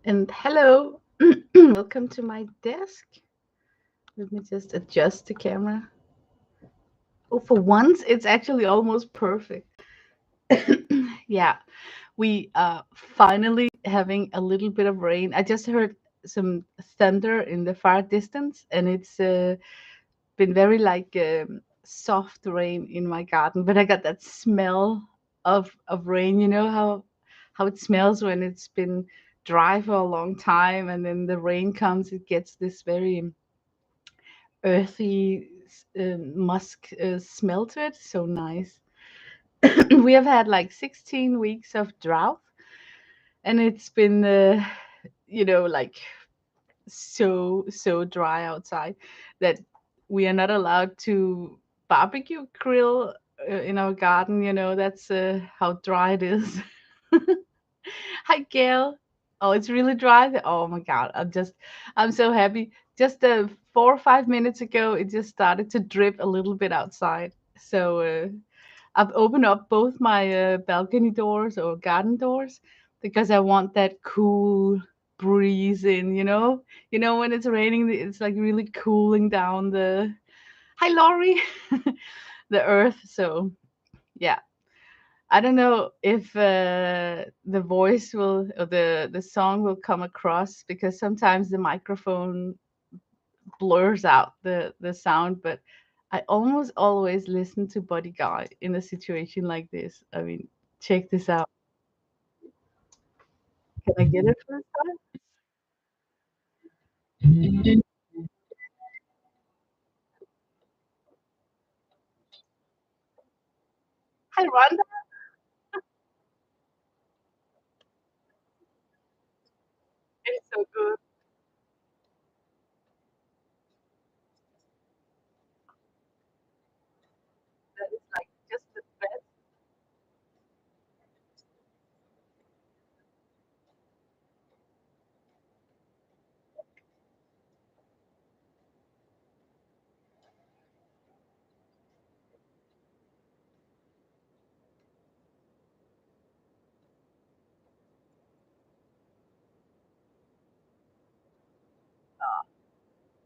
And hello, welcome to my desk. Let me just adjust the camera. Oh, for once, it's actually almost perfect. Yeah, we are finally having a little bit of rain. I just heard some thunder in the far distance, and it's been very like soft rain in my garden. But I got that smell of rain. You know how it smells when it's been dry for a long time, and then the rain comes. It gets this very earthy musk smell to it. So nice. We have had like 16 weeks of drought, and it's been like so dry outside that we are not allowed to barbecue grill in our garden. That's how dry it is. Hi, Gail. Oh, it's really dry. Oh my God, I'm so happy. Just 4 or 5 minutes ago, it just started to drip a little bit outside. So I've opened up both my balcony doors or garden doors because I want that cool breeze in. When it's raining, it's like really cooling down the. Hi, Laurie, the earth. So yeah, I don't know if the voice will or the song will come across because sometimes the microphone blurs out the sound, but I almost always listen to Buddy Guy in a situation like this. I mean, check this out. Can I get it first time? Hi, Rhonda. It's so good. That is like just the best.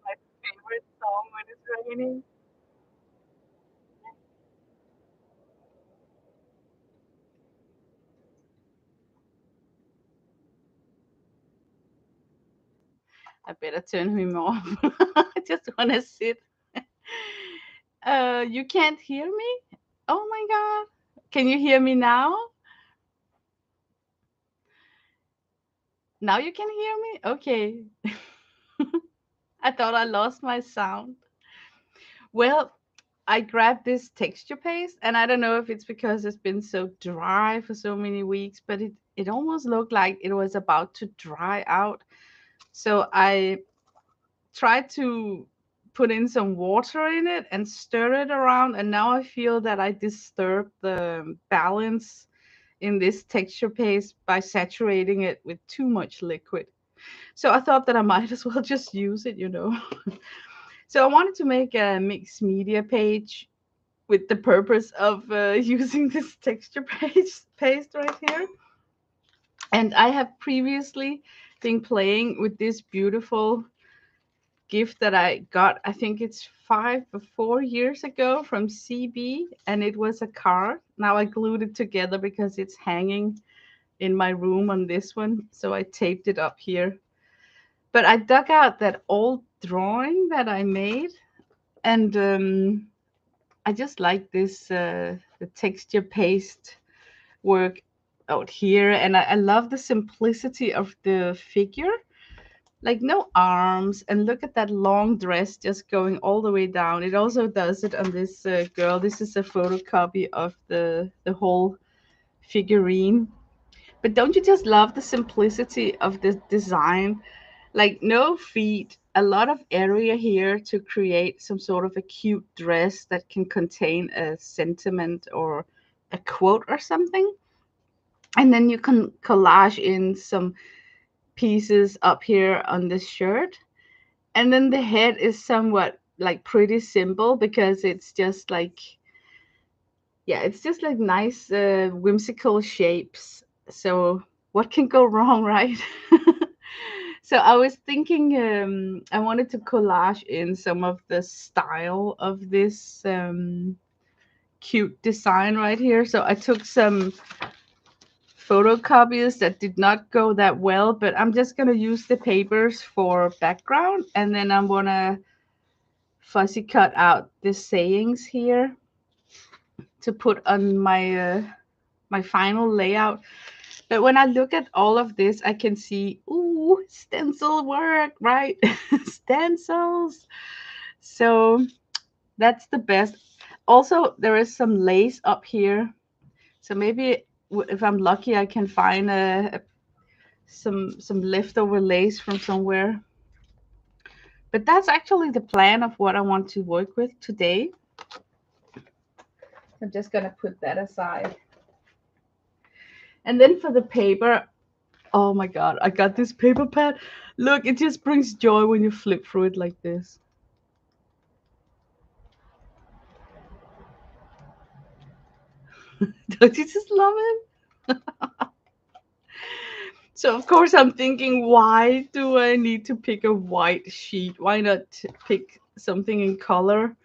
My favorite song when it's raining. I better turn him off. I just want to sit. You can't hear me? Oh my God. Can you hear me now? Now you can hear me? Okay. I thought I lost my sound. Well, I grabbed this texture paste, and I don't know if it's because it's been so dry for so many weeks, but it almost looked like it was about to dry out. So I tried to put in some water in it and stir it around, and now I feel that I disturbed the balance in this texture paste by saturating it with too much liquid. So I thought that I might as well just use it. So I wanted to make a mixed media page with the purpose of using this texture paste right here. And I have previously been playing with this beautiful gift that I got. I think it's 5 or 4 years ago from CB, and it was a card. Now I glued it together because it's hanging in my room on this one. So I taped it up here. But I dug out that old drawing that I made, and I just like this the texture paste work out here, and I love the simplicity of the figure. Like no arms, and look at that long dress just going all the way down. It also does it on this girl. This is a photocopy of the whole figurine. But don't you just love the simplicity of the design? Like no feet, a lot of area here to create some sort of a cute dress that can contain a sentiment or a quote or something. And then you can collage in some pieces up here on this shirt. And then the head is somewhat like pretty simple because it's just like, yeah, it's just like nice whimsical shapes. So what can go wrong, right? So I was thinking I wanted to collage in some of the style of this cute design right here. So I took some photocopies that did not go that well, but I'm just gonna use the papers for background, and then I'm gonna fussy cut out the sayings here to put on my final layout. But when I look at all of this, I can see, ooh, stencil work, right? Stencils. So that's the best. Also, there is some lace up here. So maybe if I'm lucky, I can find some leftover lace from somewhere. But that's actually the plan of what I want to work with today. I'm just gonna put that aside. And then for the paper, oh my god, I got this paper pad. Look, it just brings joy when you flip through it like this. Don't you just love it? So of course I'm thinking, why do I need to pick a white sheet? Why not pick something in color?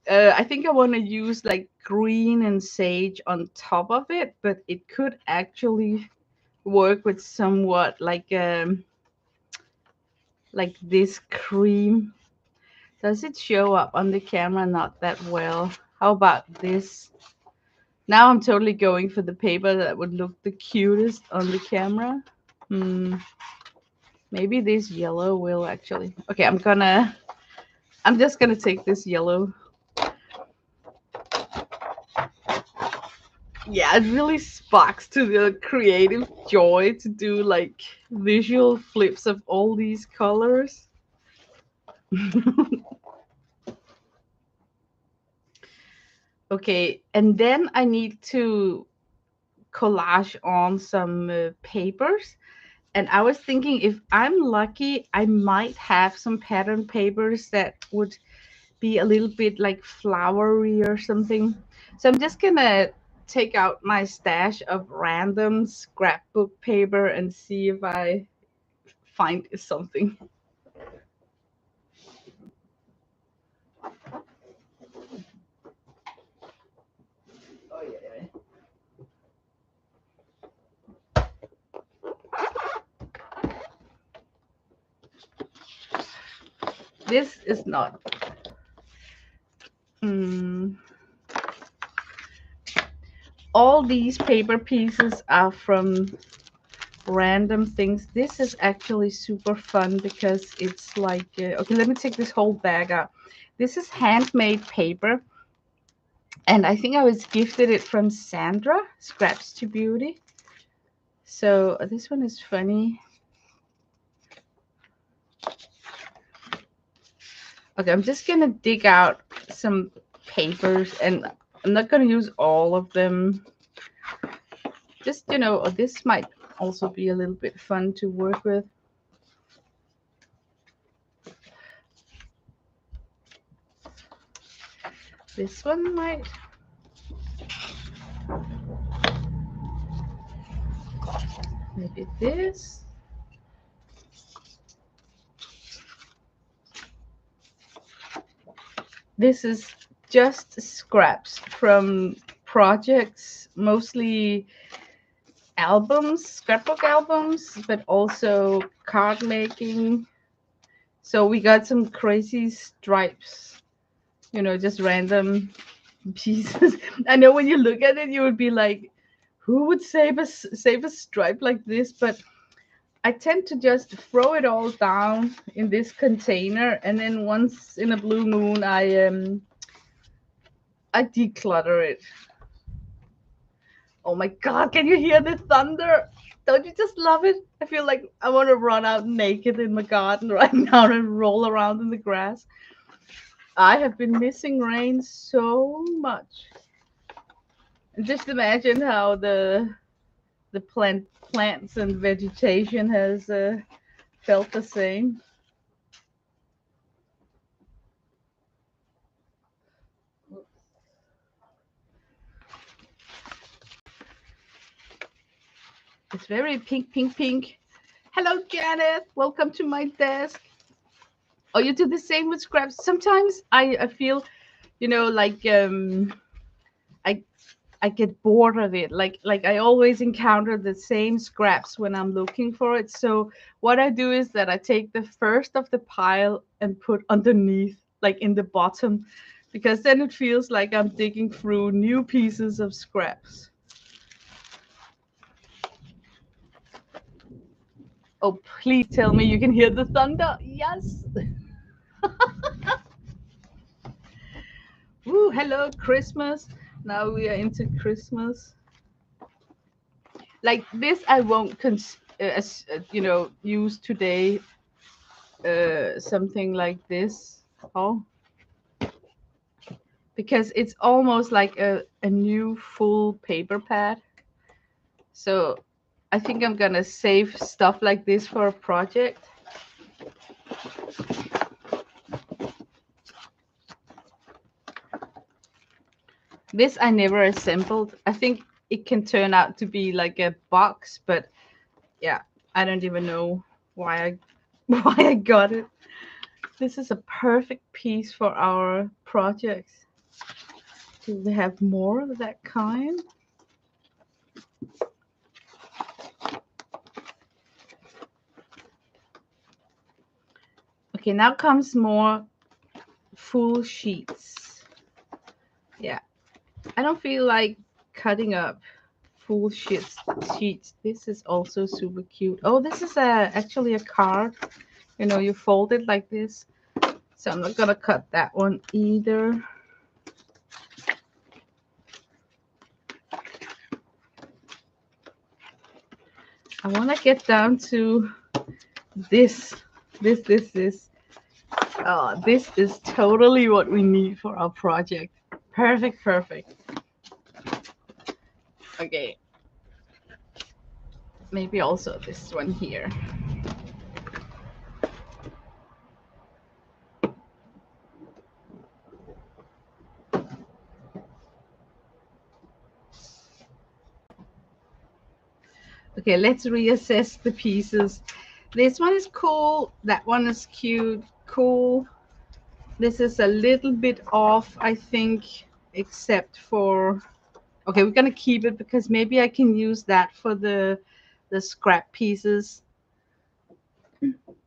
I think I want to use like green and sage on top of it, but it could actually work with somewhat like this cream. Does it show up on the camera? Not that well. How about this? Now I'm totally going for the paper that would look the cutest on the camera. Hmm. Maybe this yellow will actually. Okay, I'm just gonna take this yellow. Yeah, it really sparks to the creative joy to do like visual flips of all these colors. Okay, and then I need to collage on some papers. And I was thinking, if I'm lucky, I might have some pattern papers that would be a little bit like flowery or something. So I'm just gonna take out my stash of random scrapbook paper and see if I find something. Oh yeah. This is not. Mm, all these paper pieces are from random things. This is actually super fun because it's like okay, let me take this whole bag out. This is handmade paper, and I think I was gifted it from Sandra, Scraps to Beauty. So this one is funny. Okay, I'm just gonna dig out some papers, and I'm not gonna use all of them. Just, oh, this might also be a little bit fun to work with. This one might. Maybe this. This is just scraps from projects, mostly albums, scrapbook albums, but also card making. So we got some crazy stripes, just random pieces. I know when you look at it, you would be like, who would save a stripe like this? But I tend to just throw it all down in this container, and then once in a blue moon, I declutter it. Oh my god, can you hear the thunder? Don't you just love it? I feel like I want to run out naked in my garden right now and roll around in the grass. I have been missing rain so much. And just imagine how the plants and vegetation has felt the same. It's very pink, pink, pink. Hello, Janet. Welcome to my desk. Oh, you do the same with scraps. Sometimes I feel, like I I get bored of it. Like I always encounter the same scraps when I'm looking for it. So what I do is that I take the first of the pile and put underneath, like in the bottom, because then it feels like I'm digging through new pieces of scraps. Oh, please tell me you can hear the thunder. Yes. Ooh, hello, Christmas. Now we are into Christmas. Like this, I won't use today. Something like this. Oh, because it's almost like a new full paper pad. So I think I'm gonna save stuff like this for a project. This I never assembled. I think it can turn out to be like a box, but yeah, I don't even know why I why I got it. This is a perfect piece for our projects. Do we have more of that kind? Okay, now comes more full sheets. Yeah, I don't feel like cutting up full sheets. This is also super cute. Oh, this is actually a card. You fold it like this. So I'm not gonna cut that one either. I want to get down to this, this. Oh, this is totally what we need for our project. Perfect, perfect. Okay. Maybe also this one here. Okay, let's reassess the pieces. This one is cool. That one is cute. Cool. This is a little bit off, I think, except for. Okay, we're gonna keep it because maybe I can use that for the scrap pieces.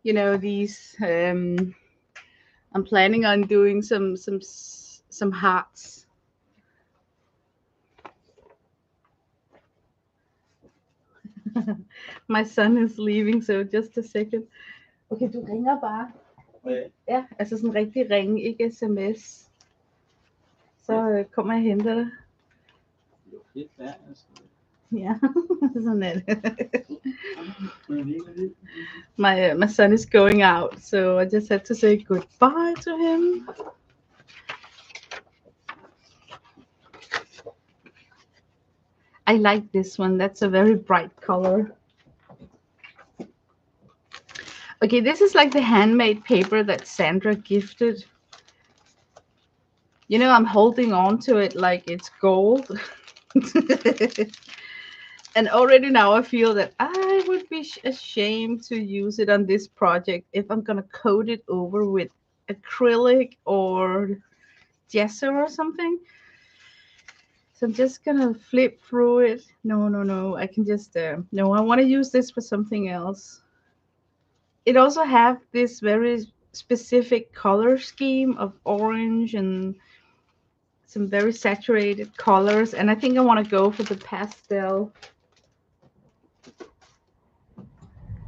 These. I'm planning on doing some hearts. My son is leaving, so just a second. Okay, du ringer bare. Ja, altså sådan rigtig ringe, ikke sms. Så kommer jeg og henter dig. Ja, sådan er det. My son is going out, so I just had to say goodbye to him. I like this one. That's a very bright color. Okay, this is like the handmade paper that Sandra gifted. I'm holding on to it like it's gold. And already now I feel that I would be ashamed to use it on this project if I'm gonna coat it over with acrylic or gesso or something. So I'm just gonna flip through it. No. I can just no. I want to use this for something else. It also have this very specific color scheme of orange and some very saturated colors, and I think I want to go for the pastel.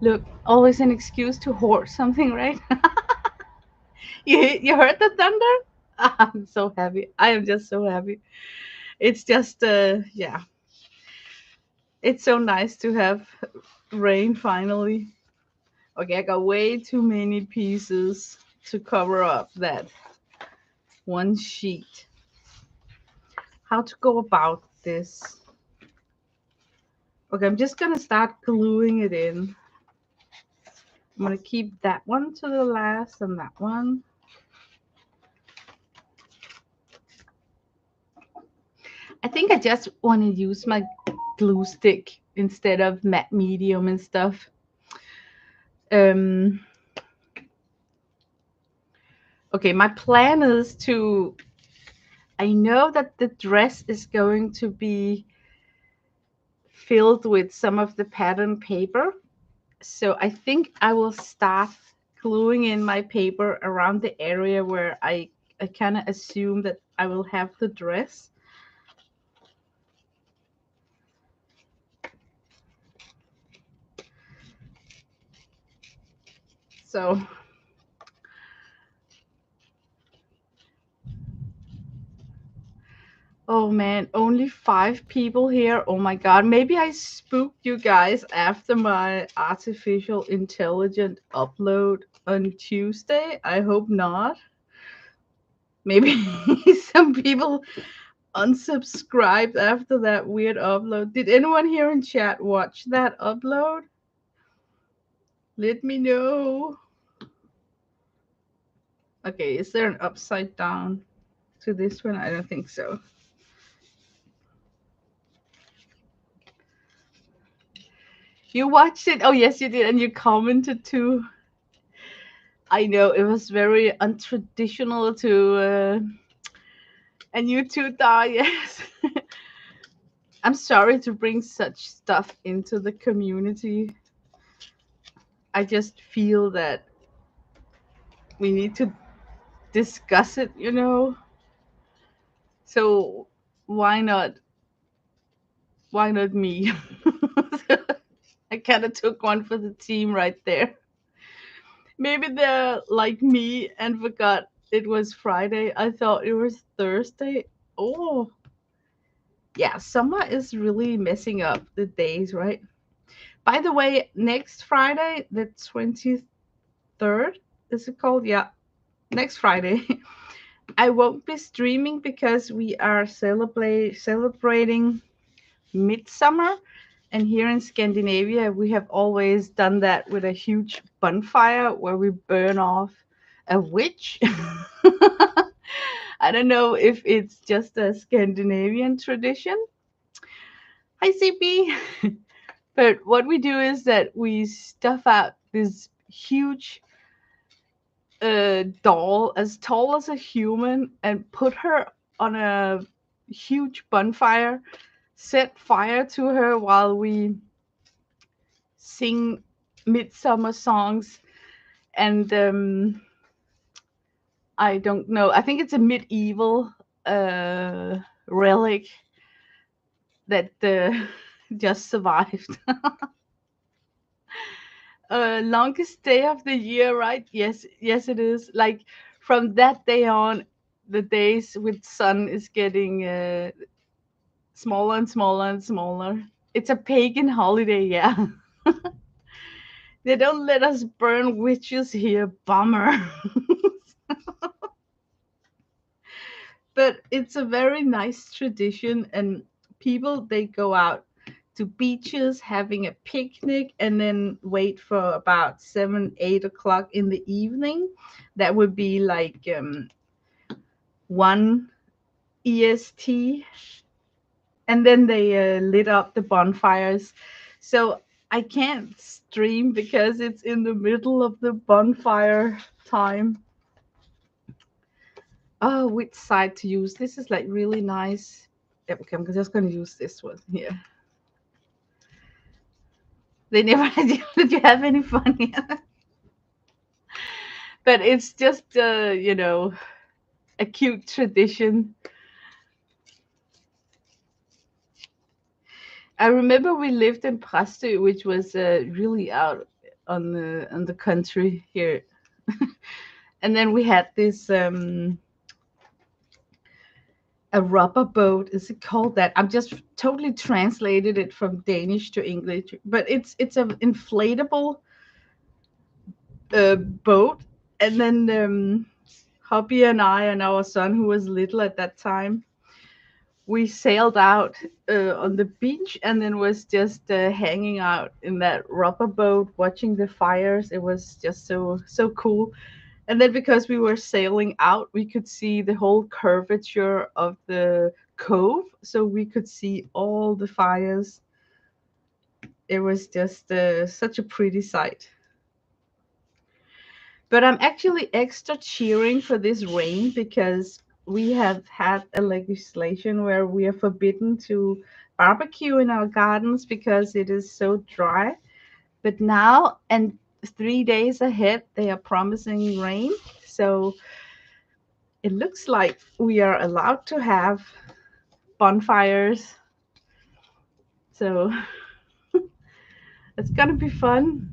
Look, always an excuse to hoard something, right? You heard the thunder? I'm so happy. I am just so happy. It's just yeah. It's so nice to have rain finally. Okay, I got way too many pieces to cover up that one sheet. How to go about this? Okay, I'm just gonna start gluing it in. I'm gonna keep that one to the last and that one. I think I just want to use my glue stick instead of matte medium and stuff. Um, okay, my plan is to. I know that the dress is going to be filled with some of the pattern paper. So I think I will start gluing in my paper around the area where I kind of assume that I will have the dress. So, oh man, only 5 people here. Oh my God. Maybe I spooked you guys after my artificial intelligent upload on Tuesday. I hope not. Maybe some people unsubscribed after that weird upload. Did anyone here in chat watch that upload? Let me know. Okay, is there an upside down to this one? I don't think so. You watched it? Oh, yes, you did. And you commented too. I know it was very untraditional to, and you too, Da. Yes. I'm sorry to bring such stuff into the community. I just feel that we need to discuss it. So why not? Why not me? I kind of took one for the team right there. Maybe they're like me and forgot it was Friday. I thought it was Thursday. Oh, yeah, summer is really messing up the days, right? By the way, next Friday, the 23rd, is it called? Yeah, next Friday. I won't be streaming because we are celebrating midsummer. And here in Scandinavia, we have always done that with a huge bonfire where we burn off a witch. I don't know if it's just a Scandinavian tradition. Hi, CP. But what we do is that we stuff out this huge doll as tall as a human and put her on a huge bonfire, set fire to her while we sing midsummer songs. And I don't know. I think it's a medieval uh, relic that just survived. Longest day of the year, right? Yes, yes, it is. Like from that day on, the days with sun is getting smaller and smaller and smaller. It's a pagan holiday, yeah. They don't let us burn witches here, bummer. But it's a very nice tradition, and people they go out to beaches having a picnic and then wait for about 7 8 o'clock in the evening. That would be like 1 EST, and then they lit up the bonfires. So I can't stream because it's in the middle of the bonfire time. Oh, which side to use? This is like really nice. Yep, okay, I'm just going to use this one here. They never had you. Did you have any fun here? But it's just, a cute tradition. I remember we lived in Præstø, which was really out on the country here, and then we had this a rubber boat. Is it called that? I'm just totally translated it from Danish to English, but it's an inflatable boat, and then Hobby and I and our son, who was little at that time, we sailed out on the beach and then was just hanging out in that rubber boat, watching the fires. It was just so cool. And then because we were sailing out, we could see the whole curvature of the cove, so we could see all the fires. It was just such a pretty sight. But I'm actually extra cheering for this rain because we have had a legislation where we are forbidden to barbecue in our gardens because it is so dry. But now and 3 days ahead, they are promising rain. So it looks like we are allowed to have bonfires. So it's gonna be fun.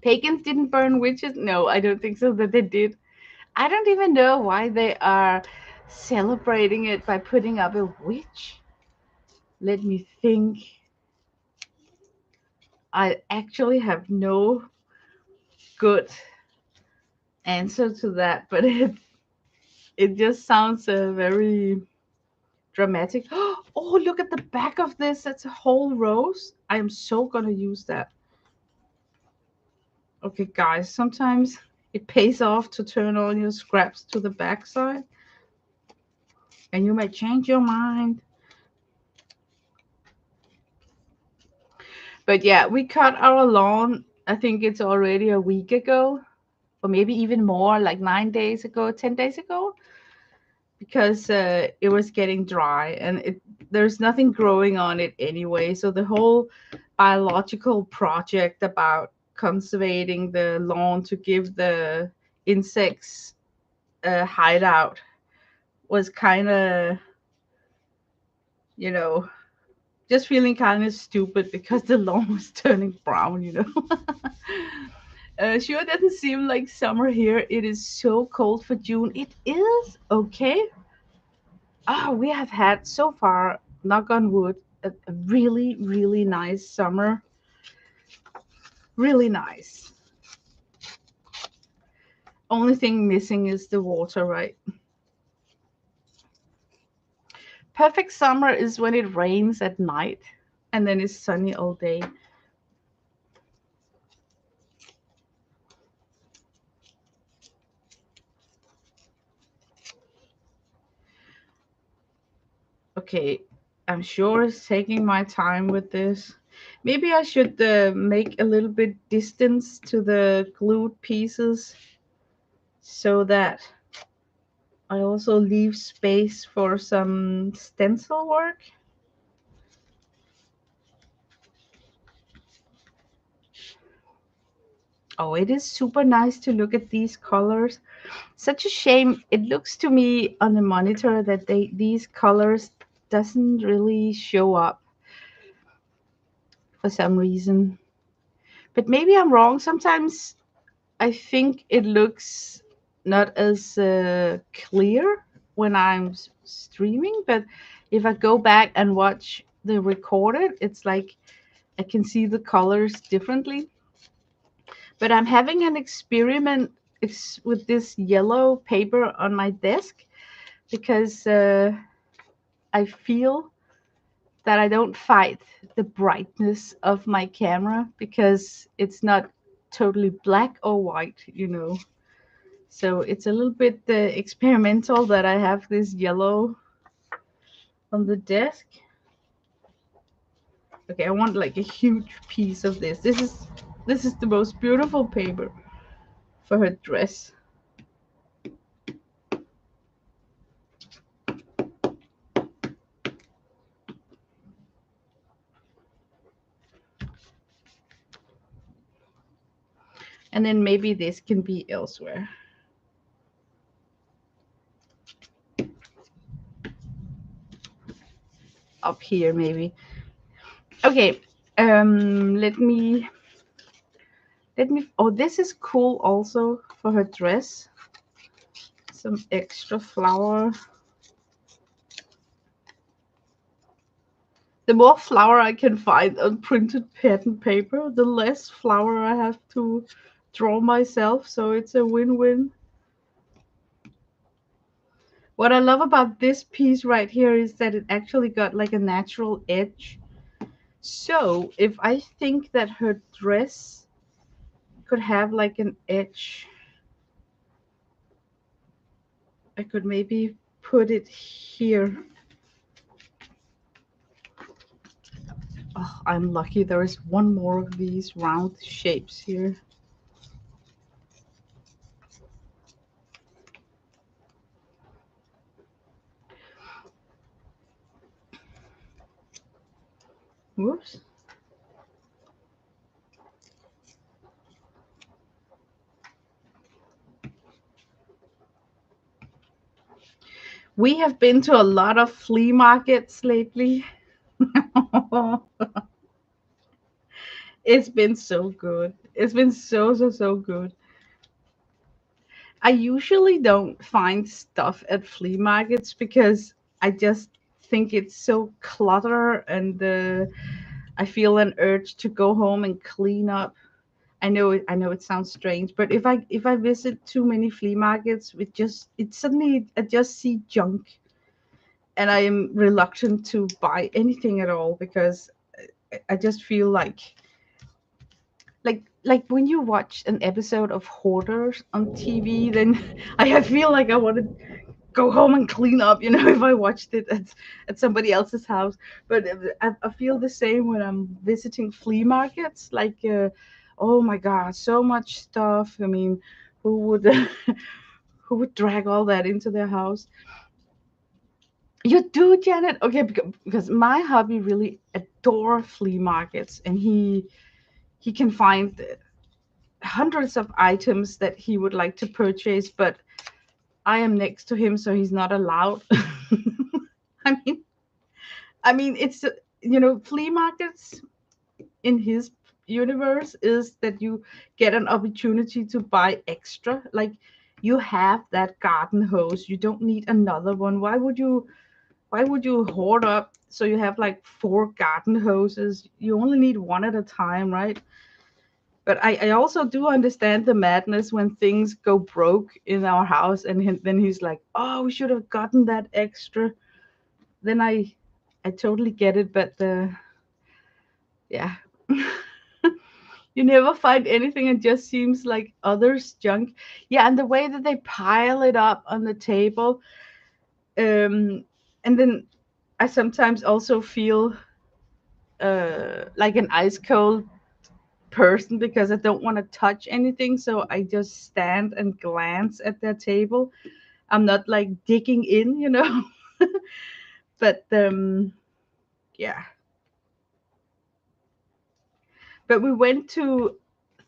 Pagans didn't burn witches. No, I don't think so that they did. I don't even know why they are celebrating it by putting up a witch. Let me think. I actually have no good answer to that, but it just sounds very dramatic. Oh, look at the back of this. That's a whole rose. I am so gonna use that. Okay, guys, sometimes it pays off to turn all your scraps to the backside, and you may change your mind. But yeah, we cut our lawn. I think it's already a week ago, or maybe even more, like 9 days ago, 10 days ago, because it was getting dry and there's nothing growing on it anyway. So the whole biological project about conservating the lawn to give the insects a hideout was kind of, you know, just feeling kind of stupid because the lawn was turning brown. Sure, it doesn't seem like summer here. It is so cold for June. It is okay. We have had so far, knock on wood, a really, really nice summer. Really nice. Only thing missing is the water, right? Perfect summer is when it rains at night and then it's sunny all day. Okay, I'm sure it's taking my time with this. Maybe I should make a little bit distance to the glued pieces so that I also leave space for some stencil work. Oh, it is super nice to look at these colors. Such a shame. It looks to me on the monitor that these colors doesn't really show up for some reason. But maybe I'm wrong. Sometimes I think it looks not as clear when I'm streaming, but if I go back and watch the recorded, it's like I can see the colors differently. But I'm having an experiment with this yellow paper on my desk because I feel that I don't fight the brightness of my camera because it's not totally black or white. So it's a little bit experimental that I have this yellow on the desk. Okay, I want like a huge piece of this. This is the most beautiful paper for her dress. And then maybe this can be elsewhere. Up here maybe. Okay. Let me oh, this is cool also for her dress. Some extra flower. The more flower I can find on printed pattern paper, the less flower I have to draw myself, so it's a win-win. What I love about this piece right here is that it actually got like a natural edge. So if I think that her dress could have like an edge, I could maybe put it here. Oh, I'm lucky there is one more of these round shapes here. Whoops. We have been to a lot of flea markets lately. It's been so good. It's been so good. I usually don't find stuff at flea markets because I just think it's so clutter, and I feel an urge to go home and clean up. I know it sounds strange, but if I visit too many flea markets, it suddenly I just see junk, and I am reluctant to buy anything at all because I just feel like when you watch an episode of Hoarders on TV, then I feel like I want to go home and clean up, if I watched it at somebody else's house. But I feel the same when I'm visiting flea markets. Like, oh my God, so much stuff. I mean, who would who would drag all that into their house? You do, Janet? Okay, because my hubby really adore flea markets, and he can find hundreds of items that he would like to purchase, but I am next to him, so he's not allowed. I mean, it's flea markets in his universe is that you get an opportunity to buy extra. Like, you have that garden hose, you don't need another one. Why would you hoard up so you have like four garden hoses? You only need one at a time, right? But I also do understand the madness when things go broke in our house, and then he's like, "Oh, we should have gotten that extra." Then I totally get it, but yeah, you never find anything. It just seems like others' junk. Yeah, and the way that they pile it up on the table, and then I sometimes also feel like an ice cold person because I don't want to touch anything, so I just stand and glance at their table. I'm not like digging in. But yeah. But we went to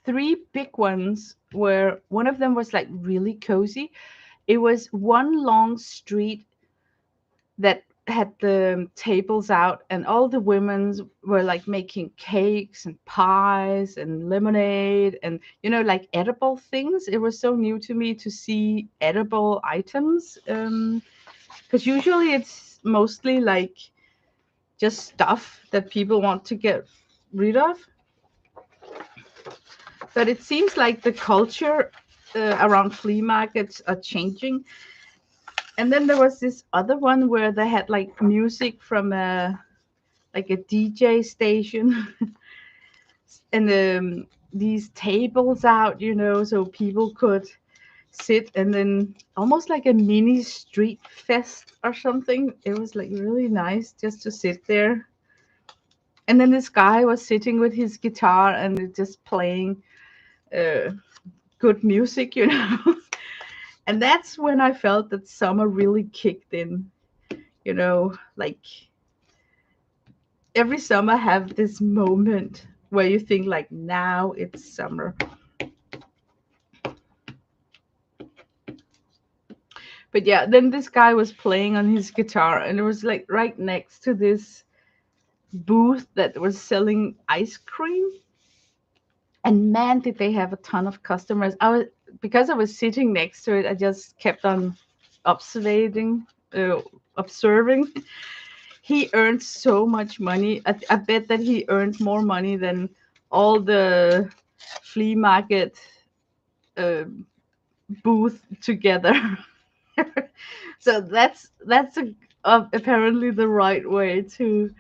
three big ones where one of them was like really cozy. It was one long street that had the tables out, and all the women were like making cakes and pies and lemonade and like edible things. It was so new to me to see edible items, because usually it's mostly like just stuff that people want to get rid of. But it seems like the culture around flea markets are changing. And then there was this other one where they had like music from a DJ station, and these tables out, so people could sit, and then almost like a mini street fest or something. It was like really nice just to sit there. And then this guy was sitting with his guitar and just playing uh, good music. And that's when I felt that summer really kicked in. Like every summer have this moment where you think like now it's summer. But yeah, then this guy was playing on his guitar, and it was like right next to this booth that was selling ice cream. And man, did they have a ton of customers. Because I was sitting next to it, I just kept on observing uh, observing. He earned so much money. I bet that he earned more money than all the flea market uh, booth together. So that's apparently the right way to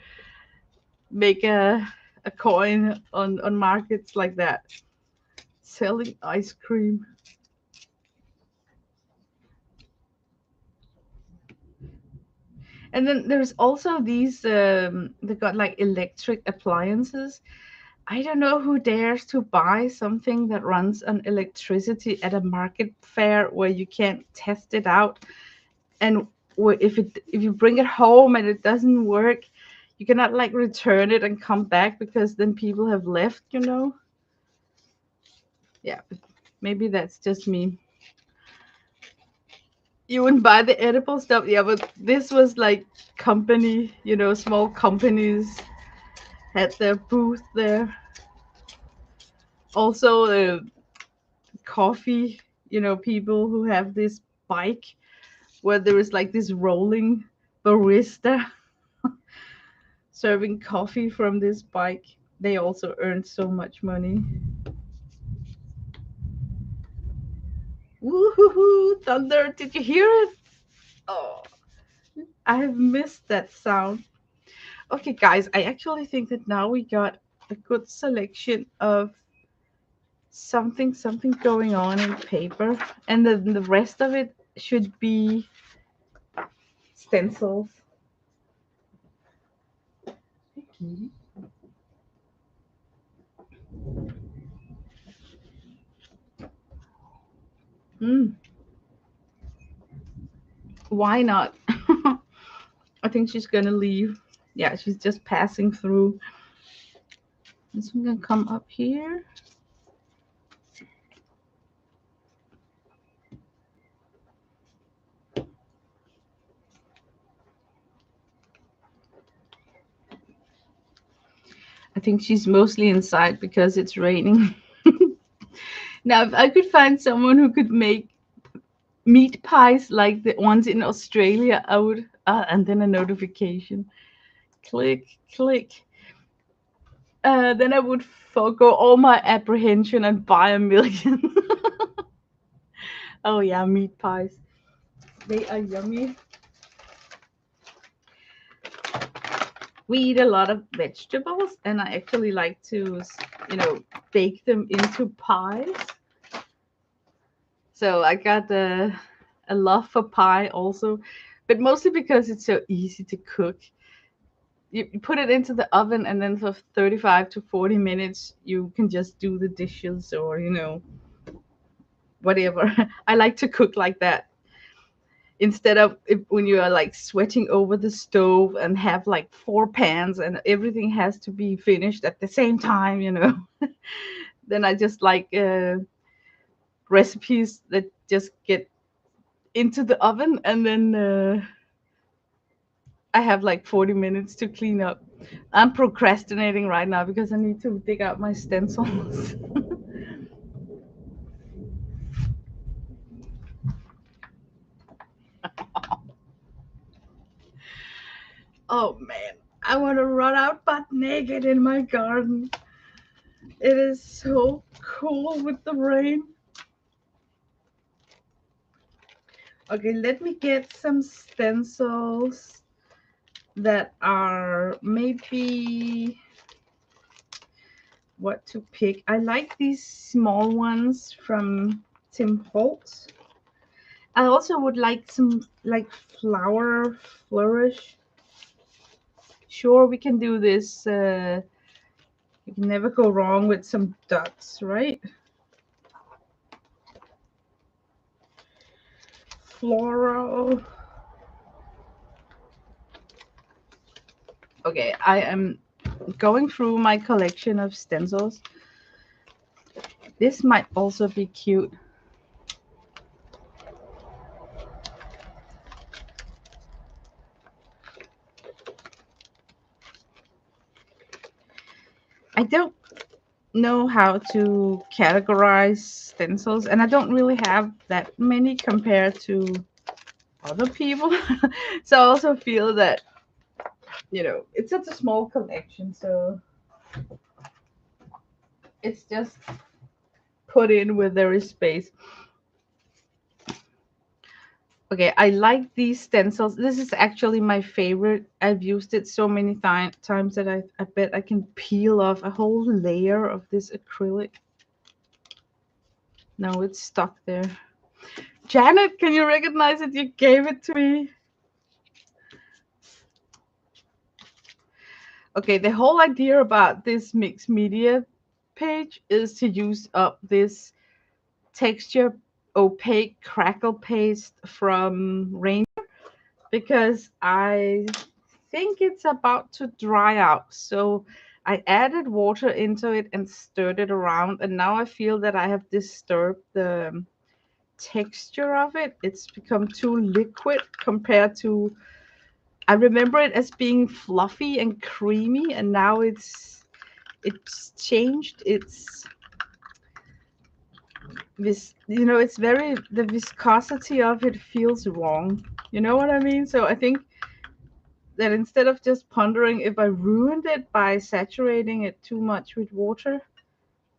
make a coin on markets like that, selling ice cream. And then there's also these they got like electric appliances. I don't know who dares to buy something that runs on electricity at a market fair where you can't test it out. And if you bring it home and it doesn't work, You cannot like return it and come back because then people have left, you know? Yeah, but maybe that's just me. You wouldn't buy the edible stuff. Yeah, but this was like company, you know, small companies had their booth there. Also, coffee, you know, people who have this bike where there is like this rolling barista serving coffee from this bike. They also earned so much money. Woohoo! Thunder! Did you hear it? Oh, I have missed that sound. Okay, guys, I actually think that now we got a good selection of something going on in paper, and then the rest of it should be stencils. Mm, why not? I think she's gonna leave. Yeah, she's just passing through. This one gonna come up here. I think she's mostly inside because it's raining. Now, if I could find someone who could make meat pies like the ones in Australia, I would. And then a notification. Click, click. Then I would forgo all my apprehension and buy a million. Oh yeah, meat pies. They are yummy. We eat a lot of vegetables, and I actually like to, you know, bake them into pies. So I got a love for pie also, but mostly because it's so easy to cook. You put it into the oven, and then for 35 to 40 minutes, you can just do the dishes or, you know, whatever. I like to cook like that instead of when you are like sweating over the stove and have like four pans and everything has to be finished at the same time, you know. Then I just like recipes that just get into the oven, and then I have like 40 minutes to clean up. I'm procrastinating right now because I need to dig out my stencils. Oh man, I want to run out butt naked in my garden. It is so cool with the rain. Okay, let me get some stencils that are maybe what to pick. I like these small ones from Tim Holtz. I also would like some like flower flourish. Sure, we can do this. You can never go wrong with some dots, right? Floral. Okay, I am going through my collection of stencils. This might also be cute. I don't know how to categorize stencils, and I don't really have that many compared to other people. So I also feel that, you know, it's such a small collection, so it's just put in where there is space. Okay, I like these stencils. This is actually my favorite. I've used it so many times that I bet I can peel off a whole layer of this acrylic. No, it's stuck there. Janet, can you recognize it? You gave it to me. Okay, the whole idea about this mixed media page is to use up this texture opaque crackle paste from Ranger because I think it's about to dry out. So I added water into it and stirred it around, and now I feel that I have disturbed the texture of it. It's become too liquid compared to, I remember it as being fluffy and creamy, and now it's changed. It's this, it's very, the viscosity of it feels wrong. You know what I mean? So I think that instead of just pondering if I ruined it by saturating it too much with water,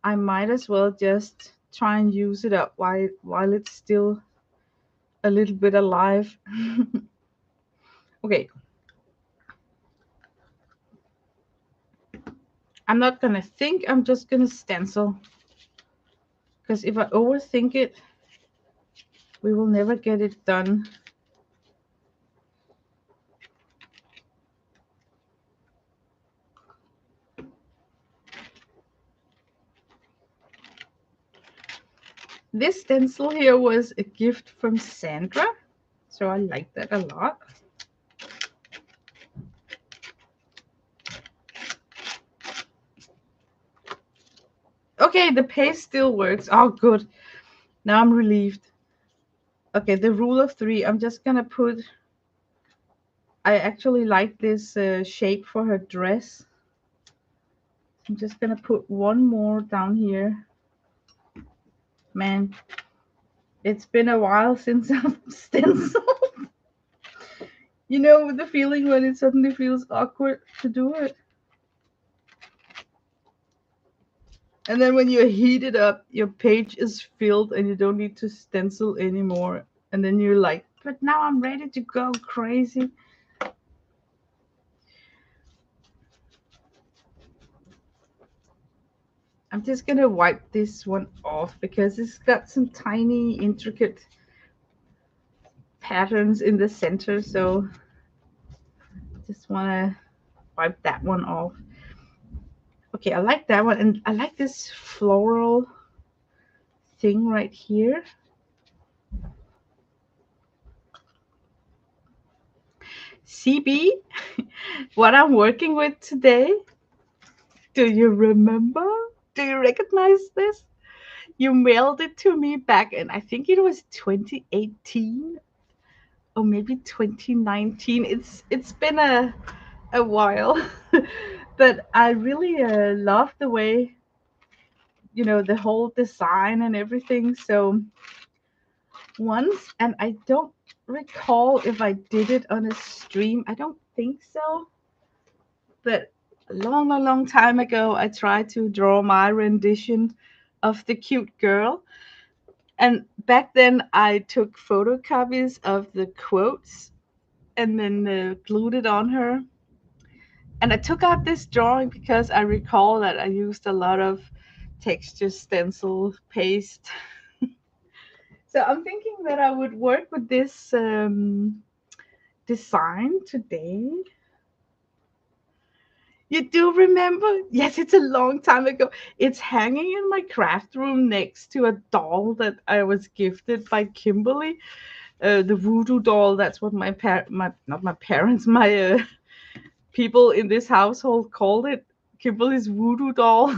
I might as well just try and use it up while it's still a little bit alive. Okay, I'm not gonna think, I'm just gonna stencil. Because if I overthink it, we will never get it done. This stencil here was a gift from Sandra, so I like that a lot. Okay, the paste still works. Oh, good. Now I'm relieved. Okay, the rule of three. I'm just gonna put. I actually like this shape for her dress. I'm just gonna put one more down here. Man, it's been a while since I've stenciled. You know the feeling when it suddenly feels awkward to do it. And then when you heat it up, your page is filled and you don't need to stencil anymore. And then you're like, but now I'm ready to go crazy. I'm just gonna wipe this one off because it's got some tiny intricate patterns in the center. So just wanna wipe that one off. Okay, I like that one. And I like this floral thing right here. CB, what I'm working with today. Do you remember? Do you recognize this? You mailed it to me back in, I think it was 2018 or maybe 2019. It's been a while, but I really love the way, the whole design and everything. So once, and I don't recall if I did it on a stream. I don't think so, but a long time ago, I tried to draw my rendition of the cute girl. And back then, I took photocopies of the quotes and then glued it on her. And I took out this drawing because I recall that I used a lot of texture stencil paste. So I'm thinking that I would work with this design today. You do remember? Yes, it's a long time ago. It's hanging in my craft room next to a doll that I was gifted by Kimberly. The voodoo doll. That's what my not my parents, my people in this household called it. Kimberly's voodoo doll.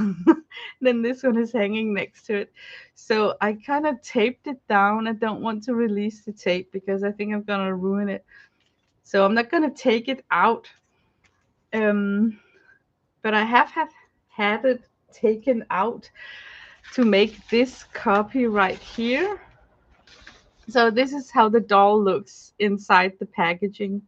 Then this one is hanging next to it. So I kind of taped it down. I don't want to release the tape because I think I'm gonna ruin it. So I'm not gonna take it out. Um, but I have had it taken out to make this copy right here. So this is how the doll looks inside the packaging.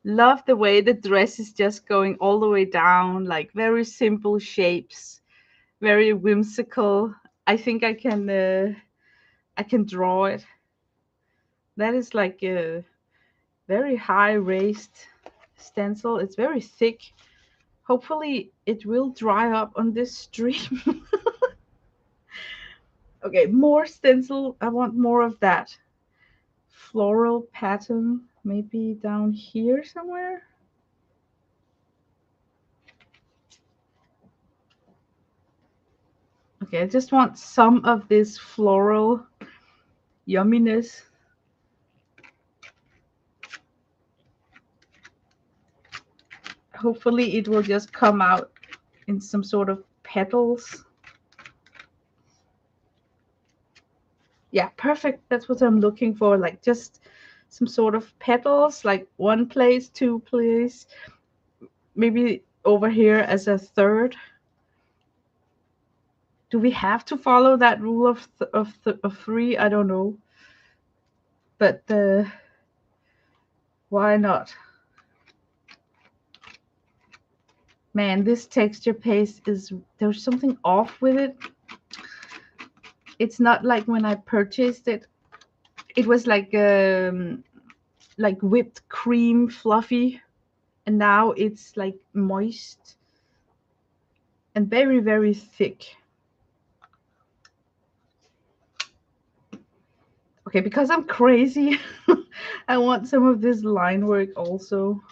Love the way the dress is just going all the way down, like very simple shapes, very whimsical. I think I can draw it. That is like a very high raised stencil. It's very thick. Hopefully it will dry up on this stream. Okay, more stencil. I want more of that floral pattern, maybe down here somewhere. Okay, I just want some of this floral yumminess. hopefully it will just come out in some sort of petals. Yeah, perfect. That's what I'm looking for. Like just some sort of petals, like one place, two place, maybe over here as a third. Do we have to follow that rule of three? I don't know, but why not? Man, this texture paste is, there's something off with it. It's not like when I purchased it. It was like whipped cream fluffy, and now it's like moist and very, very thick. Okay, because I'm crazy, I want some of this line work also.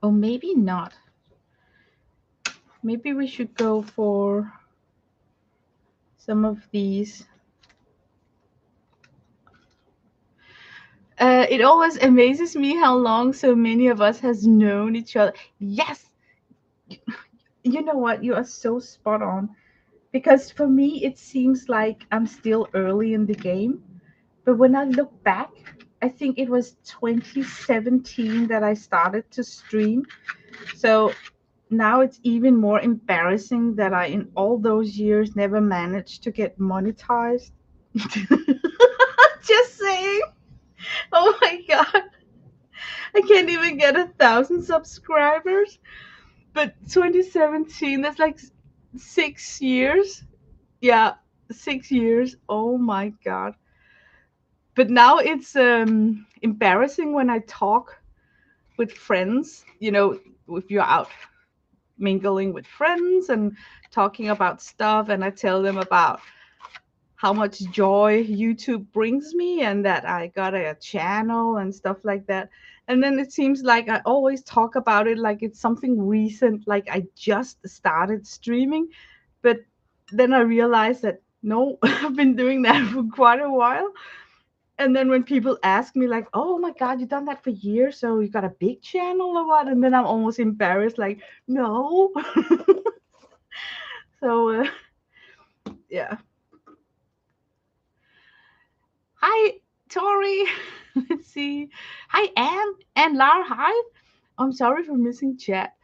Or maybe not. Maybe we should go for some of these. It always amazes me how long so many of us has known each other. Yes, you know what? You are so spot on. Because for me, it seems like I'm still early in the game. But when I look back, I think it was 2017 that I started to stream. So now it's even more embarrassing that I, in all those years, never managed to get monetized. Just saying. Oh my god. I can't even get 1,000 subscribers. But 2017, that's like 6 years. Yeah, 6 years. Oh my god. But now it's embarrassing when I talk with friends, if you're out mingling with friends and talking about stuff, and I tell them about how much joy YouTube brings me and that I got a channel and stuff like that. And then it seems like I always talk about it like it's something recent, like I just started streaming. But then I realized that no, I've been doing that for quite a while. And then when people ask me like, "Oh my god, you've done that for years, so you got a big channel or what?" And then I'm almost embarrassed, like, "No." So yeah. Hi, Tori. Let's see. Hi, Anne. And Lara, hi. I'm sorry for missing chat.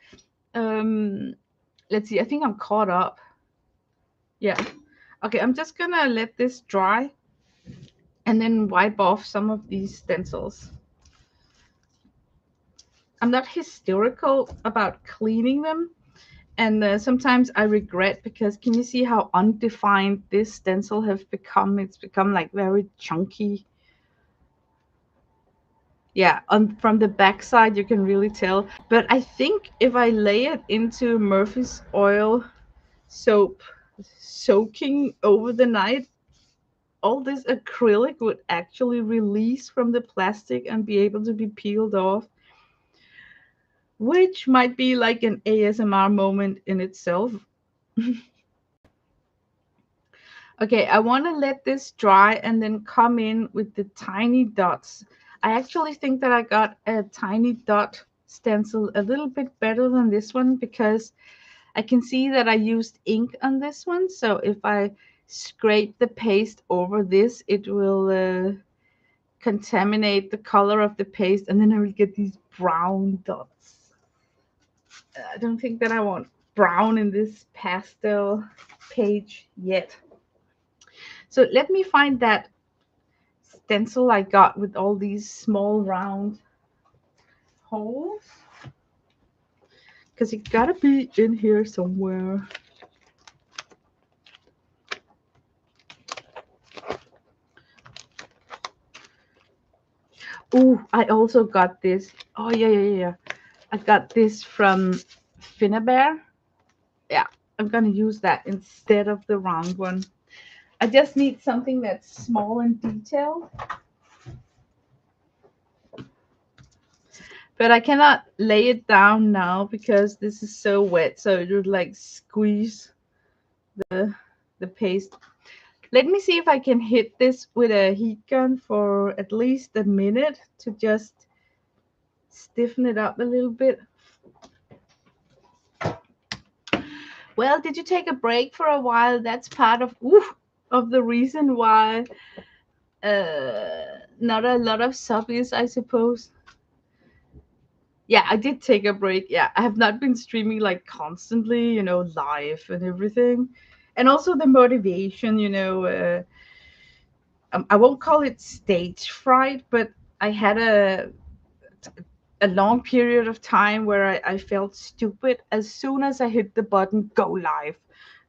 Um, let's see. I think I'm caught up. Yeah. Okay, I'm just gonna let this dry and then wipe off some of these stencils. I'm not hysterical about cleaning them, and sometimes I regret because can you see how undefined this stencil has become? It's become like very chunky. Yeah, from the back side you can really tell. But I think if I lay it into Murphy's oil soap soaking over the night, all this acrylic would actually release from the plastic and be able to be peeled off, which might be like an ASMR moment in itself. Okay, I want to let this dry and then come in with the tiny dots. I actually think that I got a tiny dot stencil a little bit better than this one because I can see that I used ink on this one. So if I scrape the paste over this, it will contaminate the color of the paste and then I will get these brown dots. I don't think that I want brown in this pastel page yet. So let me find that stencil I got with all these small round holes, because it gotta be in here somewhere. Oh, I also got this. Oh yeah. I got this from Finnabair. Yeah, I'm gonna use that instead of the round one. I just need something that's small and detailed. But I cannot lay it down now because this is so wet, so it would like squeeze the paste. Let me see if I can hit this with a heat gun for at least a minute to just stiffen it up a little bit. Well, did you take a break for a while? That's part of of the reason why not a lot of subbies, I suppose. Yeah, I did take a break. Yeah, I have not been streaming like constantly, live and everything. And also the motivation, I won't call it stage fright, but I had a long period of time where I felt stupid as soon as I hit the button go live.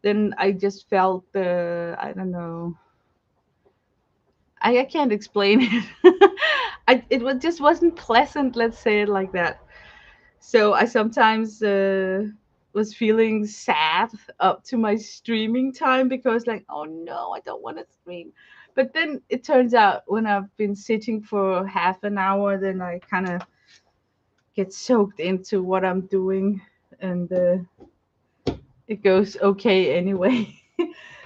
Then I just felt I don't know. I can't explain it. It was just wasn't pleasant. Let's say it like that. So I sometimes was feeling sad up to my streaming time because, like, oh no, I don't want to stream. But then it turns out when I've been sitting for half an hour, then I kind of get soaked into what I'm doing, and it goes okay anyway.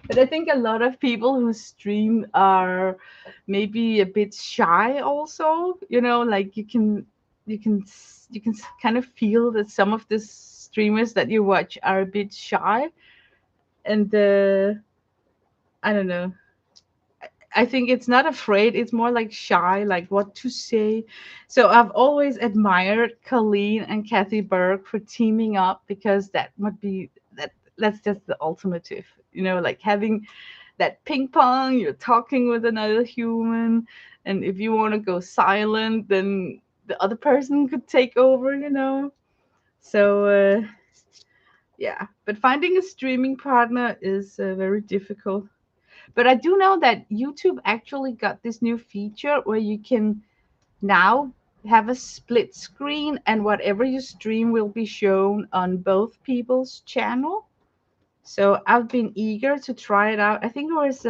But I think a lot of people who stream are maybe a bit shy also, like you can kind of feel that some of the streamers that you watch are a bit shy, and I don't know. I think it's not afraid, it's more like shy, like what to say. So I've always admired Colleen and Kathy Burke for teaming up because that would be that's just the ultimate, like having that ping pong, you're talking with another human, and if you want to go silent, then the other person could take over. So yeah, but finding a streaming partner is very difficult. But I do know that YouTube actually got this new feature where you can now have a split screen and whatever you stream will be shown on both people's channel. So I've been eager to try it out. I think it was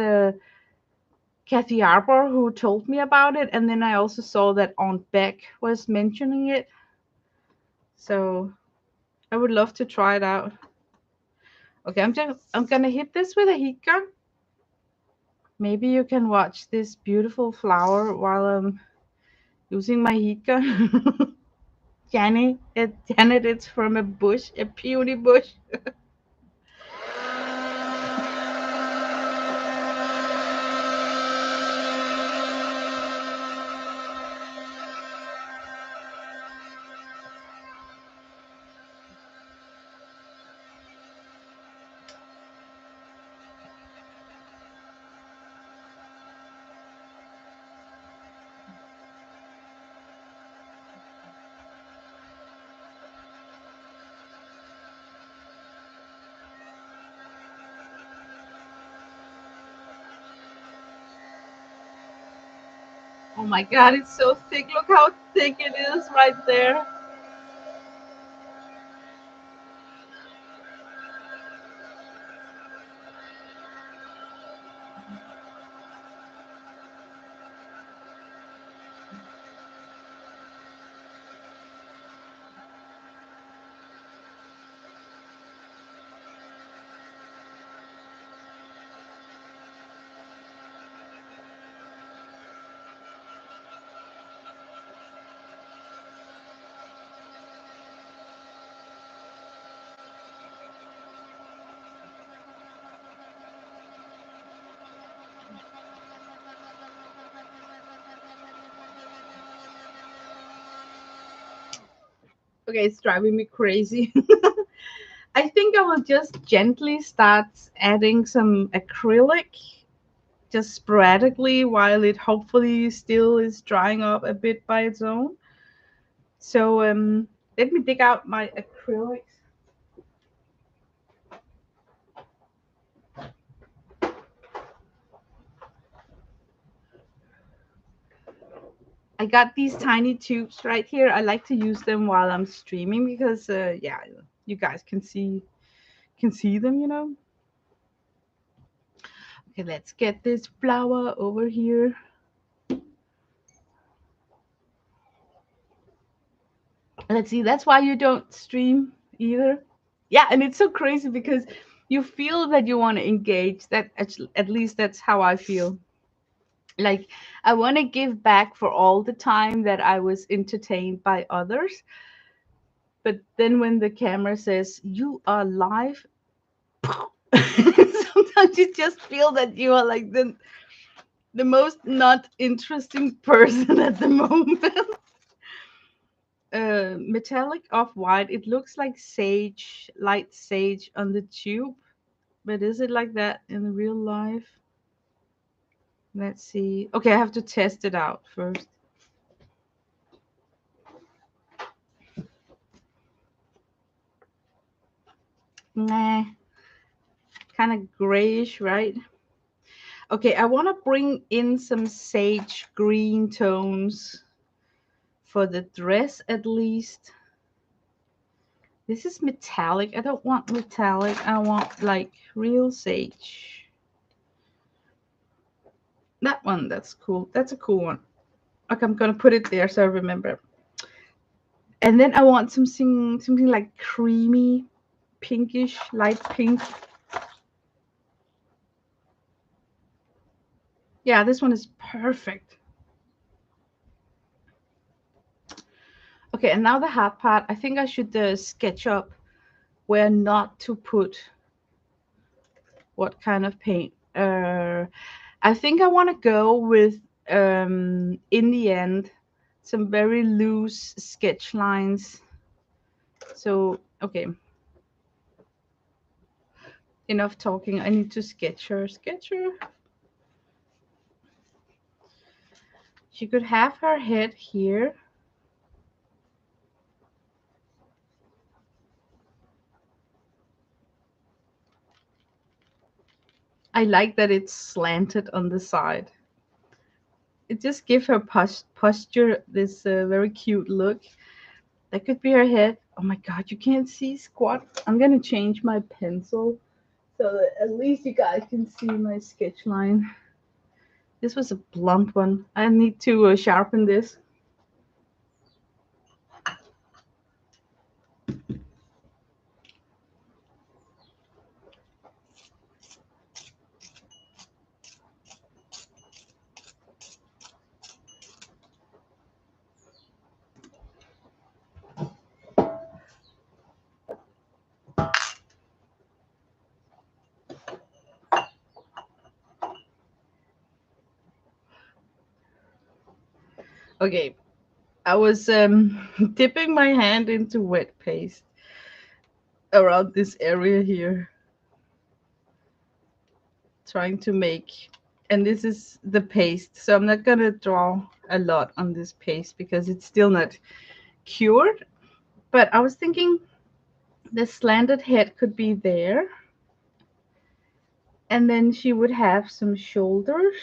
Kathy Arbor who told me about it, and then I also saw that Aunt Beck was mentioning it. So I would love to try it out. Okay, I'm gonna hit this with a heat gun. Maybe you can watch this beautiful flower while I'm using my heat gun. Janet, it's from a bush, a peony bush. Oh my god, it's so thick. Look how thick it is right there. Okay, it's driving me crazy. I think I will just gently start adding some acrylic just sporadically while it hopefully still is drying up a bit by its own. So let me dig out my acrylics. I got these tiny tubes right here. I like to use them while I'm streaming because yeah, you guys can see them. Okay, let's get this flower over here. Let's see, that's why you don't stream either. Yeah, and it's so crazy because You feel that you want to engage. That at least that's how I feel. Like I want to give back for all the time that I was entertained by others. But then when the camera says you are live, sometimes you just feel that you are like the most not interesting person at the moment. Metallic off white. It looks like sage, light sage on the tube. But is it like that in real life? Let's see. Okay, I have to test it out first. Nah, kind of grayish, right? Okay, I want to bring in some sage green tones for the dress at least. This is metallic. I don't want metallic. I want like real sage. That one, that's cool. That's a cool one. Okay, I'm gonna put it there so I remember. And then I want something like creamy, pinkish, light pink. Yeah, this one is perfect. Okay, and now the hard part. I think I should sketch up where not to put what kind of paint. I think I want to go with, in the end, some very loose sketch lines. So, okay, enough talking. I need to sketch her. Sketch her. She could have her head here. I like that it's slanted on the side. It just gives her posture this very cute look. That could be her head. Oh my god, you can't see squat. I'm gonna change my pencil so that at least you guys can see my sketch line. This was a blunt one. I need to sharpen this. Okay, I was dipping my hand into wet paste around this area here, trying to make, and this is the paste. So I'm not gonna draw a lot on this paste because it's still not cured. But I was thinking the slanted head could be there, and then she would have some shoulders.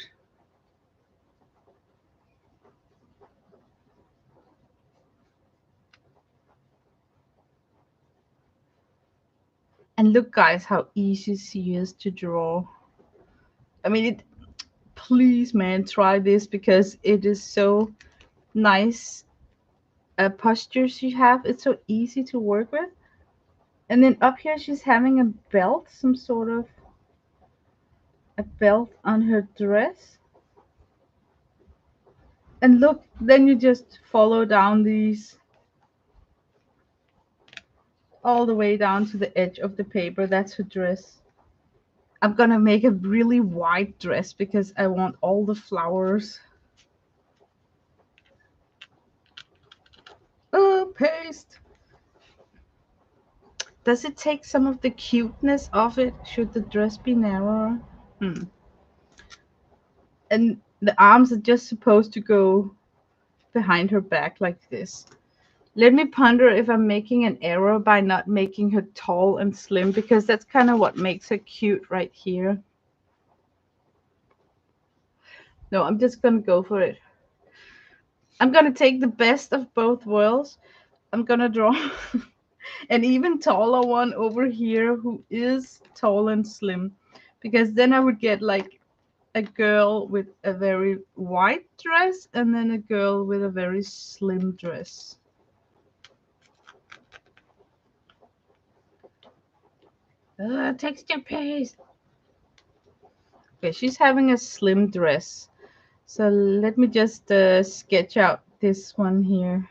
And look, guys, how easy she is to draw. I mean, please, man, try this because it is so nice. Posture she have. It's so easy to work with. And then up here, she's having a belt, some sort of a belt on her dress. And look, then you just follow down these all the way down to the edge of the paper. That's her dress. I'm gonna make a really wide dress because I want all the flowers. Oh, paste. Does it take some of the cuteness of it? Should the dress be narrower? Hmm. And the arms are just supposed to go behind her back like this. Let me ponder if I'm making an error by not making her tall and slim, because that's kind of what makes her cute right here. No, I'm just gonna go for it. I'm gonna take the best of both worlds. I'm gonna draw an even taller one over here who is tall and slim, because then I would get like a girl with a very wide dress and then a girl with a very slim dress. Texture paste. Okay, she's having a slim dress. So let me just sketch out this one here.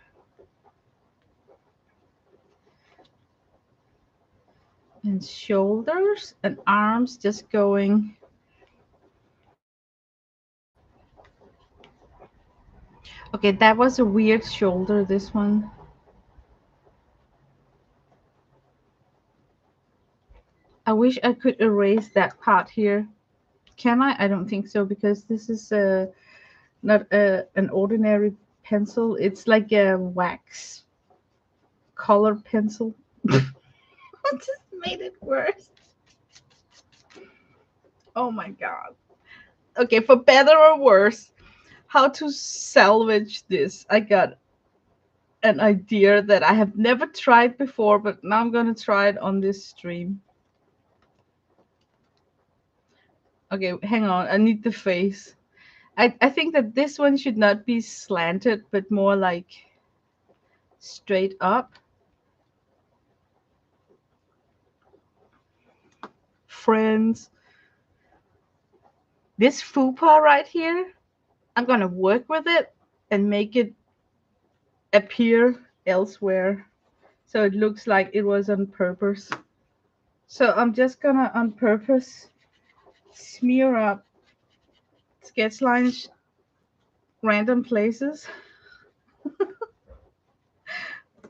And shoulders and arms just going. Okay, that was a weird shoulder, this one. I wish I could erase that part here. Can I? I don't think so because this is not an ordinary pencil. It's like a wax color pencil. I just made it worse. Oh my god. Okay, for better or worse, how to salvage this. I got an idea that I have never tried before, but now I'm gonna try it on this stream. Okay, hang on. I need the face. I think that this one should not be slanted, but more like straight up. Friends. This fupa right here, I'm gonna work with it and make it appear elsewhere. So it looks like it was on purpose. So I'm just gonna on purpose smear up sketch lines random places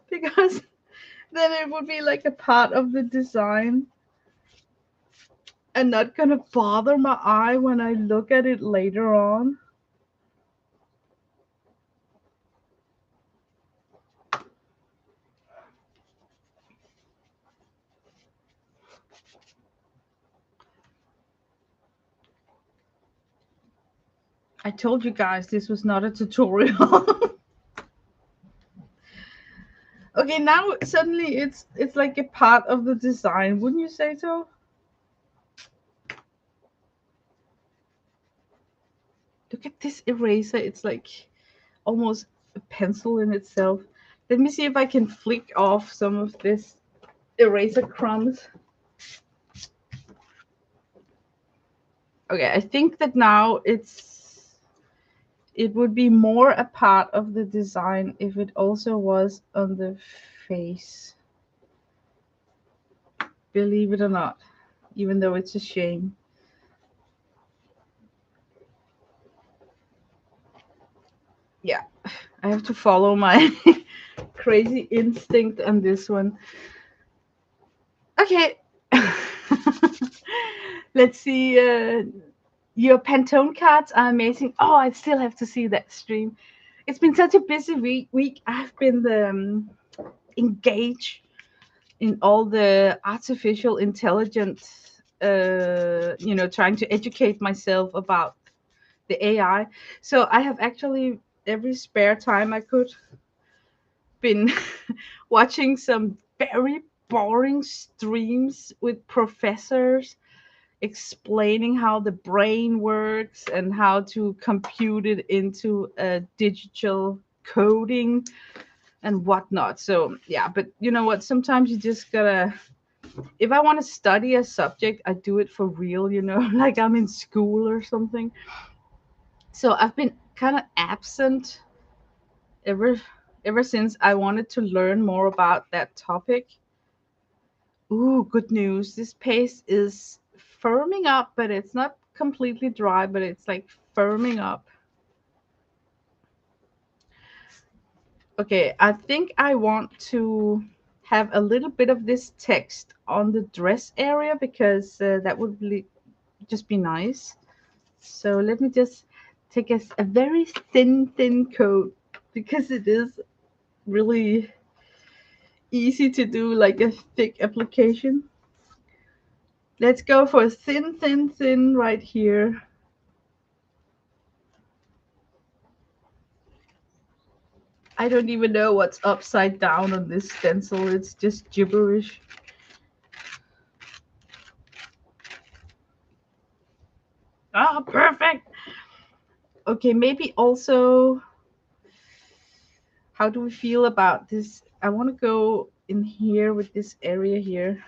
because then it would be like a part of the design and not gonna bother my eye when I look at it later on. I told you guys this was not a tutorial. Okay, now suddenly it's like a part of the design, wouldn't you say so? Look at this eraser. It's like almost a pencil in itself. Let me see if I can flick off some of this eraser crumbs. Okay, I think that now it would be more a part of the design if it also was on the face. Believe it or not, even though it's a shame. Yeah, I have to follow my crazy instinct on this one. Okay. Let's see. Your Pantone cards are amazing. Oh, I still have to see that stream. It's been such a busy week. I've been engaged in all the artificial intelligence, trying to educate myself about the AI. So I have actually every spare time I could been watching some very boring streams with professors explaining how the brain works and how to compute it into a digital coding and whatnot. So yeah, but you know what? Sometimes you just gotta. If I want to study a subject, I do it for real. Like I'm in school or something. So I've been kind of absent ever ever since I wanted to learn more about that topic. Ooh, good news. This paste is firming up, but it's not completely dry, but it's like firming up. Okay, I think I want to have a little bit of this text on the dress area because that would just be nice. So let me just take a very thin coat because it is really easy to do like a thick application. Let's go for thin right here. I don't even know what's upside down on this stencil. It's just gibberish. Ah, perfect. Okay, maybe also, how do we feel about this? I want to go in here with this area here.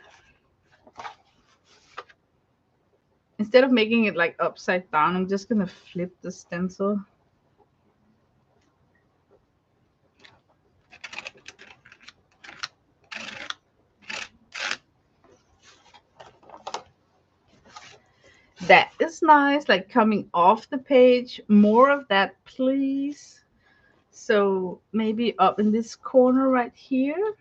Instead of making it like upside down, I'm just gonna flip the stencil. That is nice, like coming off the page. More of that, please. So maybe up in this corner right here.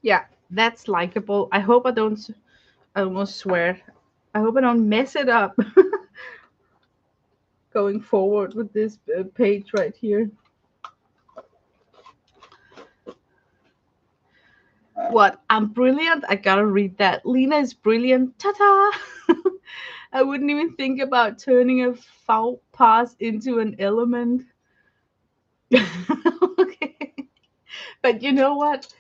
Yeah, that's likable. I hope I don't, I almost swear. I hope I don't mess it up going forward with this page right here. What? I'm brilliant? I gotta read that. Lena is brilliant. Ta ta! I wouldn't even think about turning a faux pas into an element. Okay. But you know what?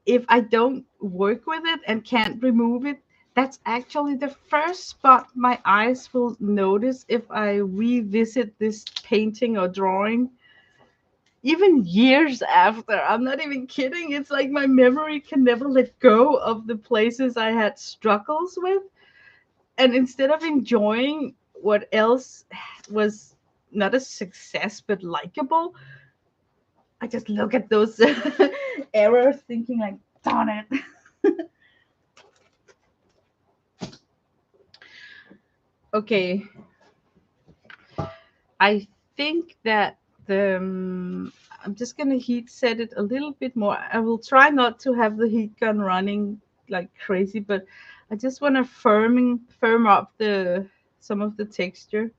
If I don't work with it and can't remove it, that's actually the first spot my eyes will notice if I revisit this painting or drawing. Even years after, I'm not even kidding. It's like my memory can never let go of the places I had struggles with. And instead of enjoying what else was not a success but likable, I just look at those errors thinking like, darn it. Okay, I think that the I'm just gonna heat set it a little bit more. I will try not to have the heat gun running like crazy, but I just want to firm up the some of the texture.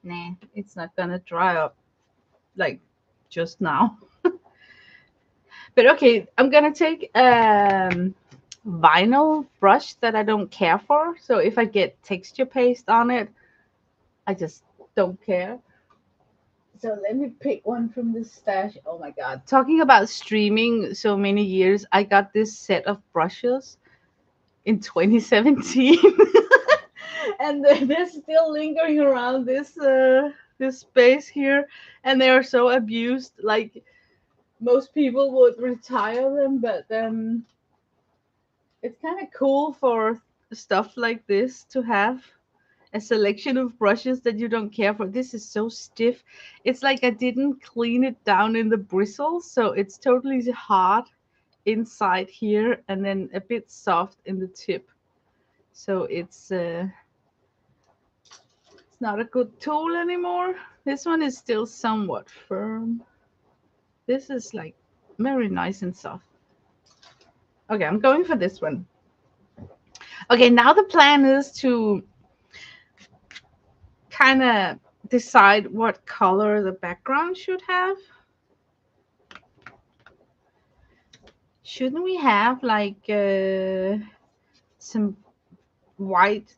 Nah, it's not gonna dry up like just now. But okay, I'm gonna take vinyl brush that I don't care for. So if I get texture paste on it, I just don't care. So let me pick one from the stash. Oh my god. Talking about streaming so many years, I got this set of brushes in 2017. And they're still lingering around this space here, and they are so abused. Like most people would retire them, but it's kind of cool for stuff like this to have a selection of brushes that you don't care for. This is so stiff. It's like I didn't clean it down in the bristles, so it's totally hard inside here and then a bit soft in the tip. So it's not a good tool anymore. This one is still somewhat firm. This is like very nice and soft. Okay, I'm going for this one. Okay, now the plan is to kind of decide what color the background should have. Shouldn't we have like some white?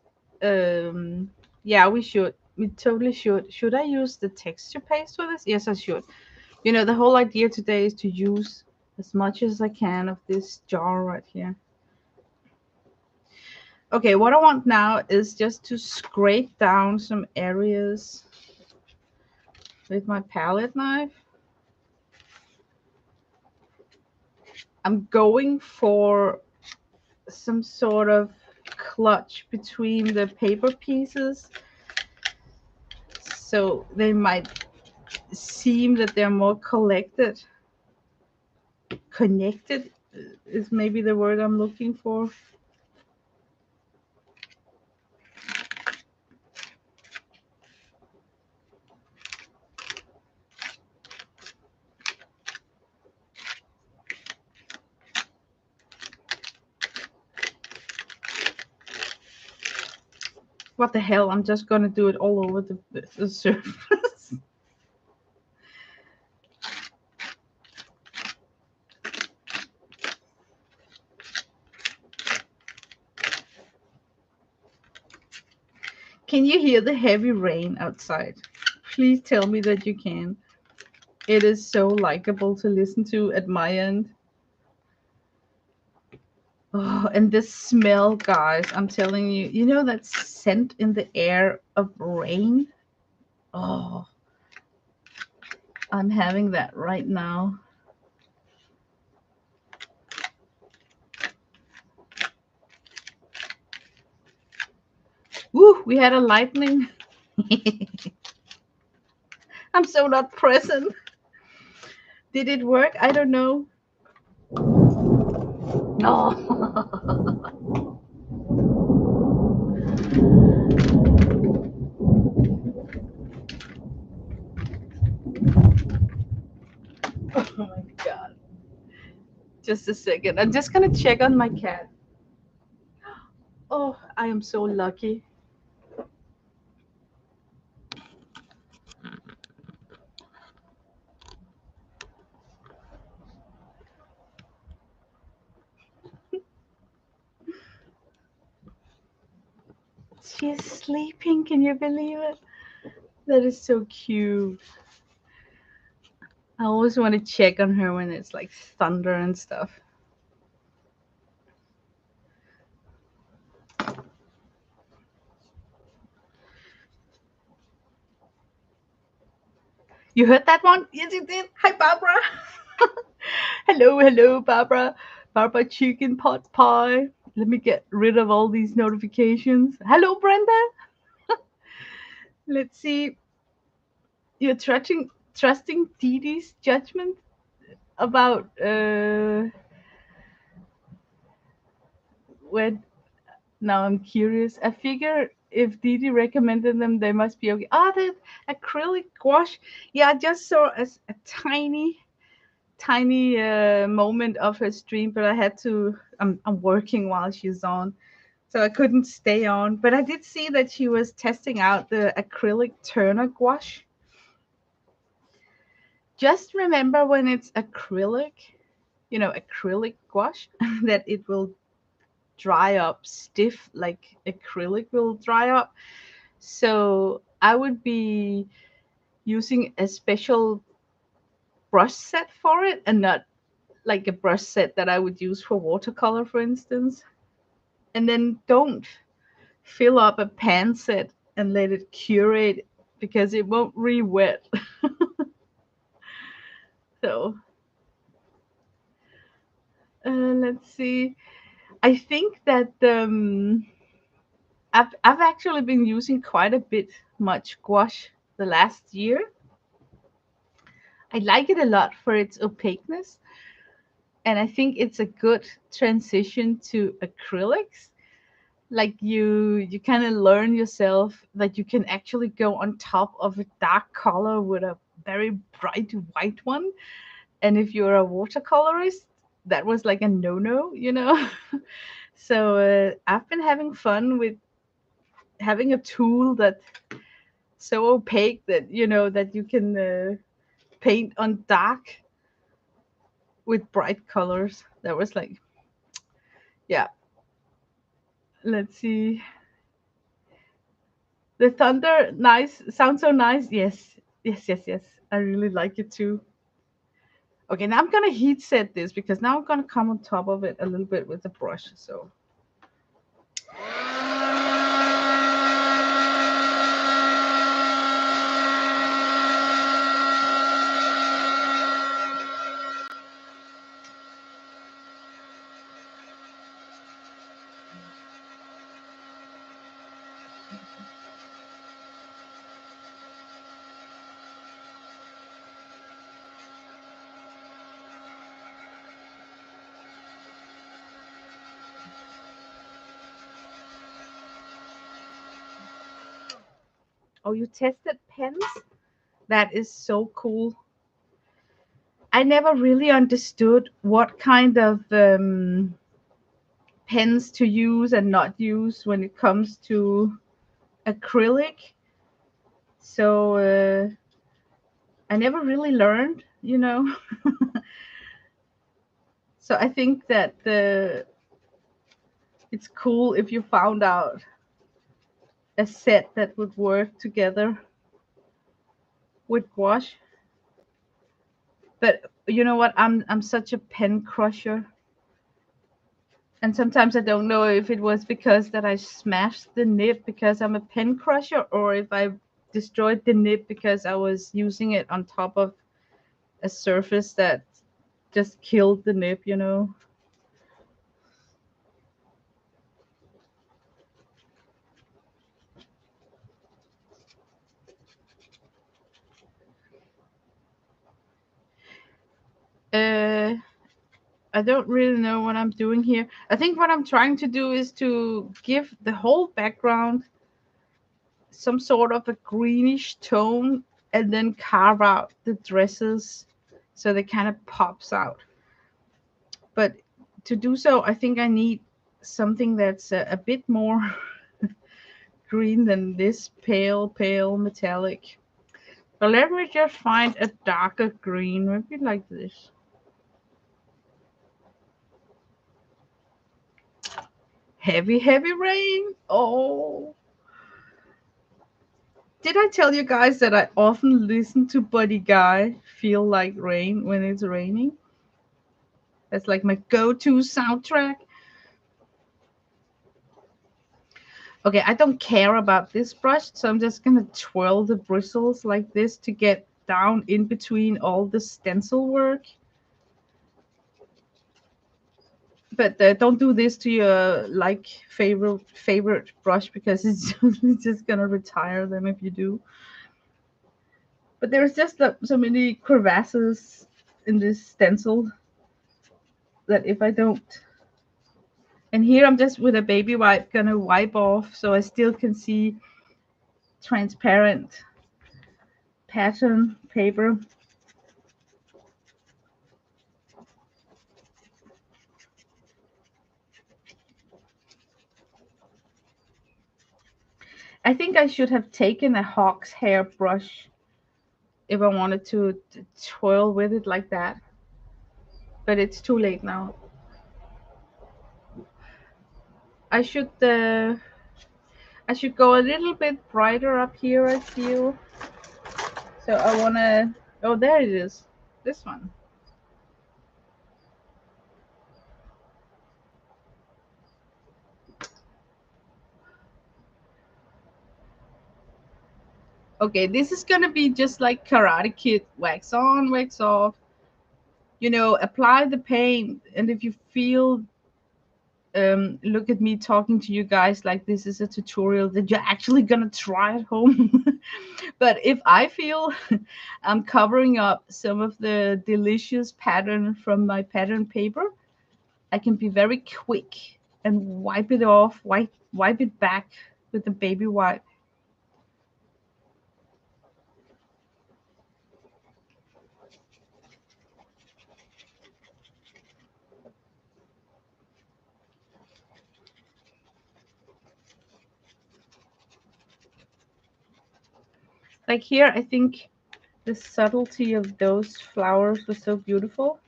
Yeah, we should. We totally should. Should I use the texture paste for this? Yes, I should. You know, the whole idea today is to use as much as I can of this jar right here. Okay, what I want now is just to scrape down some areas with my palette knife. I'm going for some sort of clutch between the paper pieces, so they might seem that they're more connected is maybe the word I'm looking for. What the hell? I'm just gonna do it all over the surface. Can you hear the heavy rain outside? Please tell me that you can. It is so likable to listen to at my end. Oh, and this smell, guys, I'm telling you, you know that scent in the air of rain? Oh, I'm having that right now. Woo, we had a lightning. I'm so not present. Did it work? I don't know. No. Oh my god. Just a second. I'm just gonna check on my cat. Oh, I am so lucky. She's sleeping. Can you believe it? That is so cute. I always want to check on her when it's like thunder and stuff. You heard that one? Yes, you did. Hi, Barbara. Hello, hello, Barbara. Barbara chicken pot pie. Let me get rid of all these notifications. Hello, Brenda. Let's see. You're trusting Dee Dee's judgment about when. Now I'm curious. I figure if Dee Dee recommended them, they must be okay. Ah, the acrylic gouache. Yeah, I just saw a tiny moment of her stream, but I had to. I'm working while she's on, so I couldn't stay on. But I did see that she was testing out the acrylic Turner gouache. Just remember when it's acrylic, acrylic gouache, that it will dry up stiff like acrylic will dry up. So I would be using a special brush set for it and not like a brush set that I would use for watercolor, for instance. And then don't fill up a pan set and let it curate because it won't re-wet. So let's see. I think that I've actually been using quite a bit much gouache the last year. I like it a lot for its opaqueness, and I think it's a good transition to acrylics. Like you kind of learn yourself that you can actually go on top of a dark color with a very bright white one. And if you're a watercolorist, that was like a no-no. So I've been having fun with having a tool that so opaque that that you can paint on dark with bright colors. That was like, yeah. Let's see. The thunder, nice, sounds so nice. Yes, yes, yes, yes. I really like it too. Okay, now I'm gonna heat set this because now I'm gonna come on top of it a little bit with the brush. So oh, you tested pens? That is so cool. I never really understood what kind of pens to use and not use when it comes to acrylic. So I never really learned, you know. So I think that it's cool if you found out a set that would work together with gouache. But you know what? I'm such a pen crusher, and sometimes I don't know if it was because that I smashed the nib because I'm a pen crusher, or if I destroyed the nib because I was using it on top of a surface that just killed the nib, you know. Uh, I don't really know what I'm doing here. I think what I'm trying to do is to give the whole background some sort of a greenish tone and then carve out the dresses so they kind of pops out. But to do so, I think I need something that's a bit more green than this pale metallic. But let me just find a darker green, maybe like this. Heavy rain. Oh, did I tell you guys that I often listen to Buddy Guy Feel Like Rain when it's raining? That's like my go-to soundtrack. Okay, I don't care about this brush, so I'm just gonna twirl the bristles like this to get down in between all the stencil work. But don't do this to your like favorite brush because it's it's just gonna retire them if you do. But there's just so many crevasses in this stencil that if I don't, and here I'm just with a baby wipe gonna wipe off so I still can see transparent pattern paper. I think I should have taken a hawk's hair brush if I wanted to twirl with it like that, but it's too late now. I should uh, I should go a little bit brighter up here, I feel. So I wanna. Oh, there it is. This one. Okay, this is gonna be just like Karate Kid, wax on, wax off. You know, apply the paint, and if you feel, look at me talking to you guys like this is a tutorial that you're actually gonna try at home. But if I feel I'm covering up some of the delicious pattern from my pattern paper, I can be very quick and wipe it off, wipe it back with the baby wipe. Like here, I think the subtlety of those flowers was so beautiful.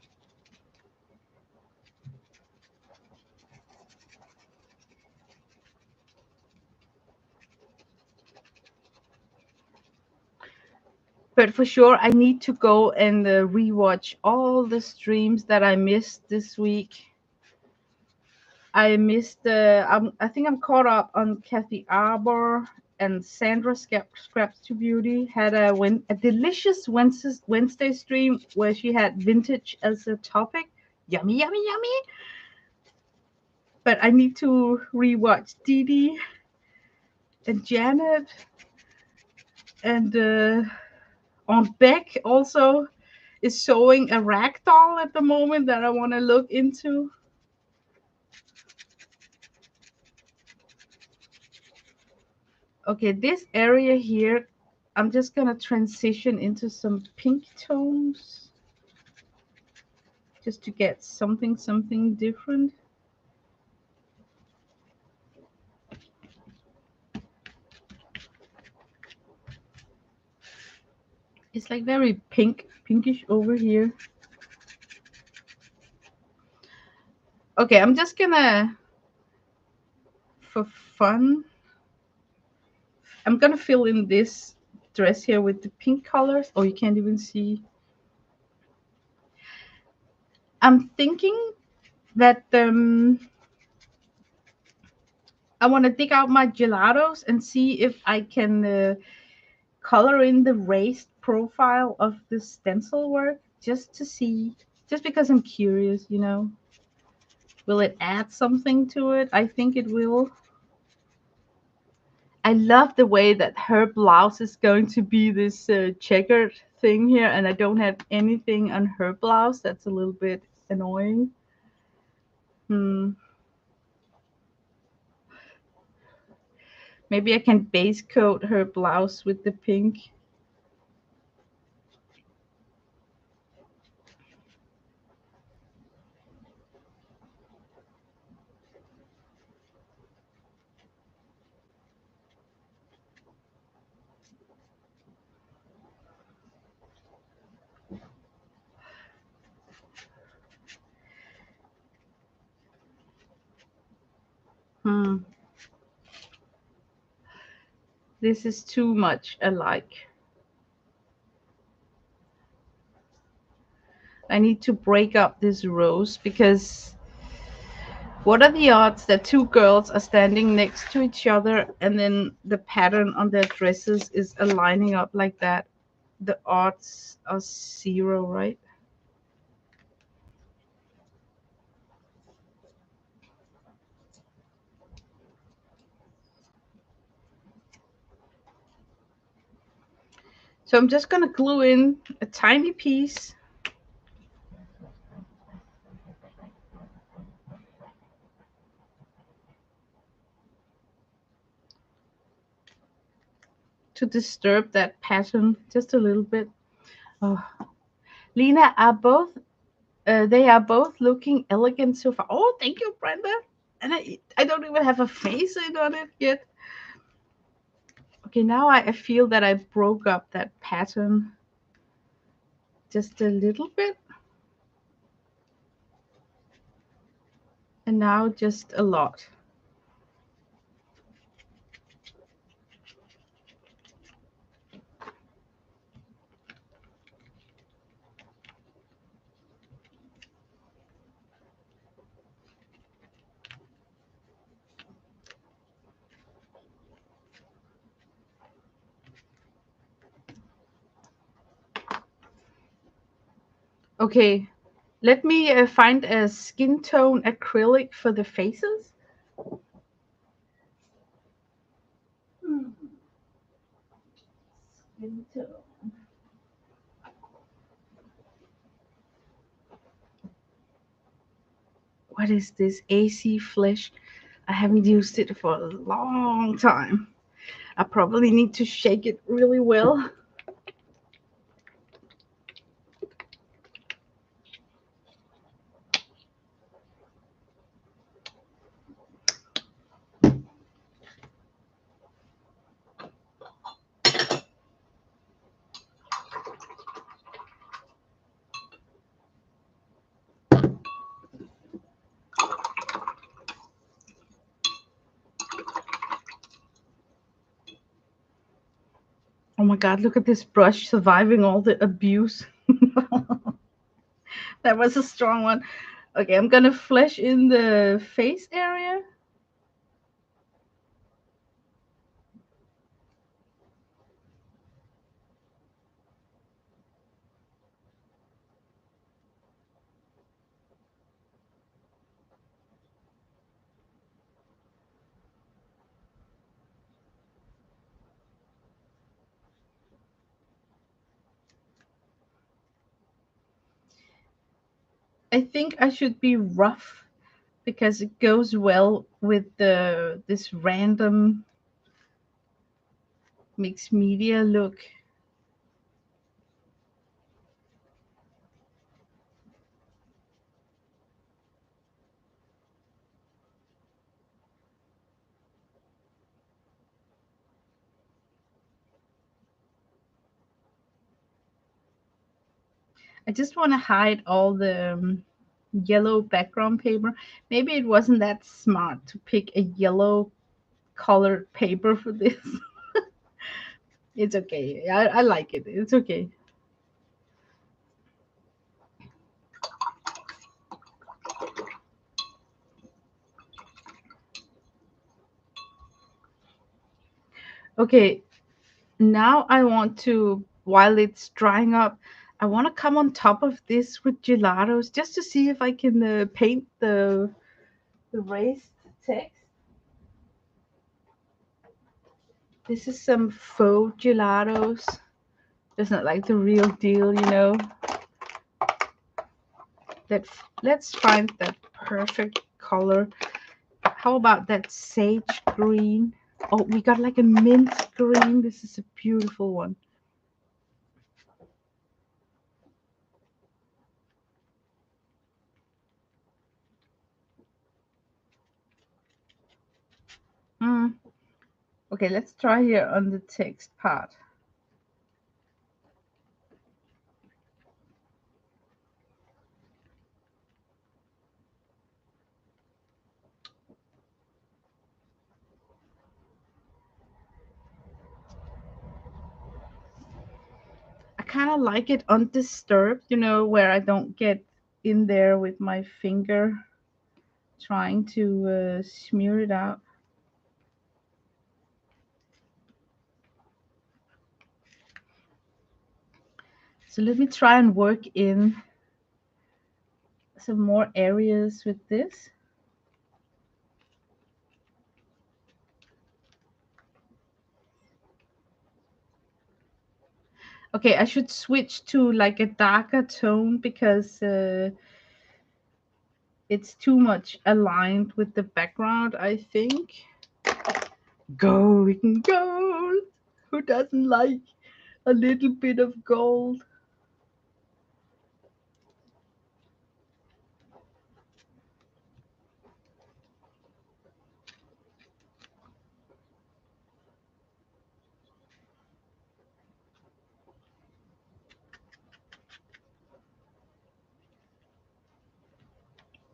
But for sure, I need to go and rewatch all the streams that I missed this week. I missed. I think I'm caught up on Kathy Arbor and Sandra Scraps to Beauty had a delicious Wednesday stream where she had vintage as a topic. Yummy, yummy, yummy. But I need to rewatch Dee Dee and Janet and on Beck also is showing a ragdoll at the moment that I want to look into. Okay, this area here, I'm just gonna transition into some pink tones just to get something different. It's like very pinkish over here. Okay, I'm just gonna, for fun, I'm gonna fill in this dress here with the pink colors. Oh, you can't even see. I'm thinking that I want to dig out my gelatos and see if I can color in the raised profile of the stencil work, just to see, just because I'm curious, you know. Will it add something to it? I think it will. I love the way that her blouse is going to be this checkered thing here, and I don't have anything on her blouse. That's a little bit annoying. Hmm. Maybe I can base coat her blouse with the pink. Hmm. This is too much alike. I need to break up this rows, because what are the odds that two girls are standing next to each other and then the pattern on their dresses is aligning up like that? The odds are zero, right? So I'm just gonna glue in a tiny piece to disturb that pattern just a little bit. Oh. Lena, are both they are both looking elegant so far. Oh, thank you, Brenda. And I don't even have a face in on it yet. Okay, now I feel that I broke up that pattern just a little bit, and now just a lot. Okay, let me find a skin tone acrylic for the faces. Hmm, skin tone. What is this? AC Flesh. I haven't used it for a long time. I probably need to shake it really well. Oh my god, look at this brush surviving all the abuse. That was a strong one. Okay, I'm gonna flesh in the face area. I think I should be rough because it goes well with the this random mixed media look. I just want to hide all the yellow background paper. Maybe it wasn't that smart to pick a yellow colored paper for this. It's okay. I like it. It's okay. Okay, now I want to, while it's drying up, I want to come on top of this with gelatos just to see if I can paint the raised text. This is some faux gelatos. It's not like the real deal, you know. Let's find that perfect color. How about that sage green? Oh, we got like a mint green. This is a beautiful one. Mm. Okay, let's try here on the text part. I kind of like it undisturbed, you know, where I don't get in there with my finger trying to smear it out. So let me try and work in some more areas with this. Okay, I should switch to like a darker tone because it's too much aligned with the background, I think. Going gold. Who doesn't like a little bit of gold?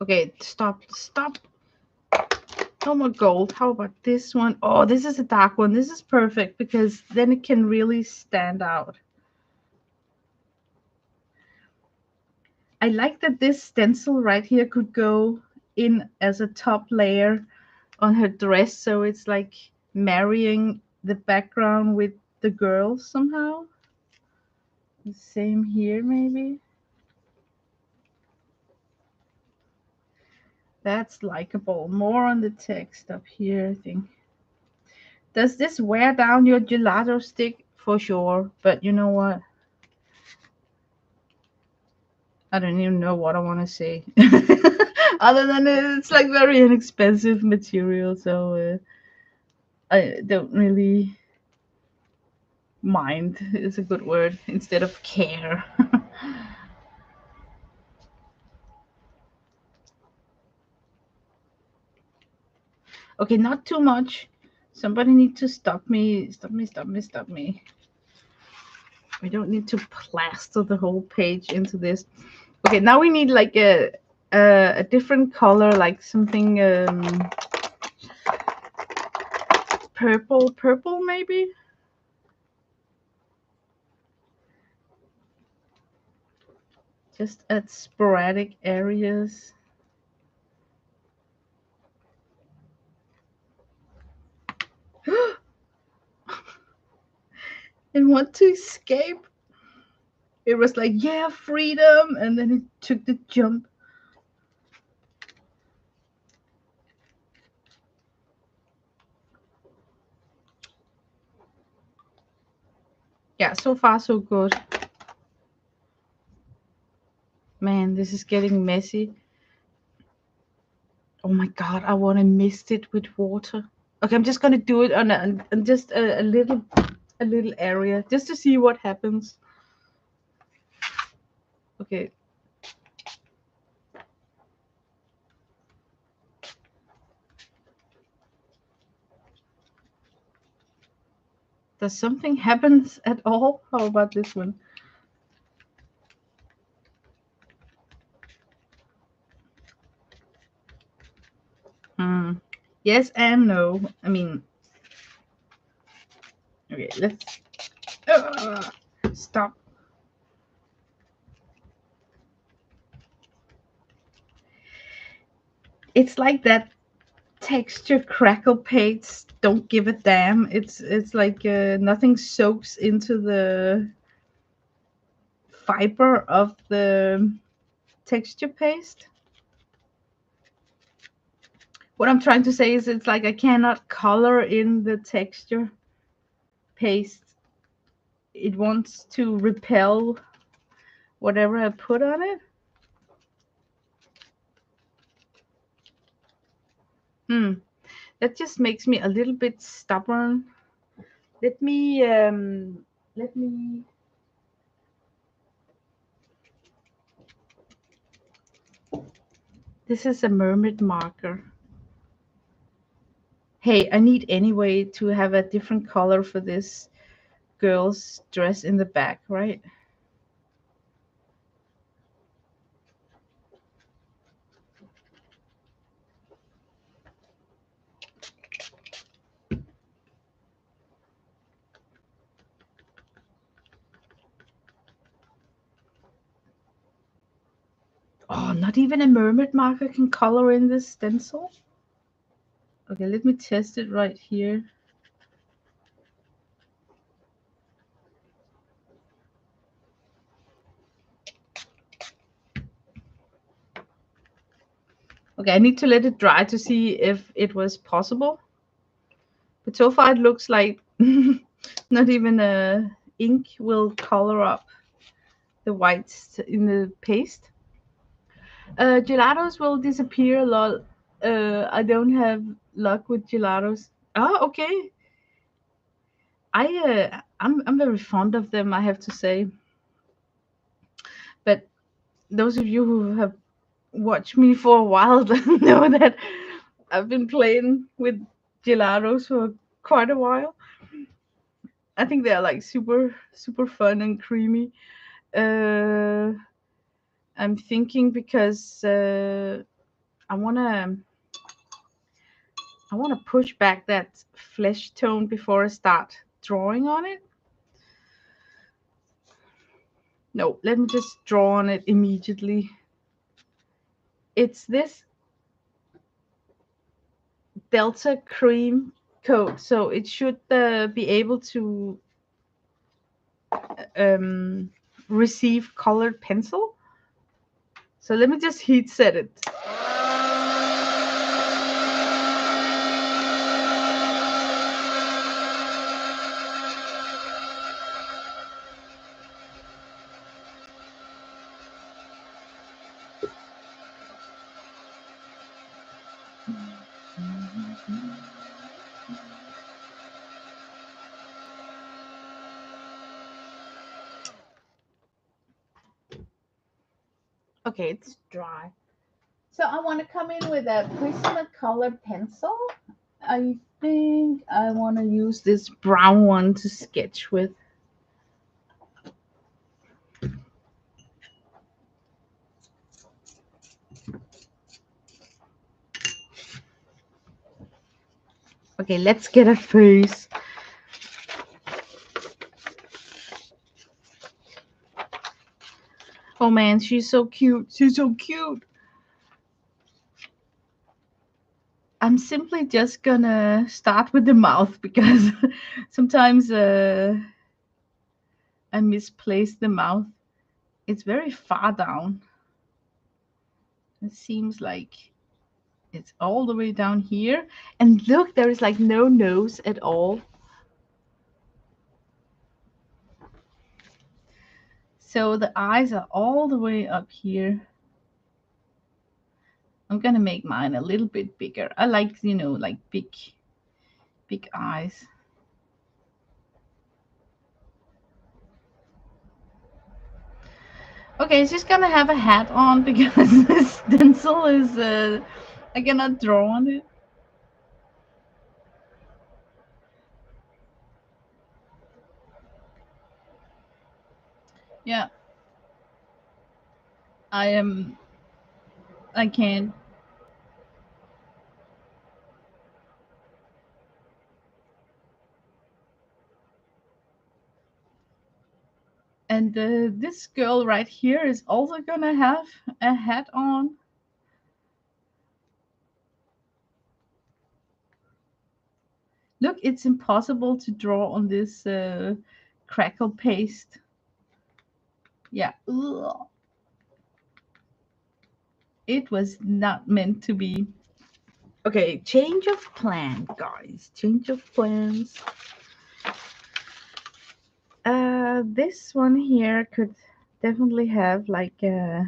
Okay, stop, stop. No more gold. How about this one? Oh, this is a dark one. This is perfect because then it can really stand out. I like that this stencil right here could go in as a top layer on her dress, so it's like marrying the background with the girl somehow. The same here, maybe. That's likable. More on the text up here, I think. Does this wear down your gelato stick? For sure. But you know what? I don't even know what I want to say. Other than it's like very inexpensive material, so I don't really mind is a good word instead of care. Okay, not too much. Somebody need to stop me. Stop me, stop me, stop me. We don't need to plaster the whole page into this. Okay, now we need like a different color, like something purple maybe. Just at sporadic areas. And want to escape. It was like, yeah, freedom, and then it took the jump. Yeah, so far so good. Man, this is getting messy. Oh my god, I want to mist it with water. Okay, I'm just gonna do it on just a little area just to see what happens. Okay. Does something happens at all? How about this one? Yes and no. I mean, okay, let's stop. It's like that texture crackle paste. Don't give a damn. It's like nothing soaks into the fiber of the texture paste. What I'm trying to say is it's like I cannot color in the texture paste. It wants to repel whatever I put on it. That just makes me a little bit stubborn. Let me let me This is a mermaid marker. Hey, I need anyway to have a different color for this girl's dress in the back, right? Oh, not even a mermaid marker can color in this stencil? Okay, let me test it right here. Okay, I need to let it dry to see if it was possible. But so far it looks like not even a ink will color up the whites in the paste. Gelatos will disappear. Lol. I don't have luck with gelatos. Oh, okay. I'm very fond of them, I have to say. But those of you who have watched me for a while know that I've been playing with gelatos for quite a while. I think they're like super fun and creamy. Uh, I'm thinking because I wanna I wanna push back that flesh tone before I start drawing on it. No, let me just draw on it immediately. It's this Delta Cream coat, so it should be able to um, receive colored pencil. So let me just heat set it. Okay, it's dry. So I want to come in with a Prismacolor pencil. I think I want to use this brown one to sketch with. Okay, let's get a face. Oh man, she's so cute. She's so cute. I'm simply just gonna start with the mouth because sometimes I misplace the mouth. It's very far down. It seems like it's all the way down here. And look, there is like no nose at all. So the eyes are all the way up here. I'm gonna make mine a little bit bigger. I like, like big eyes. Okay, she's gonna have a hat on because the stencil is I cannot draw on it. Yeah, I am. I can't. And this girl right here is also gonna have a hat on. Look, it's impossible to draw on this crackle paste. Yeah. Ugh. It was not meant to be. Okay, change of plan, guys. Change of plans. This one here could definitely have like a.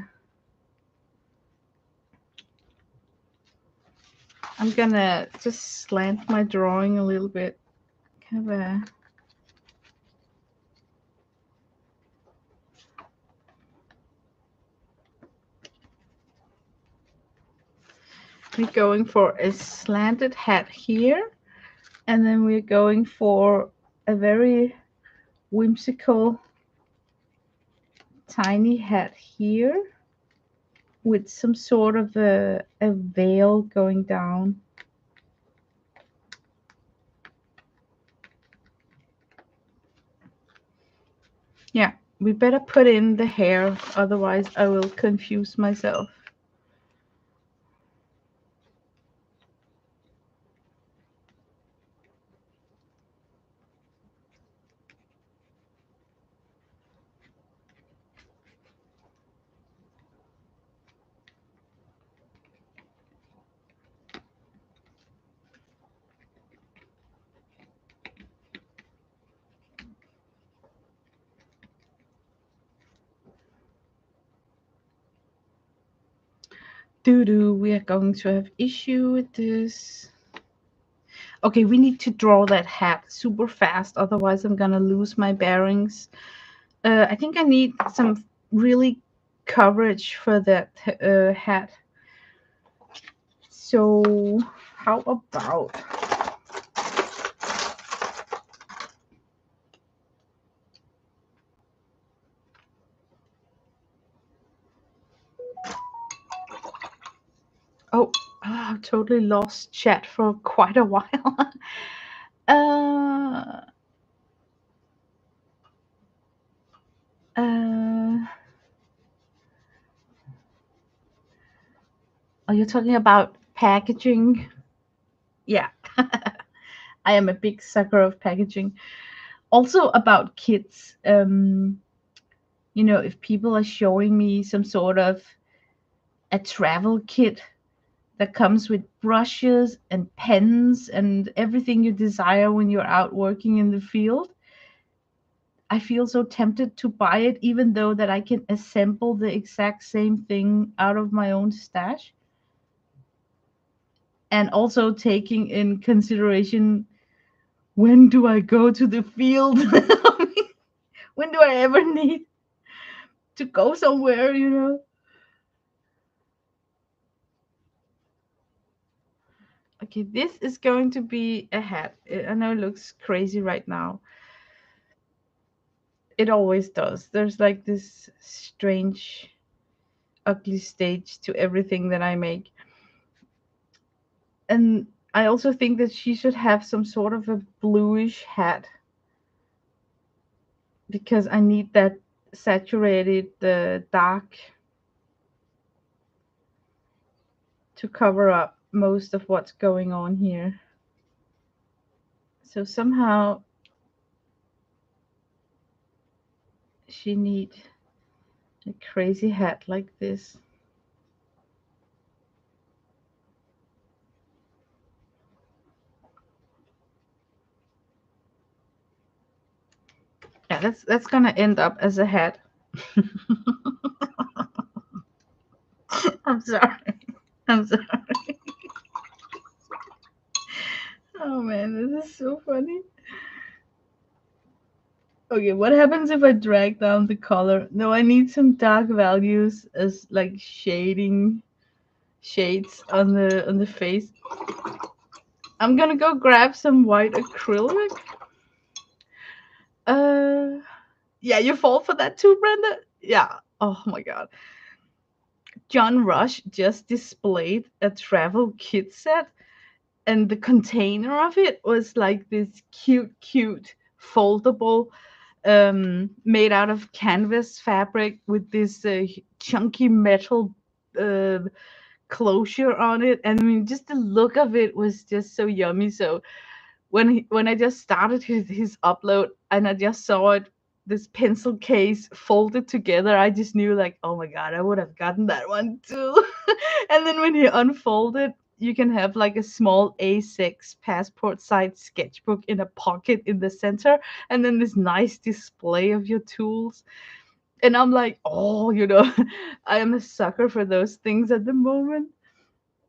I'm gonna just slant my drawing a little bit. Have a. We're going for a slanted hat here, and then we're going for a very whimsical tiny hat here with some sort of a veil going down. Yeah, we better put in the hair, otherwise I will confuse myself. Doo-doo, we are going to have issue with this. Okay, we need to draw that hat super fast, otherwise I'm gonna lose my bearings. I think I need some really coverage for that hat. So how about oh, I've totally lost chat for quite a while. uh, uh, are you talking about packaging? Yeah, I am a big sucker of packaging. Also about kids. If people are showing me some sort of a travel kit that comes with brushes and pens and everything you desire when you're out working in the field, I feel so tempted to buy it, even though that I can assemble the exact same thing out of my own stash. And also taking in consideration, when do I go to the field? When do I ever need to go somewhere? Okay, this is going to be a hat. I know it looks crazy right now. It always does. There's like this strange, ugly stage to everything that I make. And I also think that she should have some sort of a bluish hat because I need that saturated dark to cover up most of what's going on here. So somehow she need a crazy hat like this. Yeah, that's gonna end up as a hat. I'm sorry. I'm sorry. Oh man, this is so funny. Okay, what happens if I drag down the color? No, I need some dark values as like shades on the face. I'm gonna go grab some white acrylic. Uh yeah, you fall for that too, Brenda? Yeah. Oh my god. John Rush just displayed a travel kit set, and the container of it was like this cute foldable made out of canvas fabric with this chunky metal uh, closure on it. And I mean, just the look of it was just so yummy. So when I just started his upload and I just saw it, this pencil case folded together, I just knew like, oh my god, I would have gotten that one too. And then when he unfolded, you can have like a small A6 passport size sketchbook in a pocket in the center, and then this nice display of your tools. And I'm like, oh, I am a sucker for those things at the moment.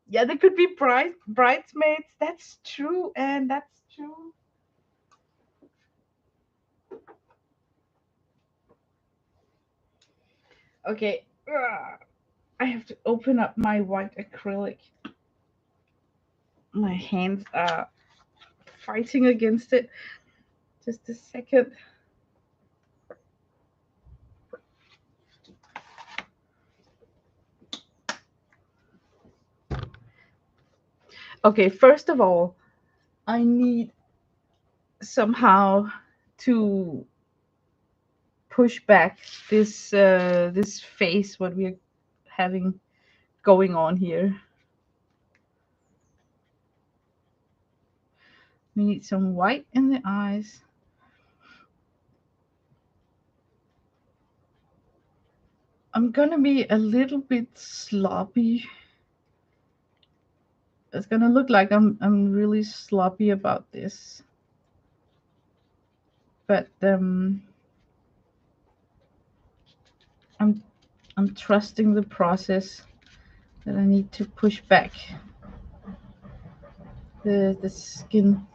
Yeah, they could be bridesmaids. That's true, and that's true. Okay, I have to open up my white acrylic. My hands are fighting against it. Just a second. Okay, first of all, I need somehow to push back this face what we're having going on here. We need some white in the eyes. I'm gonna be a little bit sloppy. It's gonna look like I'm really sloppy about this. But I'm I'm trusting the process that I need to push back the skin.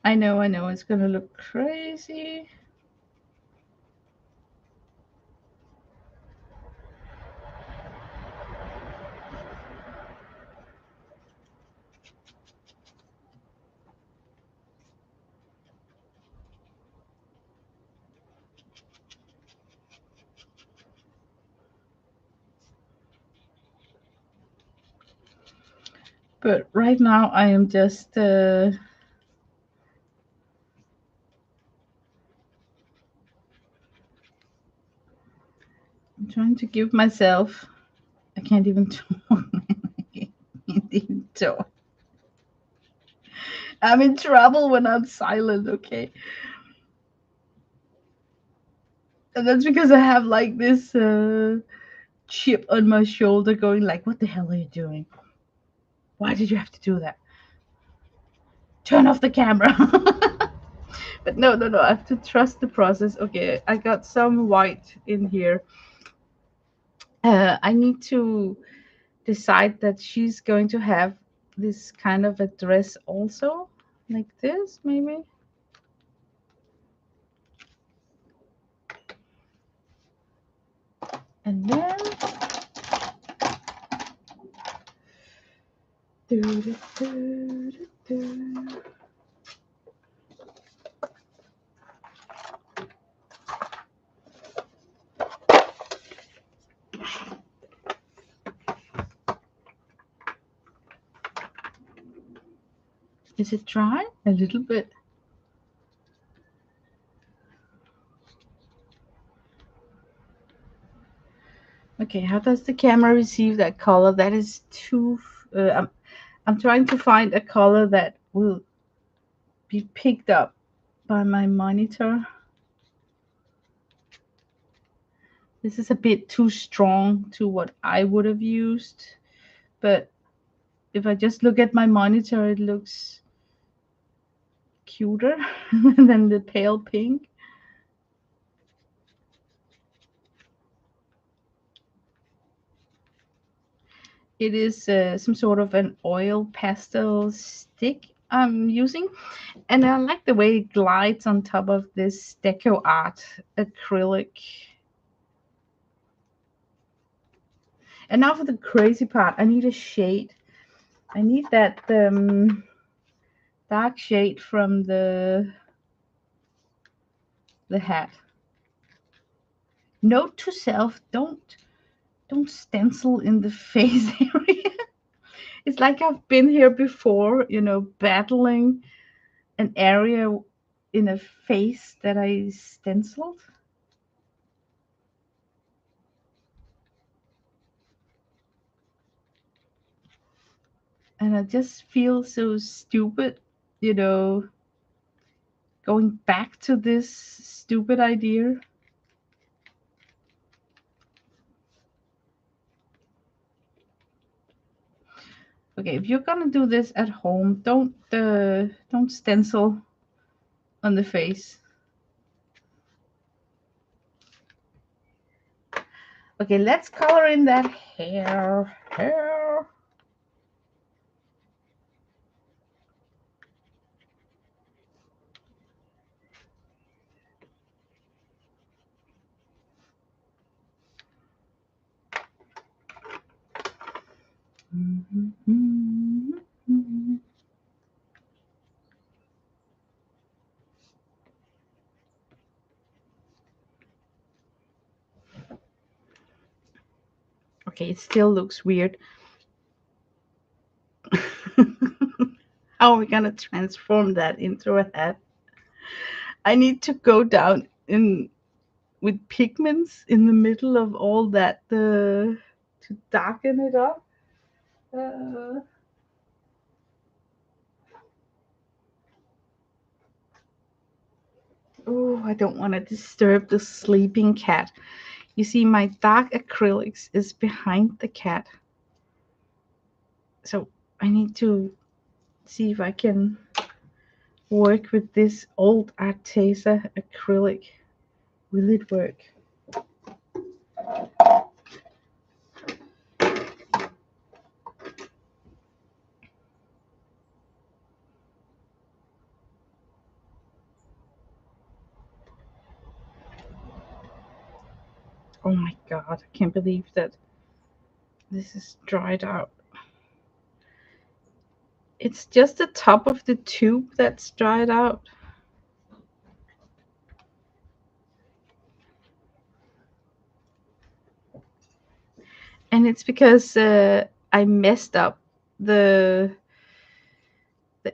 I know, it's gonna look crazy. But right now I am just I'm trying to give myself. I can't even talk. I can't even talk. I'm in trouble when I'm silent, okay? And that's because I have like this chip on my shoulder going like, what the hell are you doing? Why did you have to do that? Turn off the camera. But no, no, no. I have to trust the process. Okay, I got some white in here. I need to decide that she's going to have this kind of a dress also, like this, maybe. And then. Is it dry? A little bit. Okay, how does the camera receive that color? That is too. I'm trying to find a color that will be picked up by my monitor. This is a bit too strong to what I would have used, but if I just look at my monitor, it looks cuter than the pale pink. It is some sort of an oil pastel stick I'm using, and I like the way it glides on top of this Deco Art acrylic. And now for the crazy part. I need a shade. I need that dark shade from the hat. Note to self: don't stencil in the face area. It's like I've been here before, battling an area in a face that I stenciled. And I just feel so stupid, going back to this stupid idea. Okay, if you're gonna do this at home, don't stencil on the face. Okay, let's color in that hair. Okay, it still looks weird. How are we gonna transform that into a hat? I need to go down in with pigments in the middle of all that to darken it up. Oh, I don't want to disturb the sleeping cat. You see, my dark acrylics is behind the cat. So I need to see if I can work with this old Arteza acrylic. Will it work? Oh my god, I can't believe that this is dried out. It's just the top of the tube that's dried out. And it's because I messed up the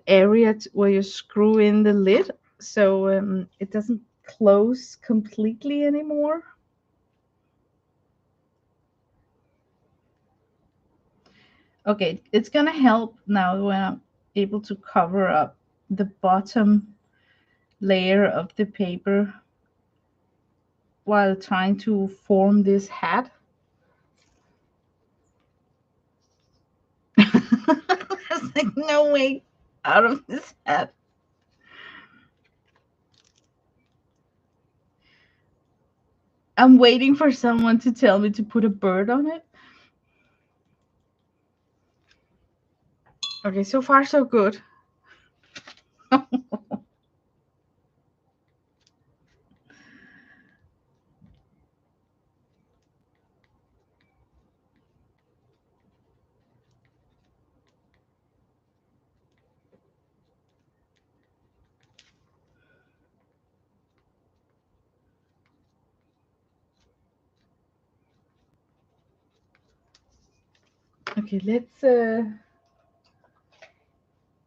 area where you screw in the lid, so it doesn't close completely anymore. Okay, it's gonna help now when I'm able to cover up the bottom layer of the paper while trying to form this hat. There's like no way out of this hat. I'm waiting for someone to tell me to put a bird on it. Okay, so far so good. Okay, let's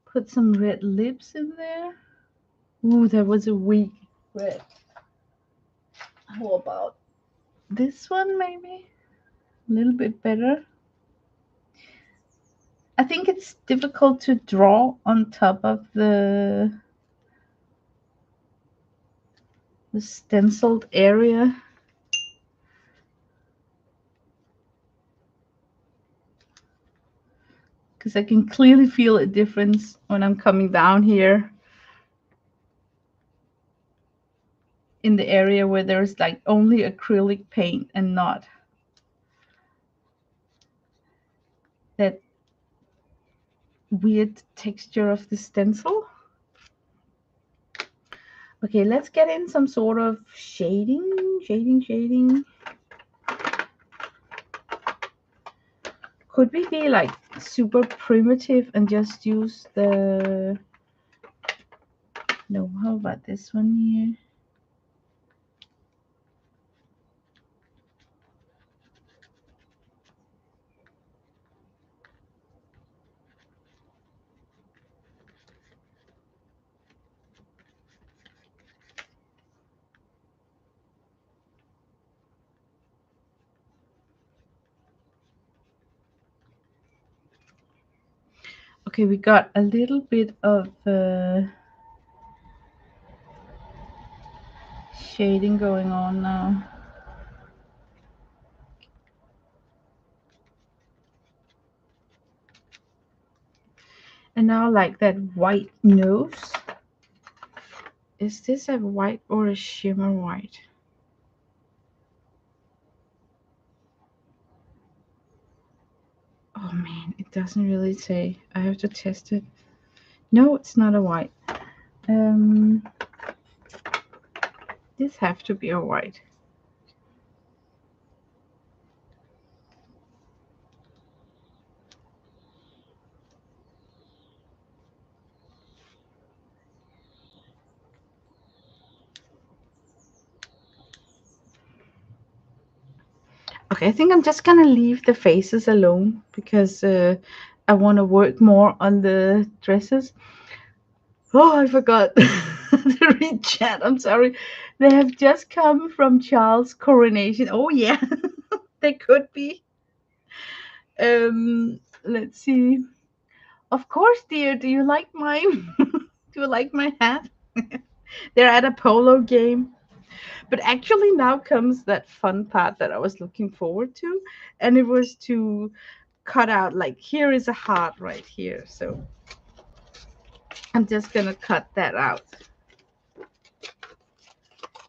put some red lips in there. Ooh, that was a weak red. How about this one, maybe? A little bit better. I think it's difficult to draw on top of the stenciled area. Because I can clearly feel a difference when I'm coming down here in the area where there's like only acrylic paint and not that weird texture of the stencil. Okay, let's get in some sort of shading. Could we be like super primitive and just use the... No, how about this one here? Okay, we got a little bit of shading going on now. And now like that white nose. Is this a white or a shimmer white? Oh man, it doesn't really say. I have to test it. No, it's not a white. This have to be a white. Okay, I think I'm just gonna leave the faces alone because I want to work more on the dresses. Oh, I forgot to read chat. I'm sorry. They have just come from Charles' coronation. Oh yeah, they could be. Let's see. Of course, dear. Do you like my do you like my hat? They're at a polo game. But actually now comes that fun part that I was looking forward to, and it was to cut out, like, here is a heart right here. So I'm just gonna cut that out.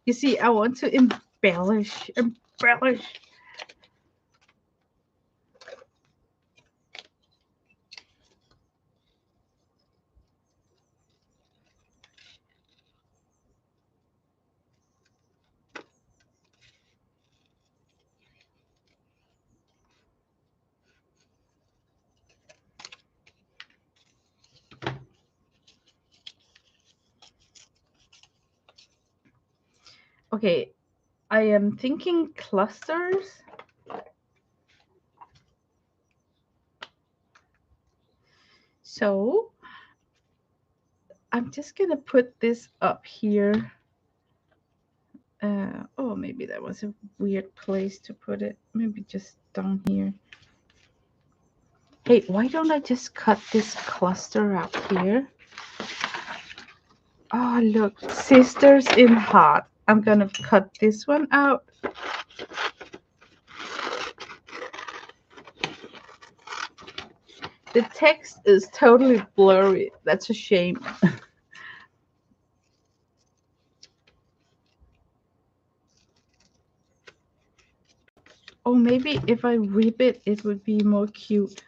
You see, I want to embellish. Okay, I am thinking clusters. So I'm just gonna put this up here. Oh, maybe that was a weird place to put it. Maybe just down here. Hey, why don't I just cut this cluster out here? Oh, look, Sisters in Heart. I'm gonna cut this one out. The text is totally blurry. That's a shame. Oh, maybe if I rip it, it would be more cute.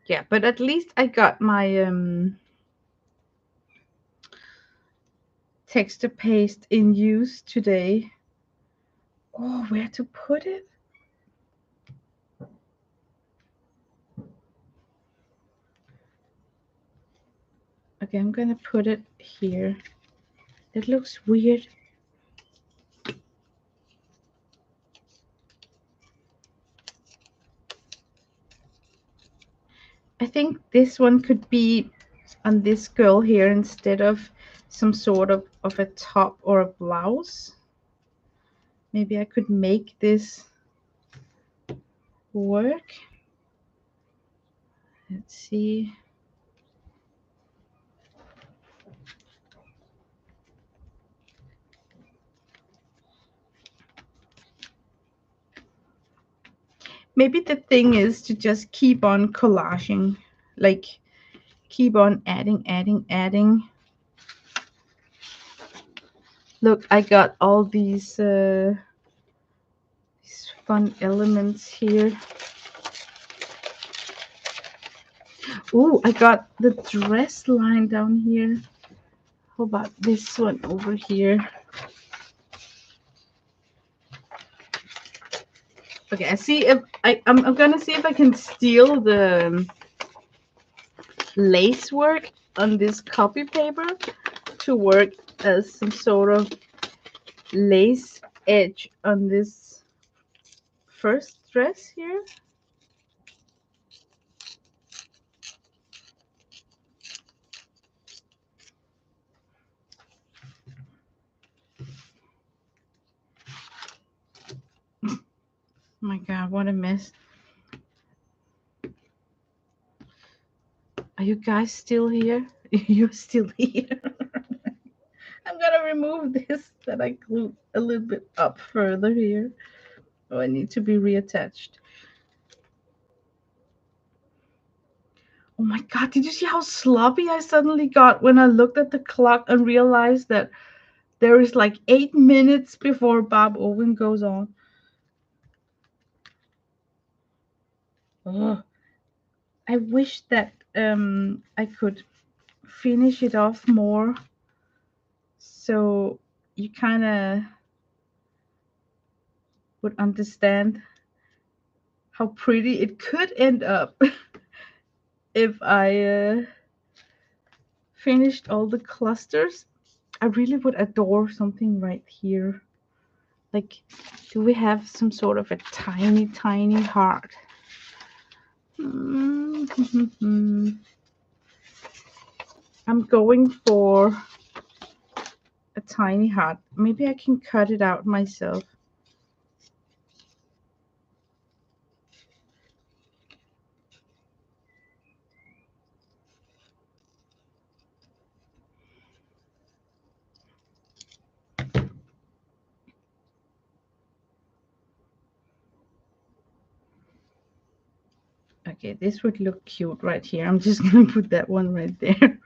Yeah, but at least I got my text to paste in use today. Oh, where to put it? Okay, I'm gonna put it here. It looks weird. I think this one could be on this girl here instead of some sort of a top or a blouse. Maybe I could make this work. Let's see. Maybe the thing is to just keep on collaging, like keep on adding. Look, I got all these fun elements here. Oh, I got the dress line down here. How about this one over here? Okay, I see if I'm gonna see if I can steal the lace work on this copy paper to work as some sort of lace edge on this first dress here. Oh my god, what a mess. Are you guys still here? You're still here. I'm gonna remove this that I glued a little bit up further here. Oh, I need to be reattached. Oh my god, did you see how sloppy I suddenly got when I looked at the clock and realized that there is like 8 minutes before Bob Owen goes on? Ugh. I wish that I could finish it off more so you kind of would understand how pretty it could end up if I finished all the clusters. I really would adore something right here. Like, do we have some sort of a tiny, tiny heart? Mm-hmm. I'm going for a tiny heart. Maybe I can cut it out myself. Okay, this would look cute right here. I'm just gonna put that one right there.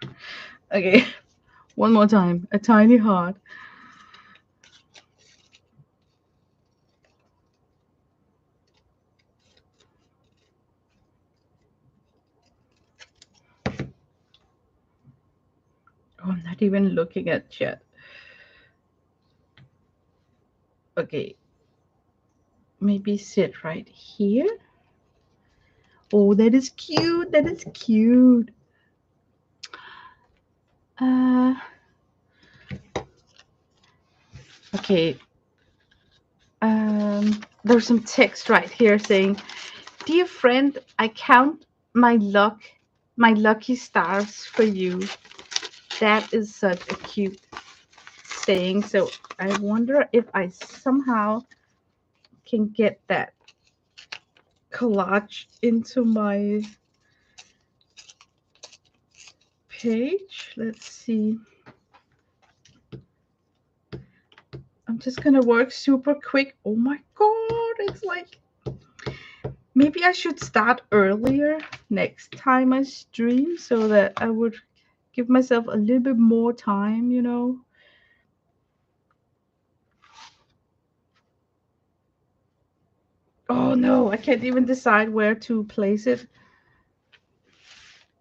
Okay, one more time. A tiny heart. Oh, I'm not even looking at chat. Okay, maybe sit right here. Oh, that is cute. That is cute. Uh, okay. There's some text right here saying, "Dear friend, I count my luck, my lucky stars for you." That is such a cute saying. So I wonder if I somehow can get that collage into my page. Let's see. I'm just gonna work super quick. Oh my god, it's like maybe I should start earlier next time I stream so that I would give myself a little bit more time, you know. Oh no, I can't even decide where to place it.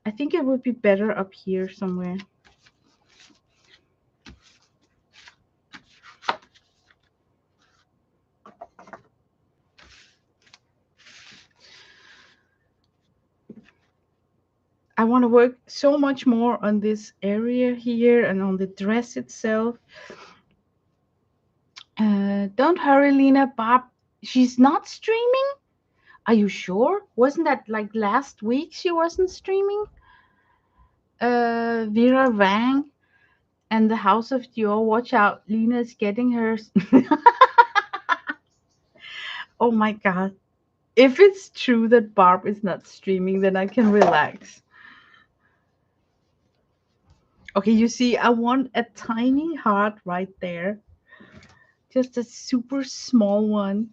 I think it would be better up here somewhere. I want to work so much more on this area here and on the dress itself. Don't hurry, Lena. Bob, she's not streaming? Are you sure? Wasn't that like last week she wasn't streaming? Vera Wang and the House of Dior. Watch out, Lena's getting hers. Oh my god. If it's true that Barb is not streaming, then I can relax. Okay, you see, I want a tiny heart right there. Just a super small one.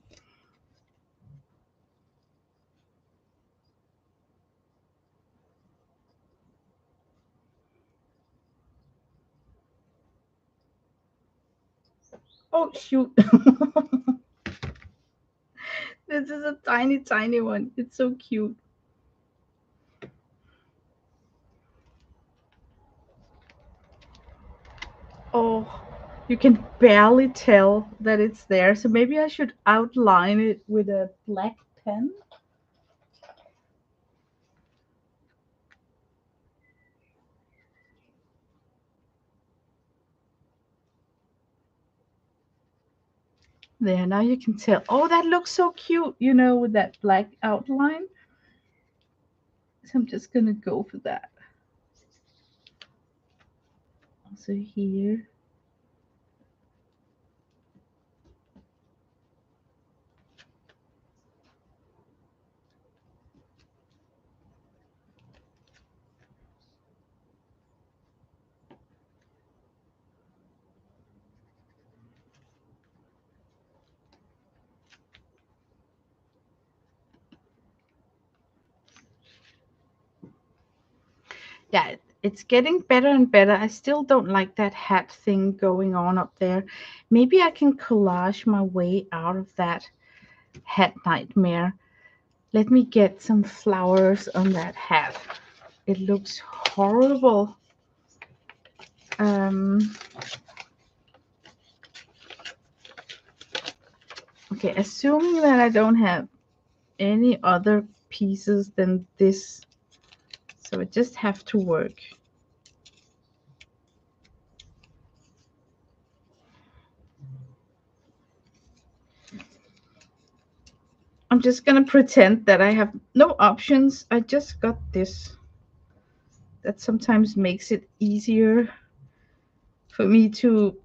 Oh, shoot. This is a tiny, tiny one. It's so cute. Oh, you can barely tell that it's there. So maybe I should outline it with a black pen. There, now you can tell. Oh, that looks so cute, with that black outline. So I'm just gonna go for that. Also here. Yeah, it's getting better and better. I still don't like that hat thing going on up there. Maybe I can collage my way out of that hat nightmare. Let me get some flowers on that hat. It looks horrible. Um, okay, assuming that I don't have any other pieces than this, so I just have to work. I'm just gonna pretend that I have no options. I just got this. That sometimes makes it easier for me to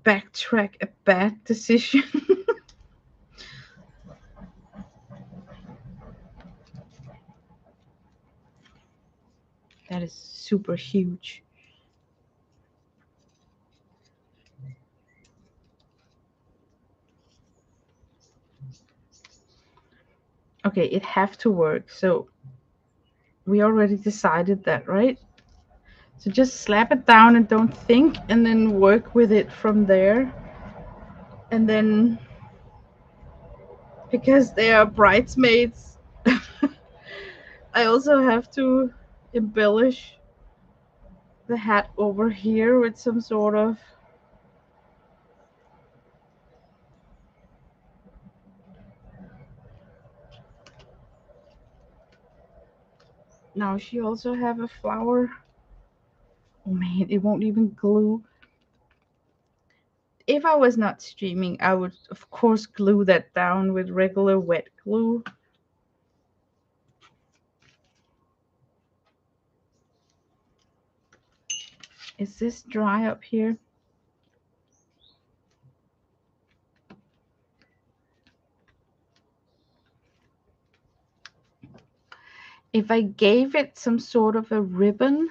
backtrack a bad decision. That is super huge. Okay, it have to work. So we already decided that, right? So just slap it down and don't think, and then work with it from there. And then, because they are bridesmaids, I also have to embellish the hat over here with some sort of. Now she also have a flower. Oh man, it won't even glue. If I was not streaming, I would of course glue that down with regular wet glue. Is this dry up here? If I gave it some sort of a ribbon,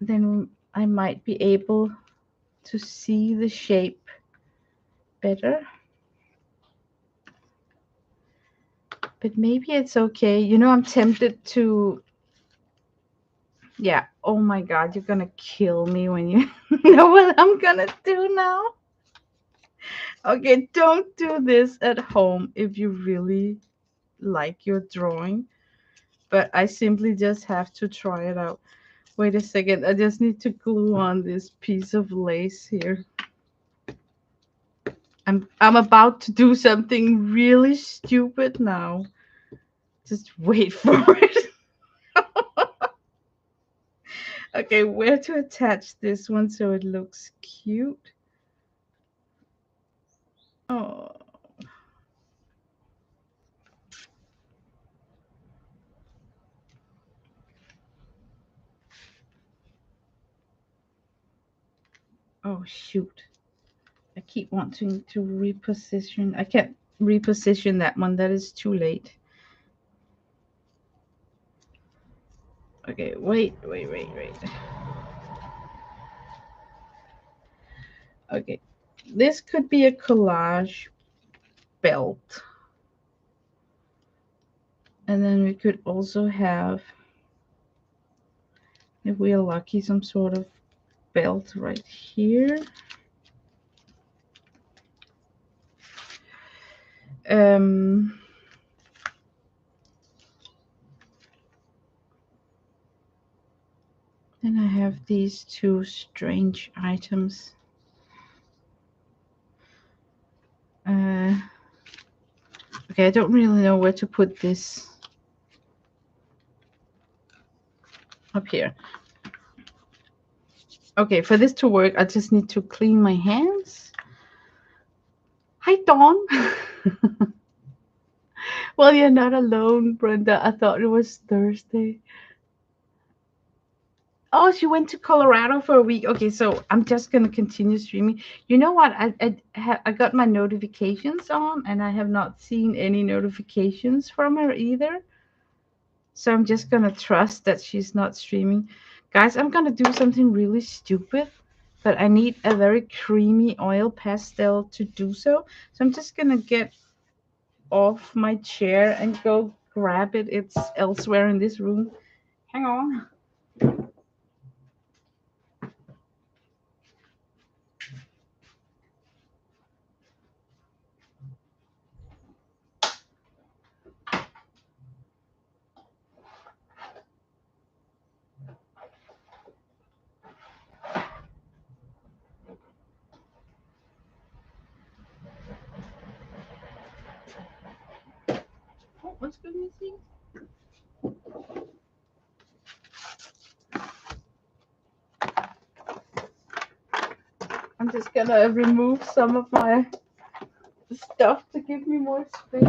then I might be able to see the shape better. But maybe it's okay. I'm tempted to. Yeah, oh my god, you're gonna kill me when you know what I'm gonna do now. Okay, don't do this at home if you really like your drawing. But I simply just have to try it out. Wait a second, I just need to glue on this piece of lace here. I'm about to do something really stupid now. Just wait for it. Okay, where to attach this one so it looks cute? Oh, oh shoot. I keep wanting to reposition. I can't reposition that one. That is too late. Okay, wait. Okay, this could be a collage belt. And then we could also have, if we are lucky, some sort of belt right here. Um, then I have these two strange items. Okay, I don't really know where to put this. Up here. Okay, for this to work, I just need to clean my hands. Hi, Dawn. Well, you're not alone, Brenda. I thought it was Thursday. Oh, she went to Colorado for a week. Okay, so I'm just gonna continue streaming. You know what? I got my notifications on, and I have not seen any notifications from her either. So I'm just gonna trust that she's not streaming. Guys, I'm gonna do something really stupid, but I need a very creamy oil pastel to do so. So I'm just gonna get off my chair and go grab it. It's elsewhere in this room. Hang on. Oh, what's good missing? I'm just gonna remove some of my stuff to give me more space.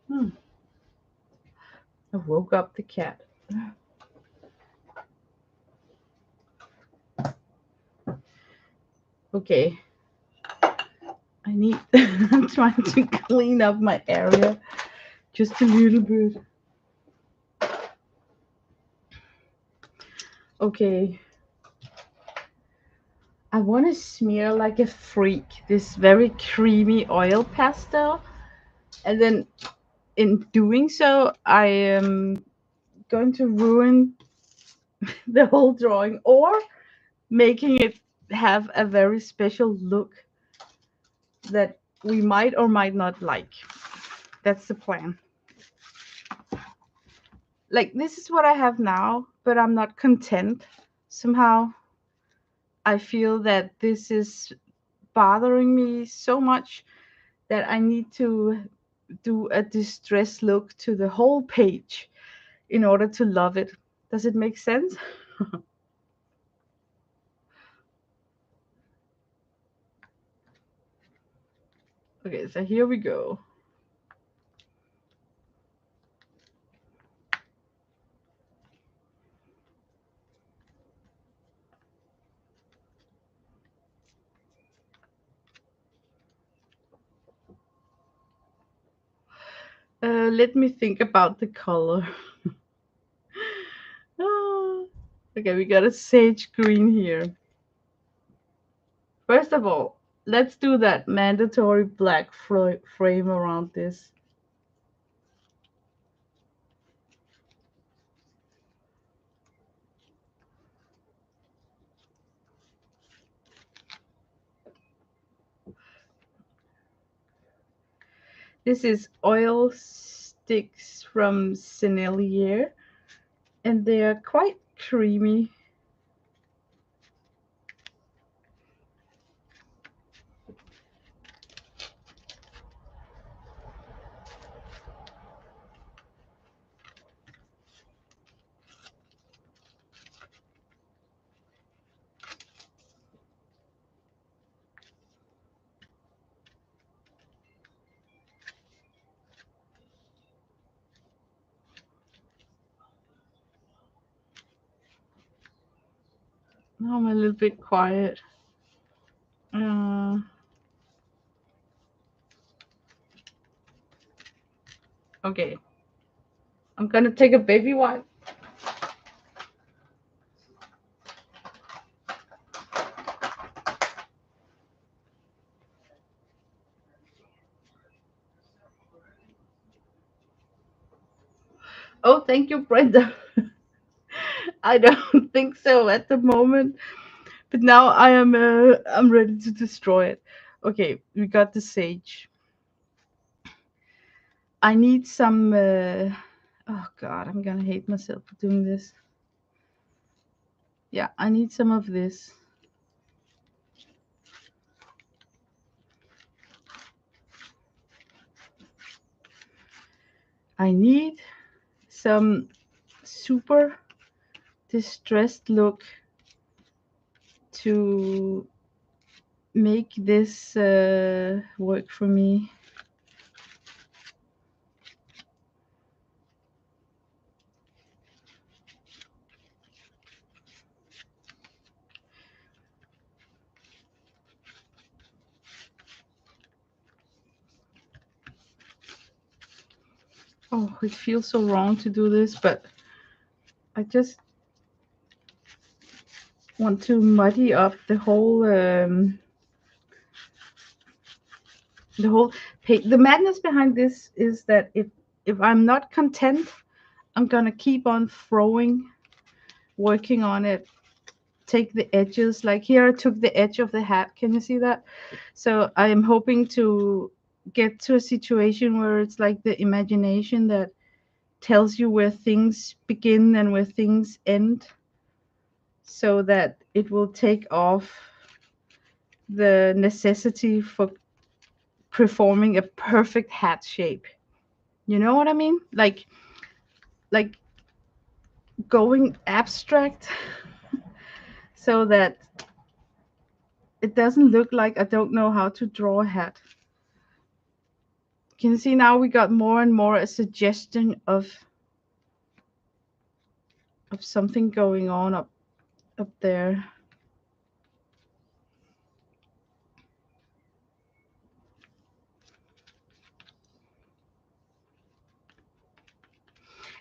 Hmm. I woke up the cat. Okay. I need. I'm trying to clean up my area just a little bit. Okay. I want to smear like a freak this very creamy oil pastel, and then in doing so, I am going to ruin the whole drawing or making it have a very special look that we might or might not like. That's the plan. Like, this is what I have now, but I'm not content. Somehow, I feel that this is bothering me so much that I need to do a distress look to the whole page in order to love it. Does it make sense? Okay, so here we go. Let me think about the color. Ah, okay, we got a sage green here. First of all, let's do that mandatory black frame around this. This is oil sticks from Sennelier, and they are quite creamy. Now I'm a little bit quiet. Uh, okay, I'm gonna take a baby wipe. Oh, thank you, Brenda. I don't think so at the moment, but now I'm ready to destroy it. Okay, we got the sage. I need some. Oh God, I'm gonna hate myself for doing this. Yeah, I need some of this. I need some super distressed look to make this work for me. Oh, it feels so wrong to do this, but I just want to muddy up the whole page. The madness behind this is that if I'm not content, I'm gonna keep on throwing, working on it, take the edges. Like here, I took the edge of the hat. Can you see that? So I am hoping to get to a situation where it's like the imagination that tells you where things begin and where things end, so that it will take off the necessity for performing a perfect hat shape. You know what I mean? Like going abstract so that it doesn't look like I don't know how to draw a hat. Can you see now we got more and more a suggestion of something going on up there.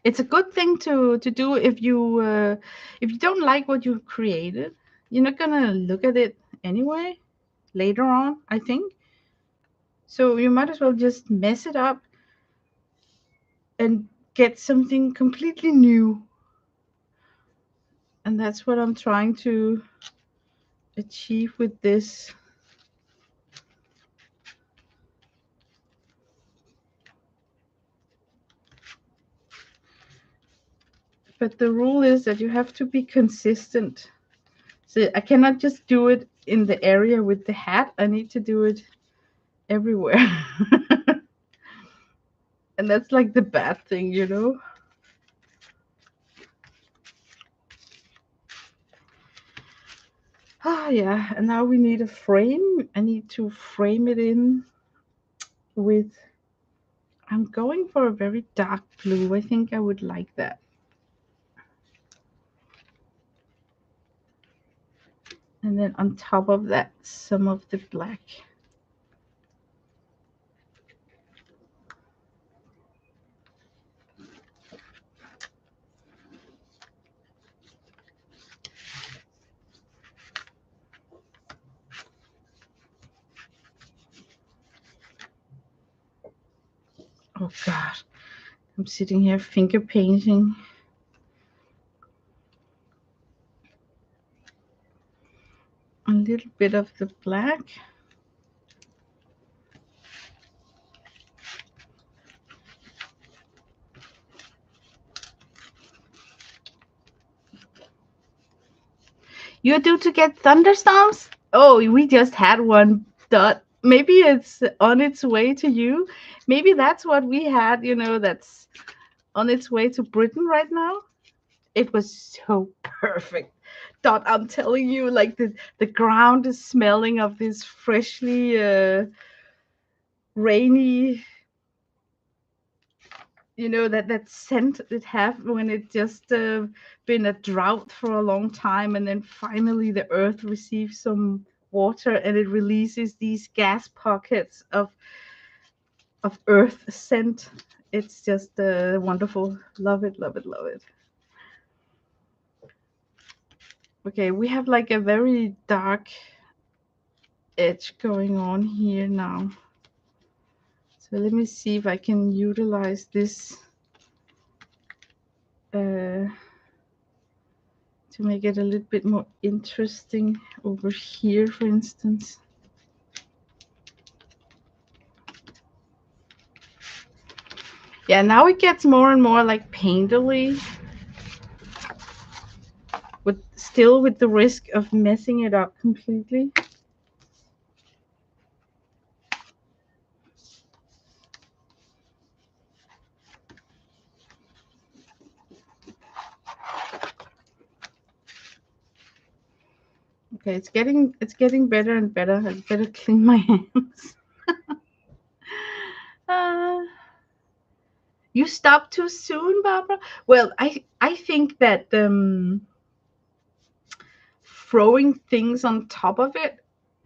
It's a good thing to do if you don't like what you've created. You're not gonna look at it anyway later on, I think. So you might as well just mess it up and get something completely new. And that's what I'm trying to achieve with this. But the rule is that you have to be consistent. So I cannot just do it in the area with the hat. I need to do it everywhere. And that's like the bad thing, you know? Ah, yeah. And now we need a frame. I need to frame it in with. I'm going for a very dark blue. I think I would like that. And then on top of that, some of the black. Oh, God. I'm sitting here finger painting a little bit of the black. You're due to get thunderstorms? Oh, we just had one. Dot. Maybe it's on its way to you. Maybe that's what we had, that's on its way to Britain right now. It was so perfect. Dot, I'm telling you, like the ground is smelling of this freshly rainy, that scent it have when it just been a drought for a long time, and then finally the earth receives some water and it releases these gas pockets of earth scent. It's just wonderful. Love it, love it, love it. Okay, we have like a very dark edge going on here now. So let me see if I can utilize this to make it a little bit more interesting over here, for instance. Yeah, now it gets more and more like painterly, but still with the risk of messing it up completely. Okay, it's getting better and better. I better clean my hands. uh, you stopped too soon, Barbara. Well, I think that throwing things on top of it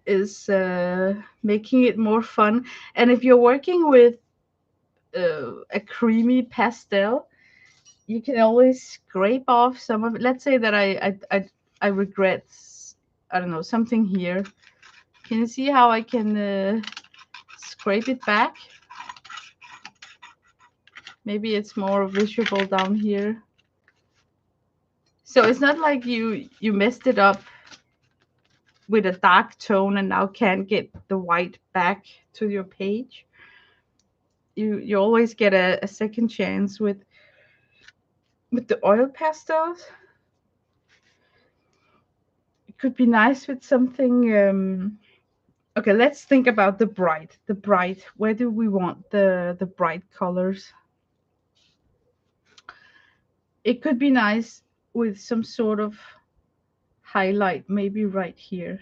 is making it more fun. And if you're working with a creamy pastel, you can always scrape off some of it. Let's say that I regret, I don't know, something here. Can you see how I can scrape it back? Maybe it's more visible down here. So it's not like you messed it up with a dark tone and now can't get the white back to your page. You always get a second chance with the oil pastels. It could be nice with something. Okay, let's think about the bright. The bright. Where do we want the bright colors? It could be nice with some sort of highlight, maybe right here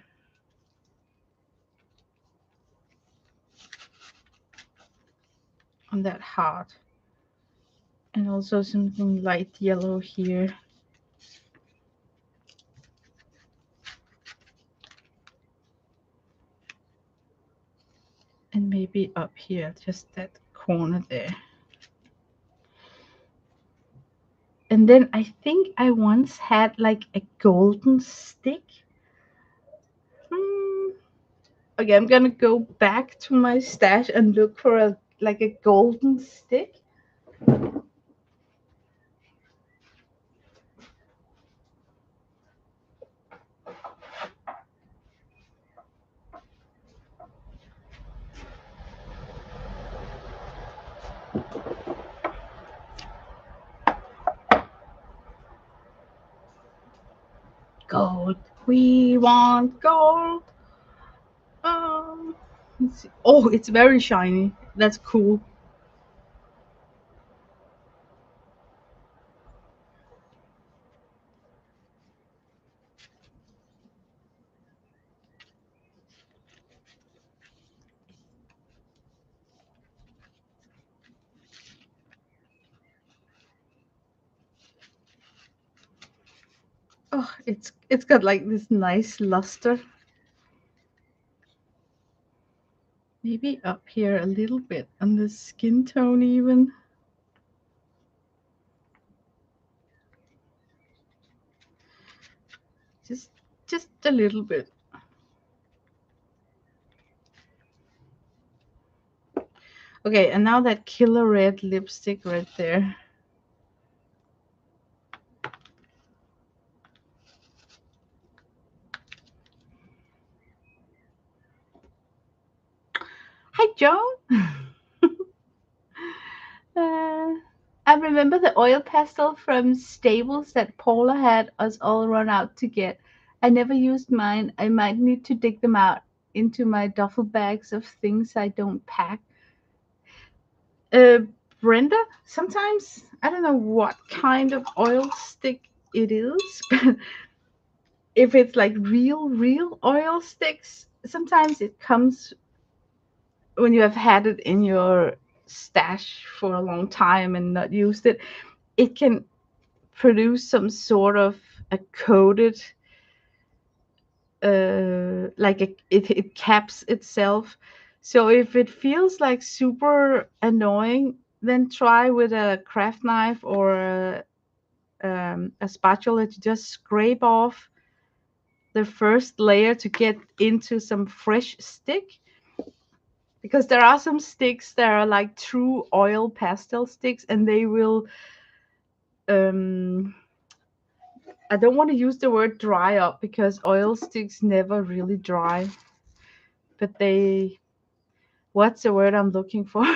on that heart, and also something light yellow here. And maybe up here, just that corner there. And then I think I once had like a golden stick. Hmm. Okay, I'm gonna go back to my stash and look for a golden stick. Gold. We want gold. Let's see. Oh, it's very shiny. That's cool. Oh, it's got like this nice luster. Maybe up here a little bit on the skin tone even. Just just a little bit. Okay, and now that killer red lipstick right there. Hi, Joan. I remember the oil pastel from Stables that Paula had us all run out to get. I never used mine. I might need to dig them out into my duffel bags of things I don't pack. Uh, Brenda, sometimes I don't know what kind of oil stick it is, but if it's like real oil sticks, sometimes it comes when you have had it in your stash for a long time and not used it. It can produce some sort of a coated it caps itself. So if it feels like super annoying, then try with a craft knife or a spatula to just scrape off the first layer to get into some fresh stick, because there are some sticks that are like true oil pastel sticks and they will um I don't want to use the word dry up because oil sticks never really dry, but they, what's the word I'm looking for?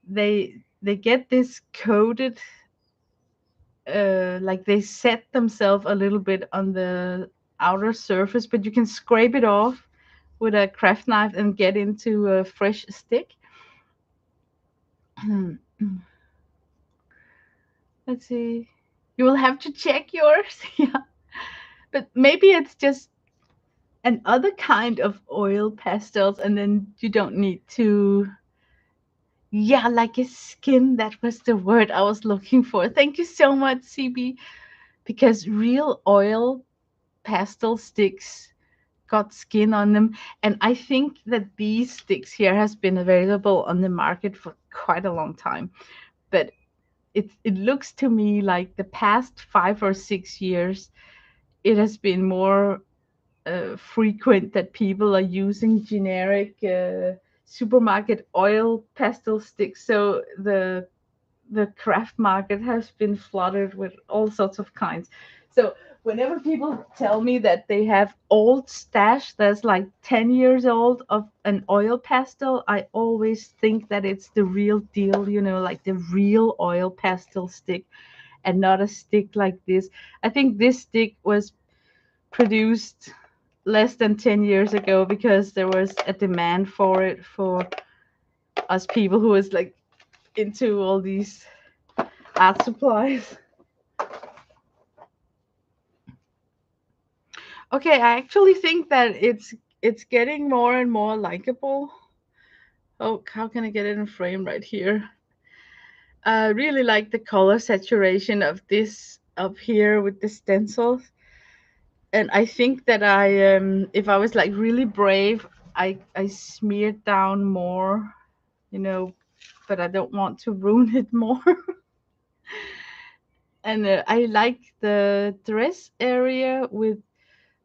They get this coated, like they set themselves a little bit on the outer surface, but you can scrape it off with a craft knife and get into a fresh stick. Let's see. You will have to check yours. Yeah. But maybe it's just another kind of oil pastels, and then you don't need to. Yeah, like a skin. That was the word I was looking for. Thank you so much, CB. Because real oil pastel sticks got skin on them, and I think that these sticks here has been available on the market for quite a long time. But it looks to me like the past 5 or 6 years, it has been more frequent that people are using generic supermarket oil pastel sticks. So the craft market has been flooded with all sorts of kinds. So whenever people tell me that they have old stash that's like 10 years old of an oil pastel, I always think that it's the real deal, like the real oil pastel stick and not a stick like this. I think this stick was produced less than 10 years ago because there was a demand for it for us people who was like into all these art supplies. Okay, I actually think that it's getting more and more likable. Oh, how can I get it in frame right here? I really like the color saturation of this up here with the stencils. And I think that if I was like really brave, I smeared down more, you know, but I don't want to ruin it more. And I like the dress area with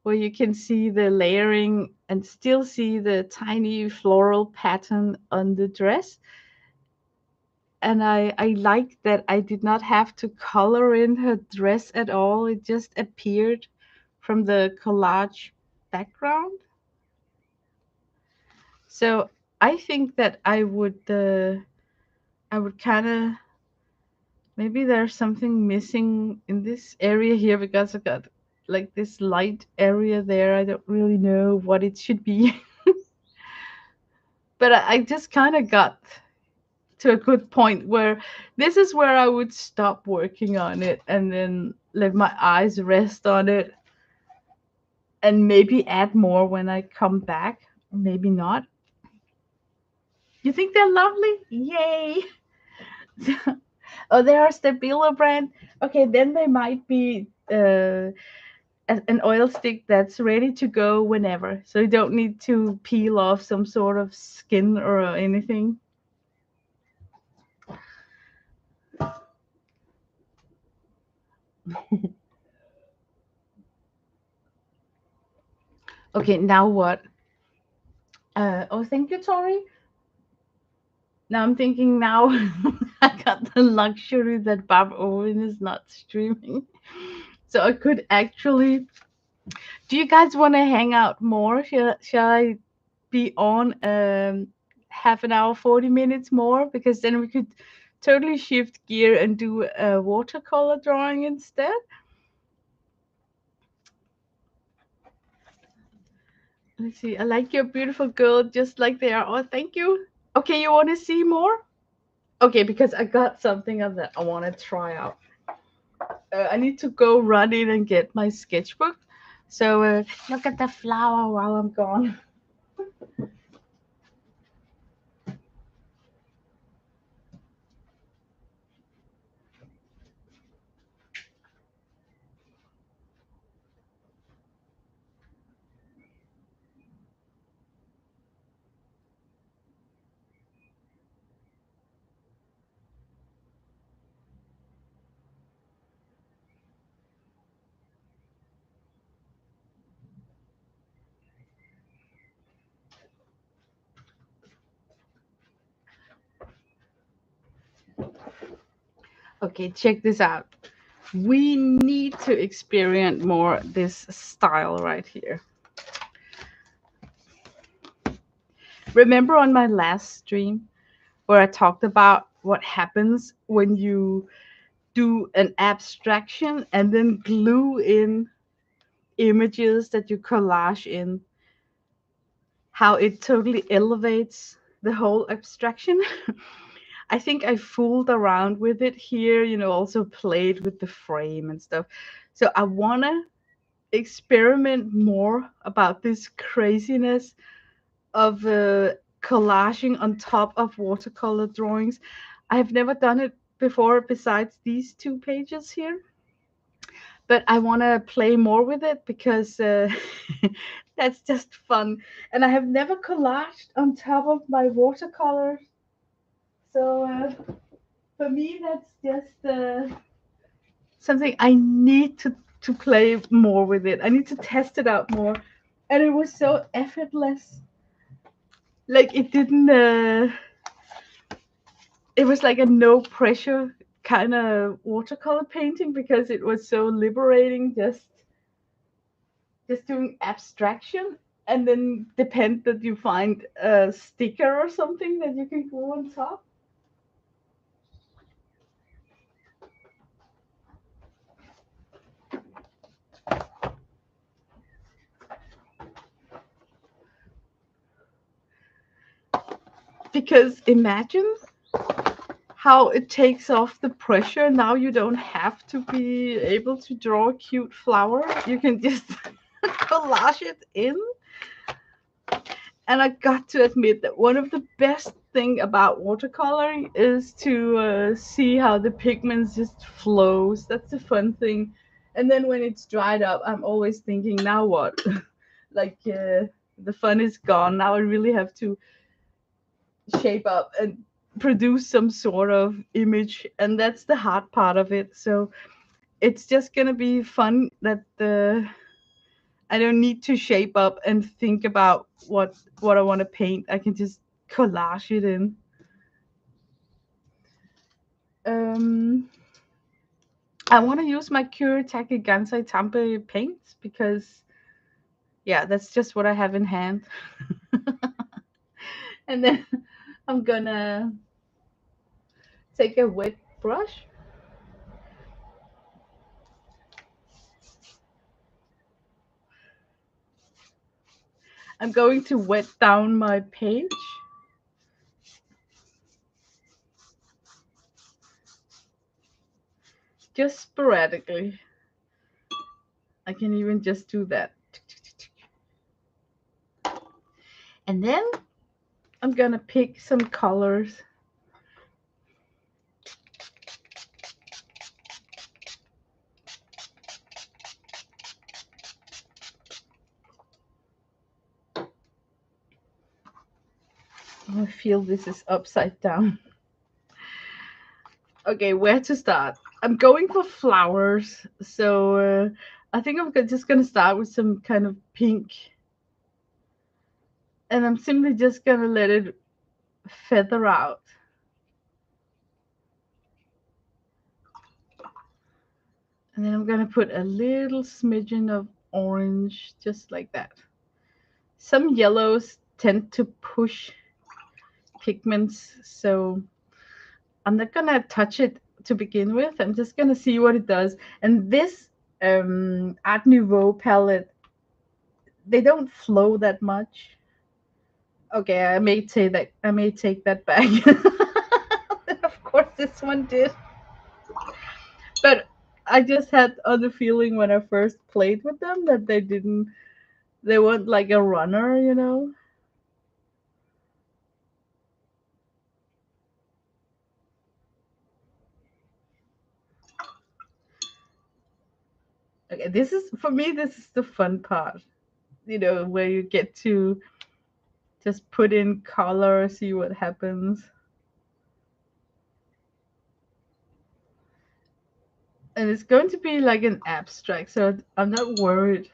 where you can see the layering and still see the tiny floral pattern on the dress. And I like that I did not have to color in her dress at all. It just appeared from the collage background. So I think that I would kind of, maybe there's something missing in this area here because I got like this light area there. I don't really know what it should be. But I just kind of got to a good point where this is where I would stop working on it and then let my eyes rest on it and maybe add more when I come back. Maybe not. You think they're lovely? Yay! Oh, they are Stabilo brand. Okay, then they might be an oil stick that's ready to go whenever. So you don't need to peel off some sort of skin or anything. Okay, now what? Oh, thank you, Tori. Now I'm thinking now I got the luxury that Bob Owen is not streaming. So I could actually. Do you guys want to hang out more? Shall I be on half an hour, 40 minutes more? Because then we could totally shift gear and do a watercolor drawing instead. Let's see. I like your beautiful girl just like they are. Oh, thank you. Okay, you want to see more? Okay, because I got something of that I want to try out. I need to go run in and get my sketchbook. So look at the flower while I'm gone. Okay, check this out. We need to experience more this style right here. Remember on my last stream where I talked about what happens when you do an abstraction and then glue in images that you collage in, how it totally elevates the whole abstraction. I think I fooled around with it here, also played with the frame and stuff. So I want to experiment more about this craziness of collaging on top of watercolor drawings. I have never done it before besides these two pages here, but I want to play more with it because that's just fun. And I have never collaged on top of my watercolors. So for me, that's just something I need to play more with it. I need to test it out more. And it was so effortless. Like it didn't. It was like a no pressure kind of watercolor painting because it was so liberating. Just doing abstraction, and then depend that you find a sticker or something that you can glue on top. Because imagine how it takes off the pressure. Now you don't have to be able to draw a cute flower. You can just collage it in. And I got to admit that one of the best thing about watercoloring is to see how the pigments just flows. That's the fun thing. And then when it's dried up, I'm always thinking, now what? Like the fun is gone. Now I really have to shape up and produce some sort of image, and that's the hard part of it. So it's just gonna be fun that I don't need to shape up and think about what I want to paint. I can just collage it in. Um, I want to use my Kuretake Gansai Tampe paints because yeah, that's just what I have in hand. And then I'm gonna take a wet brush. I'm going to wet down my page. Just sporadically. I can even just do that. And then I'm gonna pick some colors. I feel this is upside down. Okay, where to start? I'm going for flowers, so I think just gonna start with some kind of pink, and I'm simply just gonna let it feather out. And then I'm gonna put a little smidgen of orange, just like that. Some yellows tend to push pigments, so I'm not gonna touch it to begin with. I'm just gonna see what it does. And this Art Nouveau palette, they don't flow that much. Okay, I may take that back. Of course, this one did, but I just had the feeling when I first played with them that they weren't like a runner. Okay, this is for me. This is the fun part, where you get to just put in color, see what happens. And it's going to be like an abstract, so I'm not worried.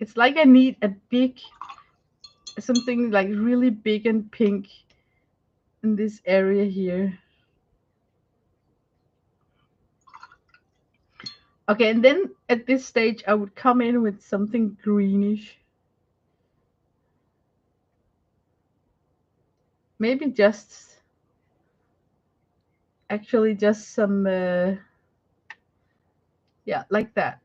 It's like I need a big something like really big and pink in this area here. Okay, and then at this stage, I would come in with something greenish. Maybe just, actually, just some, yeah, like that.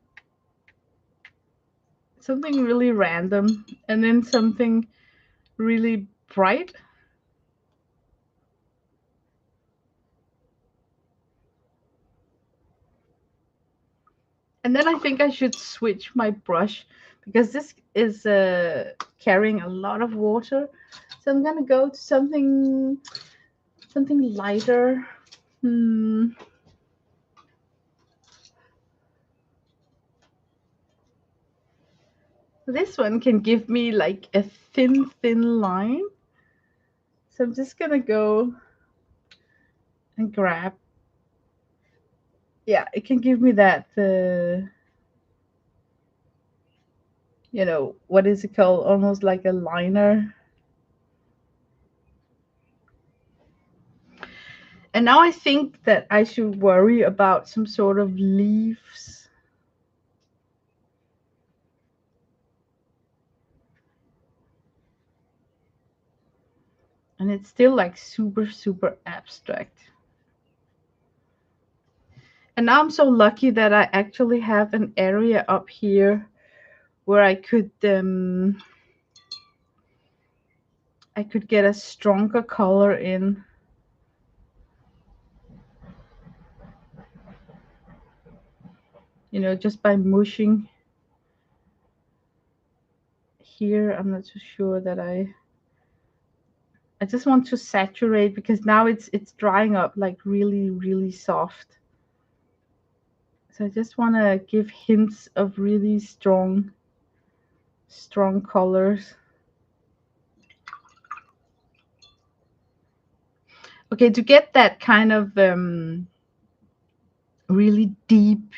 Something really random, and then something really bright. And then I think I should switch my brush because this is carrying a lot of water. So I'm gonna go to something lighter. Hmm. This one can give me like a thin line. So I'm just gonna go and grab. Yeah, it can give me that. What is it called? Almost like a liner. And now I think that I should worry about some sort of leaves. And it's still like super abstract. And now I'm so lucky that I actually have an area up here where I could get a stronger color in. Just by mushing here. I'm not so sure that I just want to saturate because now it's drying up like really soft. So I just want to give hints of really strong colors. Okay, to get that kind of really deep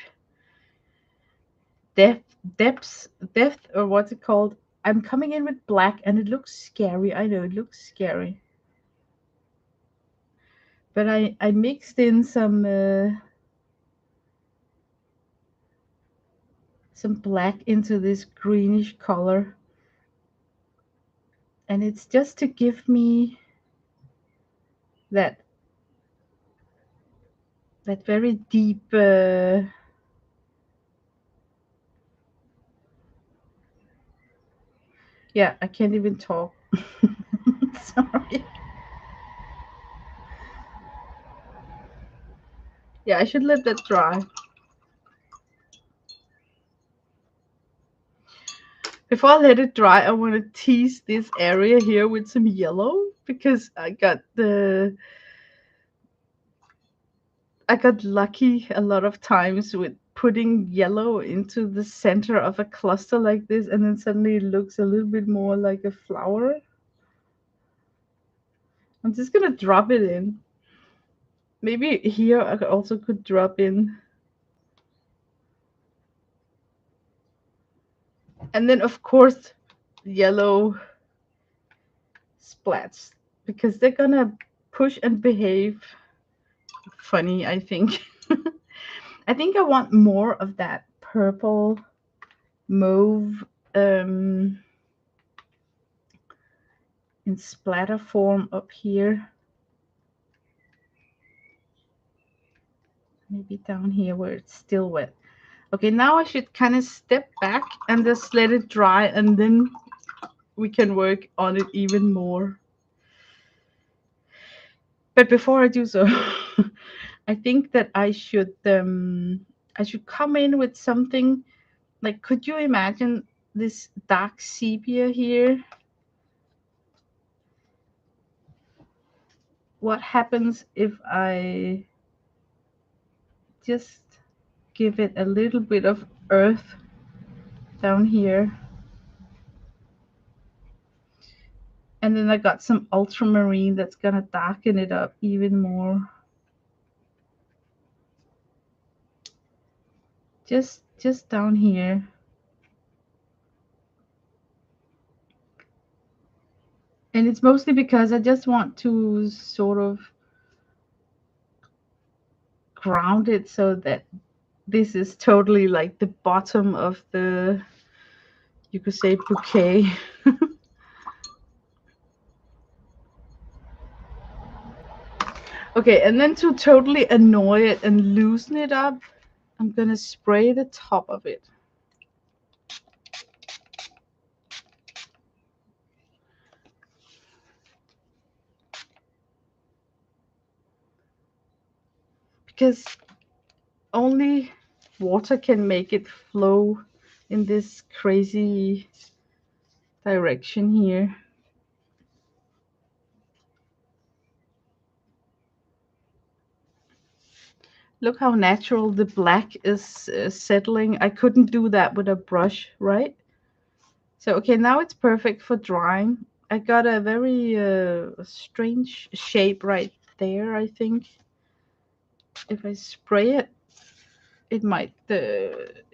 depth depth, or what's it called? I'm coming in with black and it looks scary. I know it looks scary. But I mixed in some black into this greenish color, and it's just to give me that very deep yeah, I can't even talk. Sorry. Yeah, I should let that dry. Before I let it dry, I want to tease this area here with some yellow because I got lucky a lot of times with putting yellow into the center of a cluster like this, and then suddenly it looks a little bit more like a flower. I'm just gonna drop it in. Maybe here I also could drop in. And then, of course, yellow splats because they're gonna push and behave funny, I think. I think I want more of that purple mauve um, in splatter form up here. Maybe down here where it's still wet. Okay, now I should kind of step back and just let it dry, and then we can work on it even more. But before I do so, I think that I should come in with something like, could you imagine this dark sepia here? What happens if I just give it a little bit of earth down here? And then I got some ultramarine that's gonna darken it up even more. Just down here. And it's mostly because I just want to sort of ground it so that this is totally like the bottom of the, you could say, bouquet. Okay, and then to totally annoy it and loosen it up, I'm gonna spray the top of it. Because only water can make it flow in this crazy direction here. Look how natural the black is settling. I couldn't do that with a brush, right? So, okay, now it's perfect for drying. I got a very strange shape right there, I think. If I spray it, it might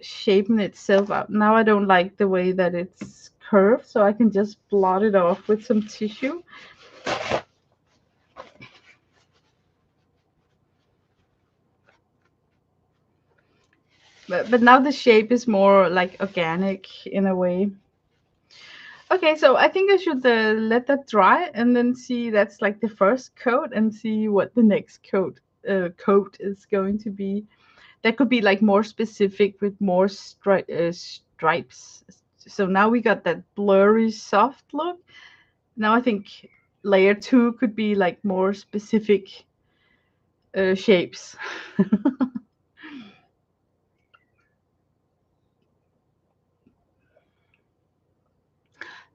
shapen itself out. Now I don't like the way that it's curved, so I can just blot it off with some tissue. But now the shape is more like organic in a way. Okay, so I think I should let that dry and then see, that's like the first coat, and see what the next coat is going to be. That could be like more specific with more stripes. So now we got that blurry soft look. Now I think layer two could be like more specific shapes.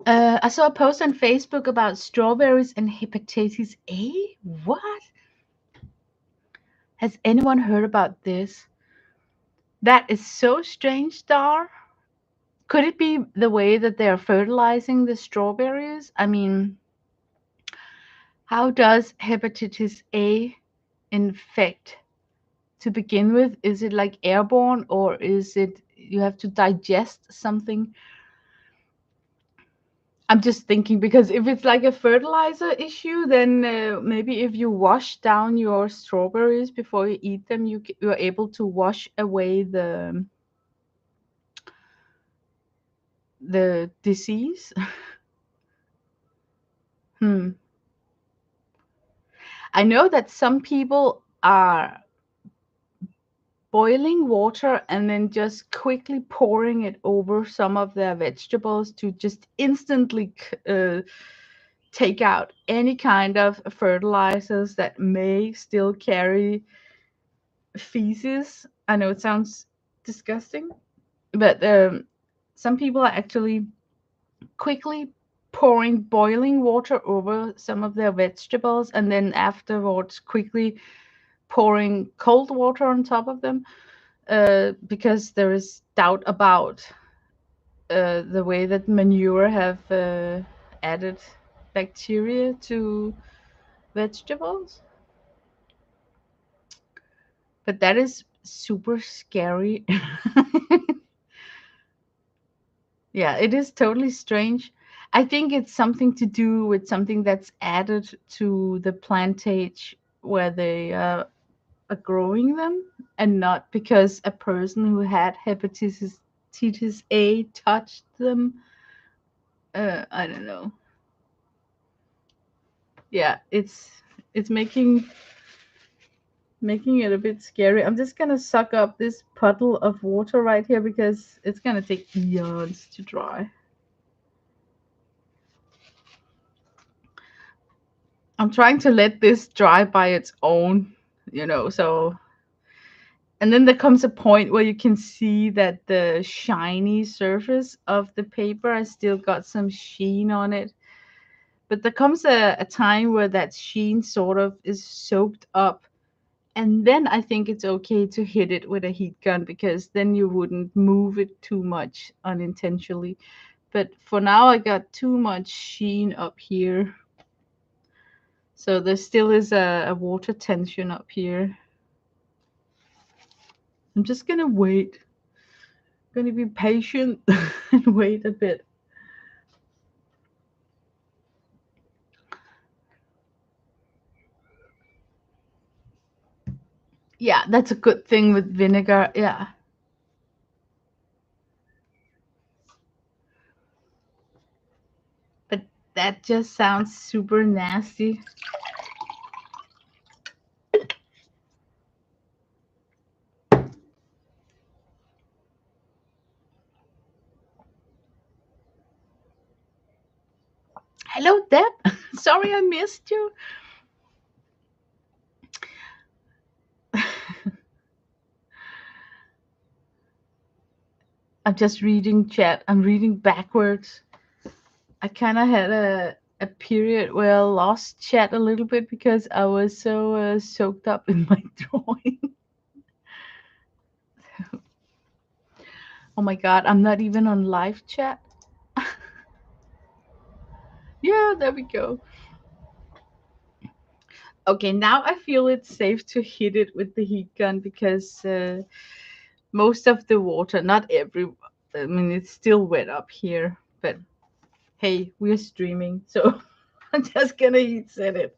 I saw a post on Facebook about strawberries and hepatitis A. What? Has anyone heard about this? That is so strange, Star. Could it be the way that they are fertilizing the strawberries? I mean, how does hepatitis A infect to begin with? Is it like airborne, or is it you have to digest something? I'm just thinking, because if it's like a fertilizer issue, then maybe if you wash down your strawberries before you eat them, you're able to wash away the disease. Hmm. I know that some people are boiling water and then just quickly pouring it over some of their vegetables to just instantly take out any kind of fertilizers that may still carry feces. I know it sounds disgusting, but some people are actually quickly pouring boiling water over some of their vegetables, and then afterwards quickly pouring cold water on top of them, because there is doubt about the way that manure have added bacteria to vegetables. But that is super scary. Yeah, it is totally strange. I think it's something to do with something that's added to the plantage where they are growing them, and not because a person who had hepatitis A touched them. I don't know. Yeah, it's making it a bit scary. I'm just gonna suck up this puddle of water right here because it's gonna take eons to dry. I'm trying to let this dry by its own, so, and then there comes a point where you can see that the shiny surface of the paper has still got some sheen on it. But there comes a time where that sheen sort of is soaked up. And then I think it's okay to hit it with a heat gun, because then you wouldn't move it too much unintentionally. But for now, I got too much sheen up here. So there still is a water tension up here. I'm just gonna wait. Gonna be patient and wait a bit. Yeah, that's a good thing with vinegar. Yeah. But that just sounds super nasty. Hello, Deb. Sorry I missed you. I'm just reading chat. I'm reading backwards. I kind of had a period where I lost chat a little bit because I was so soaked up in my drawing. Oh my god, I'm not even on live chat. Yeah, there we go. Okay, now I feel it's safe to hit it with the heat gun because most of the water, not every, I mean, it's still wet up here, but hey, we're streaming, so I'm just gonna heat set it.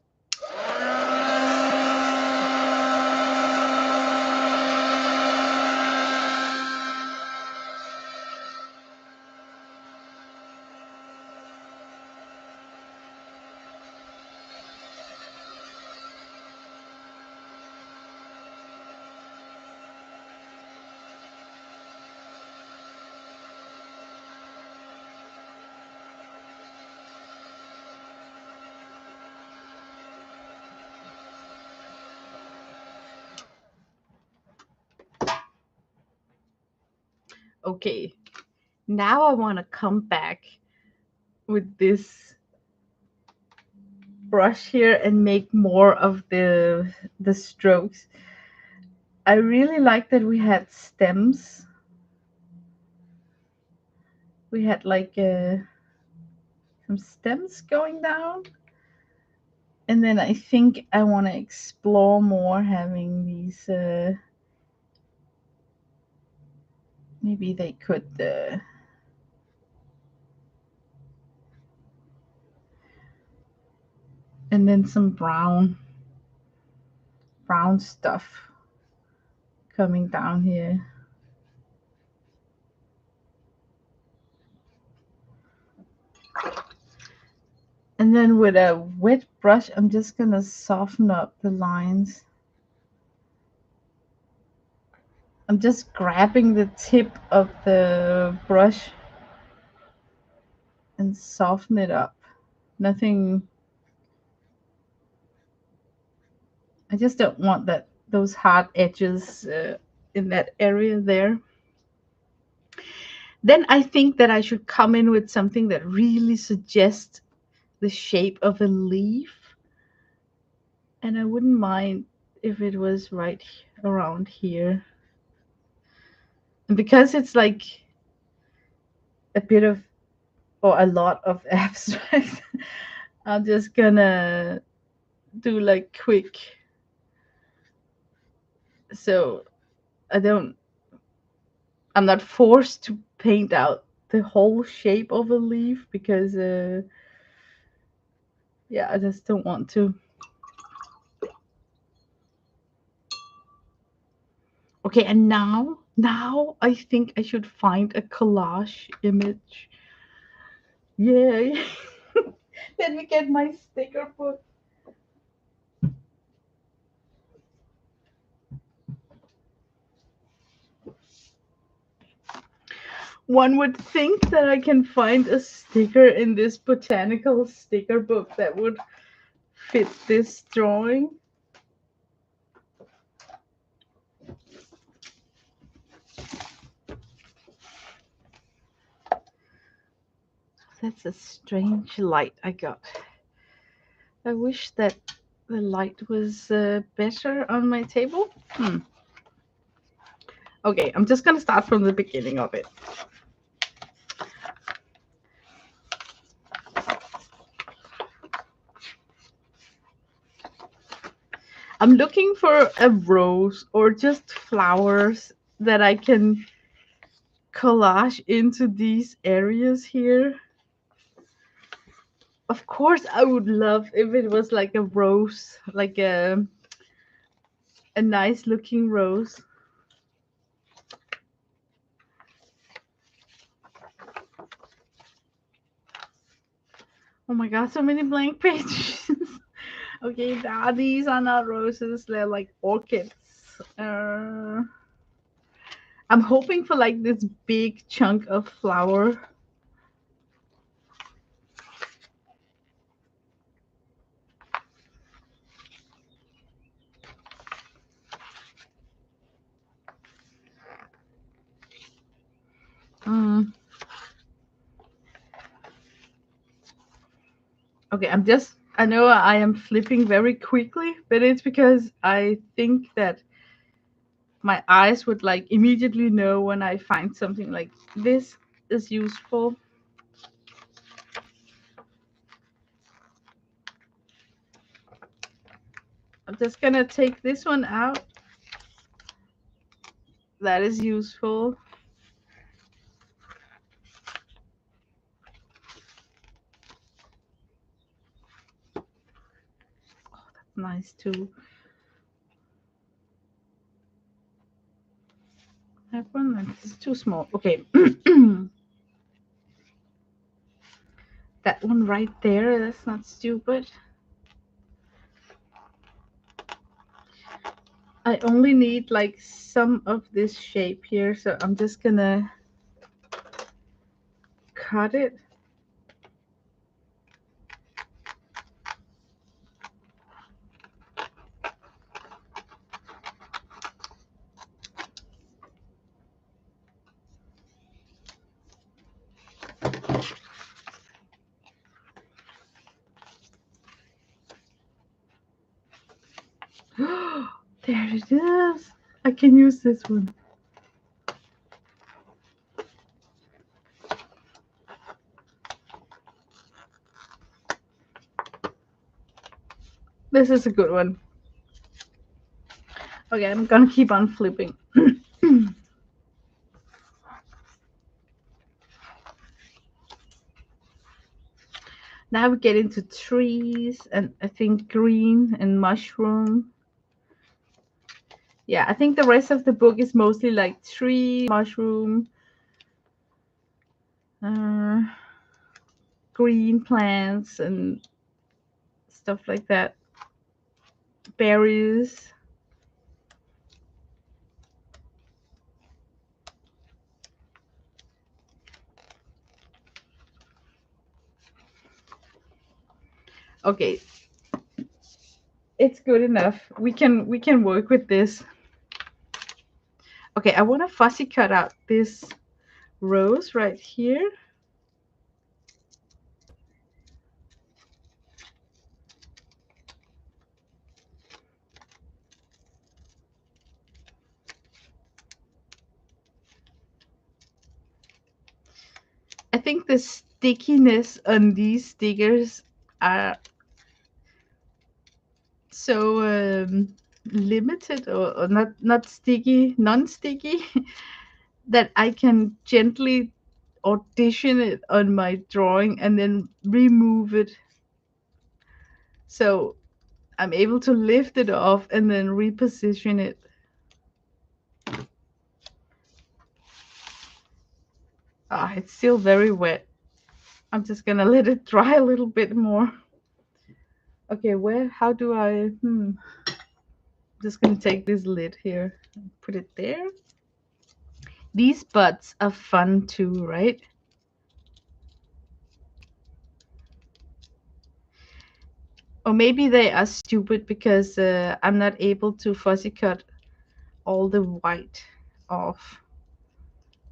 Okay, now I want to come back with this brush here and make more of the strokes. I really like that we had stems. We had like some stems going down. And then I think I want to explore more having these, maybe they could, and then some brown stuff coming down here. And then with a wet brush, I'm just going to soften up the lines. I'm just grabbing the tip of the brush and soften it up. Nothing, I just don't want those hard edges in that area there. Then I think that I should come in with something that really suggests the shape of a leaf. And I wouldn't mind if it was right around here. And because it's like a bit of, or a lot of abstract, I'm just gonna do like quick. So I don't, I'm not forced to paint out the whole shape of a leaf because, yeah, I just don't want to. Okay, and now I think I should find a collage image. Yay! Let me get my sticker book. One would think that I can find a sticker in this botanical sticker book that would fit this drawing. That's a strange light I got. I wish that the light was better on my table. Okay, I'm just gonna start from the beginning of it. I'm looking for a rose or just flowers that I can collage into these areas here. Of course, I would love if it was like a rose, like a nice looking rose. Oh my god, so many blank pages. Okay, these are not roses, they're like orchids. Uh, I'm hoping for like this big chunk of flower. Mm. Okay, I know I am flipping very quickly, but it's because I think that my eyes would like immediately know when I find something like this is useful. I'm just gonna take this one out. That is useful. That's nice too. That one is too small. Okay. That one right there, that's not stupid. I only need like some of this shape here, so I'm just gonna cut it. There it is. I can use this one. This is a good one. Okay, I'm gonna keep on flipping. Now we get into trees and I think green and mushroom. Yeah, I think the rest of the book is mostly like tree, mushroom, uh, green plants and stuff like that. Berries. Okay, it's good enough. We can work with this. Okay, I want to fussy cut out this rose right here. I think the stickiness on these stickers are so limited or not sticky, non-sticky that I can gently audition it on my drawing and then remove it. So I'm able to lift it off and then reposition it. Ah, it's still very wet. I'm just gonna let it dry a little bit more. Okay, how do I'm just gonna take this lid here and put it there. These buds are fun too, right? Or maybe they are stupid because I'm not able to fussy cut all the white off.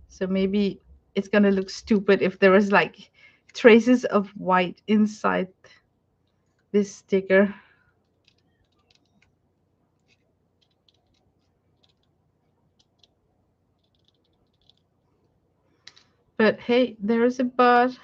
So maybe it's gonna look stupid if there is like traces of white inside this sticker. But hey, there is a bud.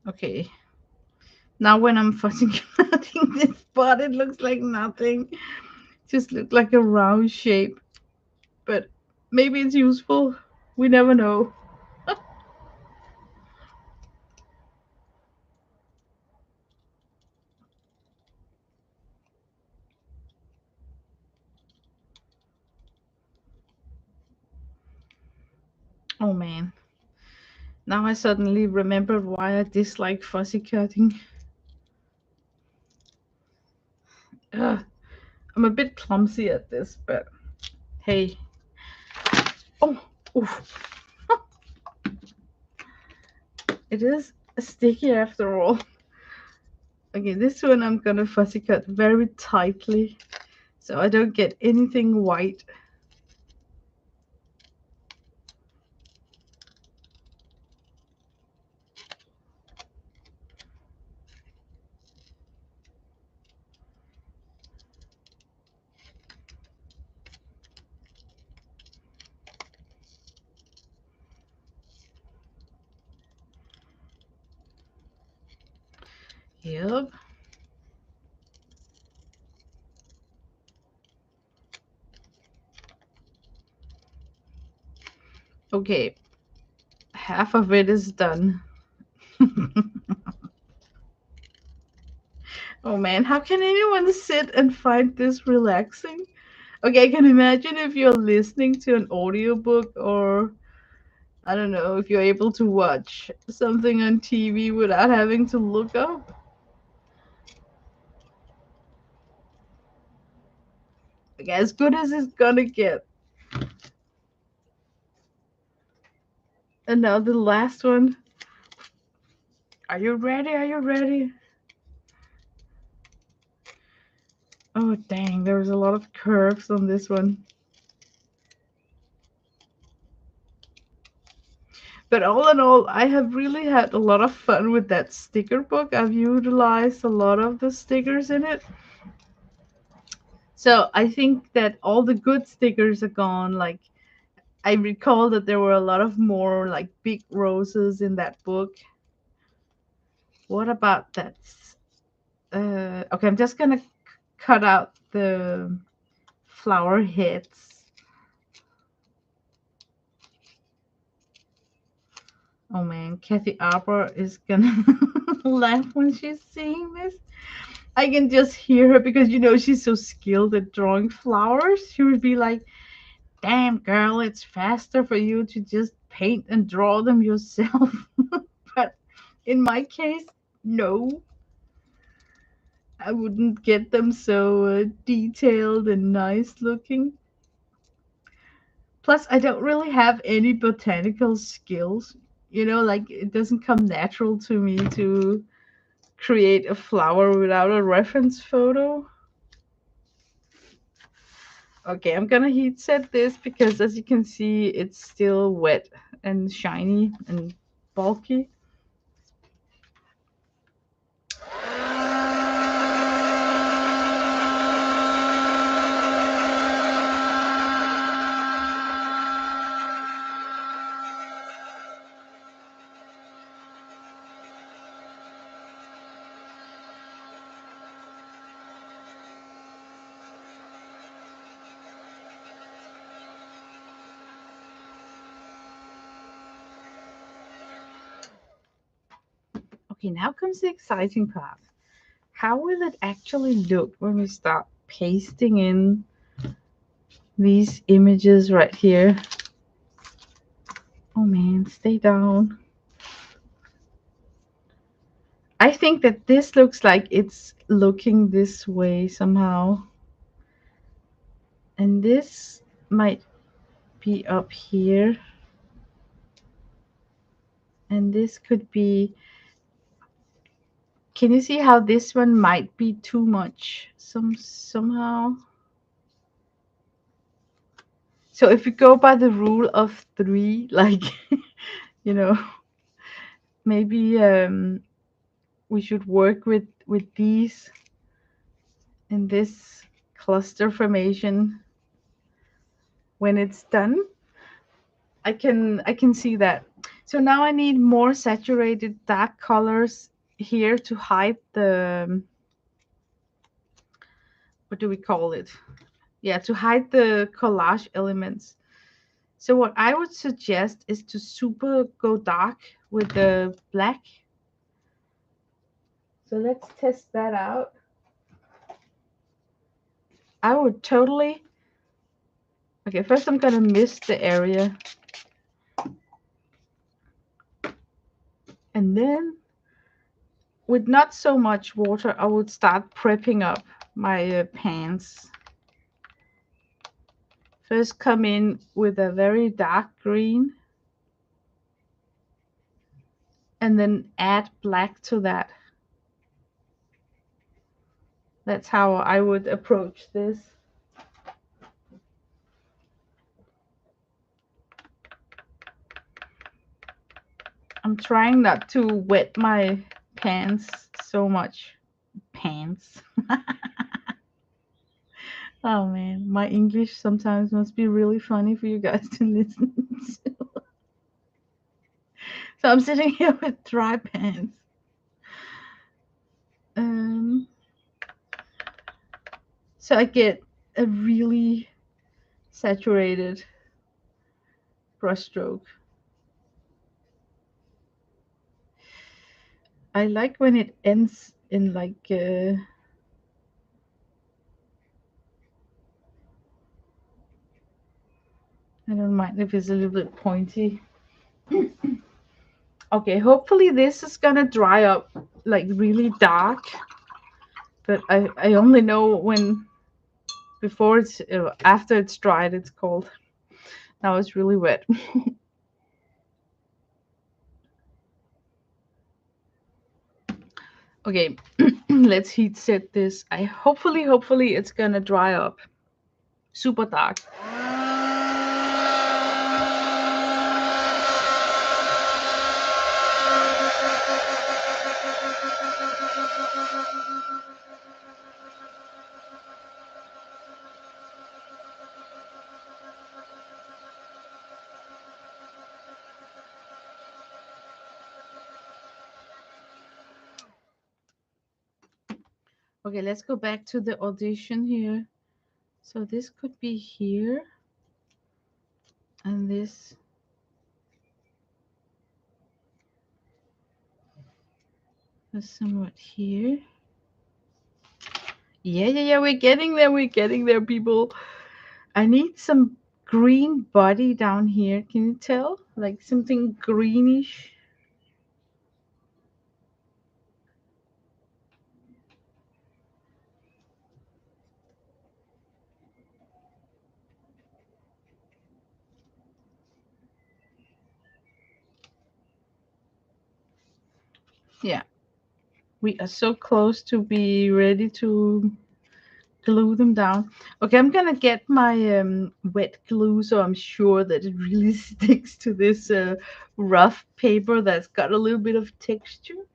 Okay, Now when I'm fussing cutting this spot, it looks like nothing. Just look like a round shape. But maybe it's useful. We never know. Oh man. Now I suddenly remembered why I dislike fussy cutting. Ugh, I'm a bit clumsy at this, but hey. Oh, oof. It is sticky after all. Okay, this one I'm gonna fussy cut very tightly so I don't get anything white. Yep. Okay, half of it is done. Oh man, how can anyone sit and find this relaxing? Okay, I can imagine if you're listening to an audiobook or I don't know, if you're able to watch something on TV without having to look up. Okay, as good as it's gonna get. And now the last one. Are you ready? Are you ready? Oh dang, there's a lot of curves on this one. But all in all, I have really had a lot of fun with that sticker book. I've utilized a lot of the stickers in it. So I think that all the good stickers are gone. Like I recall that there were a lot of more like big roses in that book. What about that? Okay, I'm just gonna cut out the flower heads. Oh man, Kathy Arbor is gonna laugh when she's seeing this. I can just hear her because she's so skilled at drawing flowers. She would be like, "Damn girl, it's faster for you to just paint and draw them yourself." But in my case, no, I wouldn't get them so detailed and nice looking. Plus, I don't really have any botanical skills. Like it doesn't come natural to me to create a flower without a reference photo. Okay, I'm gonna heat set this because as you can see, it's still wet and shiny and bulky. Okay, now comes the exciting part. How will it actually look when we start pasting in these images right here? Oh man, stay down. I think that this looks like it's looking this way somehow. And this might be up here. And this could be. Can you see how this one might be too much somehow? So if we go by the rule of three, like you know, maybe we should work with these in this cluster formation when it's done. I can see that. So now I need more saturated dark colors here to hide the, what do we call it? Yeah, to hide the collage elements. So what I would suggest is to super go dark with the black. So let's test that out. I would totally. Okay, first I'm gonna mist the area. And then with not so much water, I would start prepping up my pans. First come in with a very dark green and then add black to that. That's how I would approach this. I'm trying not to wet my pans so much. Pans. Oh man, my English sometimes must be really funny for you guys to listen to. So I'm sitting here with dry pans. Um, so I get a really saturated brushstroke. I like when it ends in like I don't mind if it's a little bit pointy. Okay, hopefully this is gonna dry up like really dark, but I only know when before it's after it's dried it's cold. Now it's really wet. Okay, let's heat set this. I hopefully it's gonna dry up super dark. Okay, let's go back to the audition here. So this could be here, and this is somewhat here. Yeah, we're getting there, people. I need some green body down here. Can you tell? Like something greenish. Yeah, we are so close to be ready to glue them down. Okay, I'm gonna get my wet glue so I'm sure that it really sticks to this rough paper that's got a little bit of texture.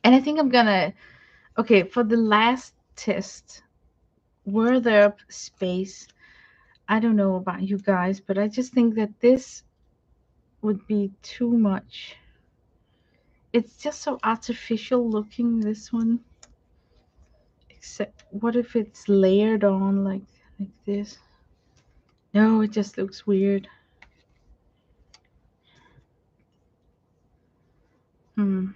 And I think I'm gonna, okay, for the last test, were there space? I don't know about you guys, but I just think that this would be too much. It's just so artificial looking, this one. Except, what if it's layered on like this? No, it just looks weird. Hmm.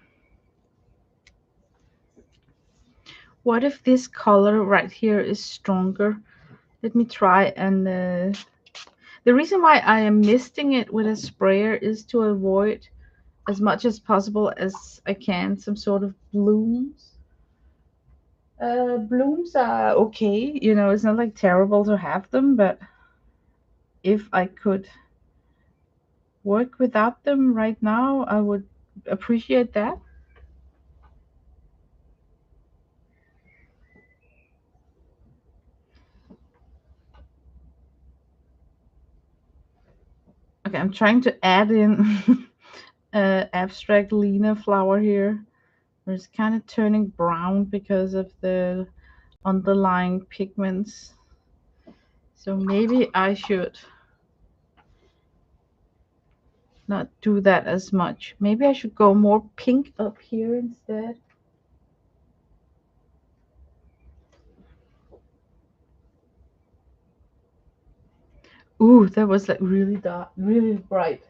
What if this color right here is stronger? Let me try and the reason why I am misting it with a sprayer is to avoid as much as possible as I can some sort of blooms. Blooms are okay, you know, it's not like terrible to have them, but if I could work without them right now, I would appreciate that. Okay, I'm trying to add in abstract Lena flower here. It's kind of turning brown because of the underlying pigments. So maybe I should. not do that as much. Maybe I should go more pink up here instead. Ooh, that was like really dark, really bright.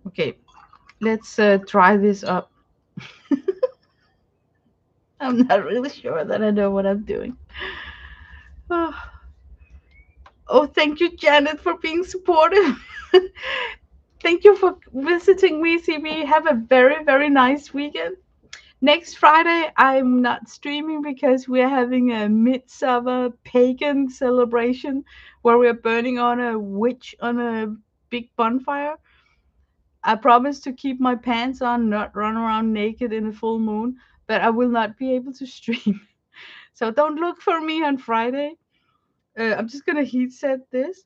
Okay, let's try this up. I'm not really sure that I know what I'm doing. Oh, oh, thank you, Janet, for being supportive. Thank you for visiting me, CB. Have a very, very nice weekend. Next Friday, I'm not streaming because we're having a midsummer pagan celebration where we're burning on a witch on a big bonfire. I promise to keep my pants on, not run around naked in a full moon, but I will not be able to stream. So don't look for me on Friday. I'm just gonna heat set this.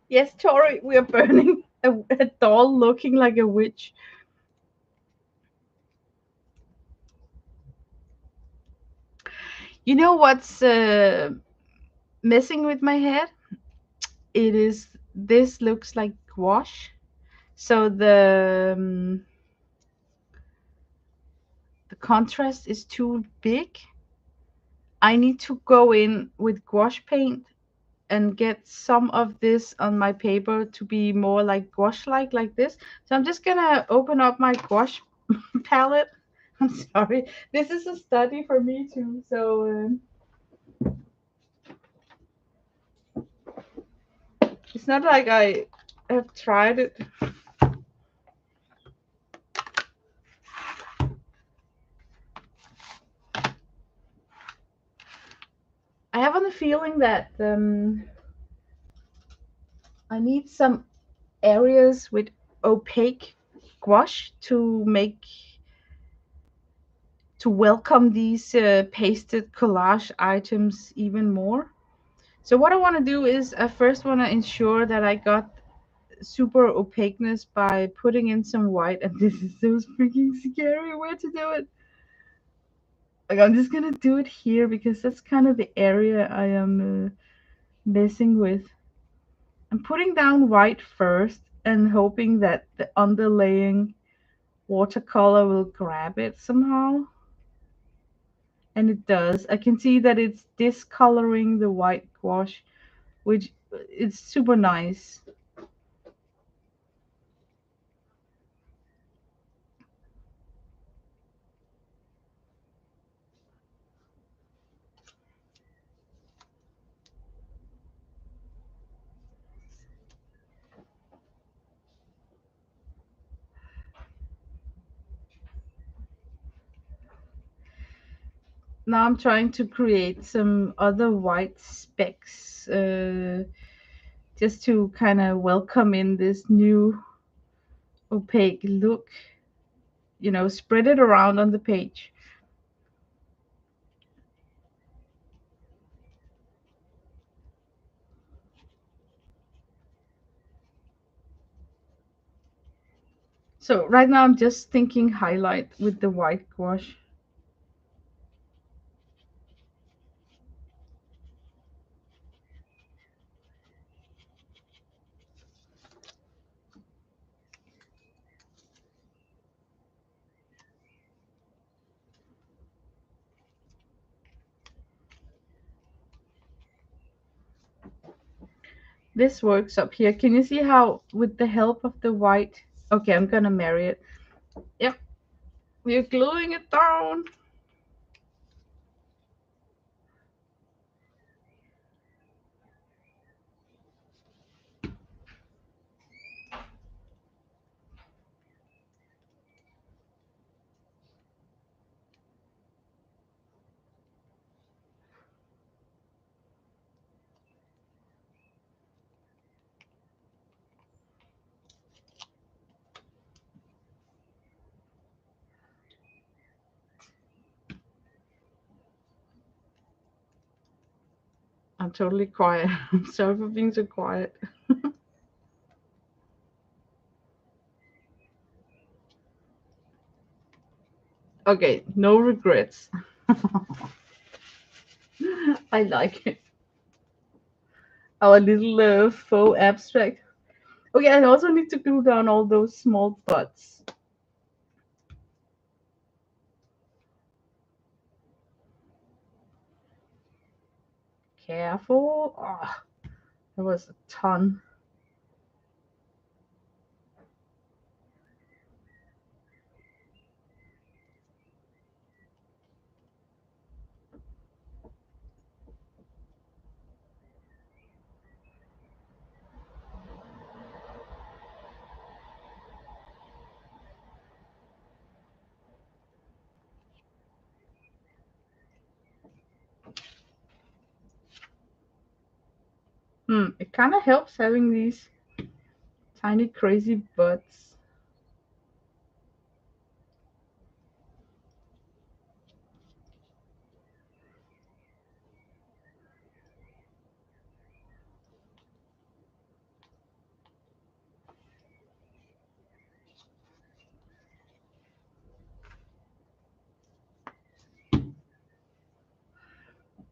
Yes, Tori, we are burning a doll looking like a witch. You know what's messing with my head? It is this looks like gouache. So the contrast is too big. I need to go in with gouache paint and get some of this on my paper to be more like gouache like this. So I'm just gonna open up my gouache palette. I'm sorry. This is a study for me too. So it's not like I have tried it. I have on the feeling that I need some areas with opaque gouache to welcome these pasted collage items even more. So what I want to do is I first want to ensure that I got super opaqueness by putting in some white, and this is so freaking scary where to do it. Like I'm just gonna do it here because that's kind of the area I am messing with. I'm putting down white first and hoping that the underlaying watercolor will grab it somehow. And it does. I can see that it's discoloring the white gouache, which is super nice. Now I'm trying to create some other white specks just to kind of welcome in this new opaque look, spread it around on the page. So right now I'm just thinking highlight with the white gouache. This works up here. Can you see how with the help of the white? Okay, I'm gonna marry it. Yep, we're gluing it down. I'm totally quiet. I'm sorry for being so quiet. Okay, no regrets. I like it. Our little faux abstract. Okay, I also need to glue down all those small dots. Careful. Oh, there was a ton. It kind of helps having these tiny crazy buds.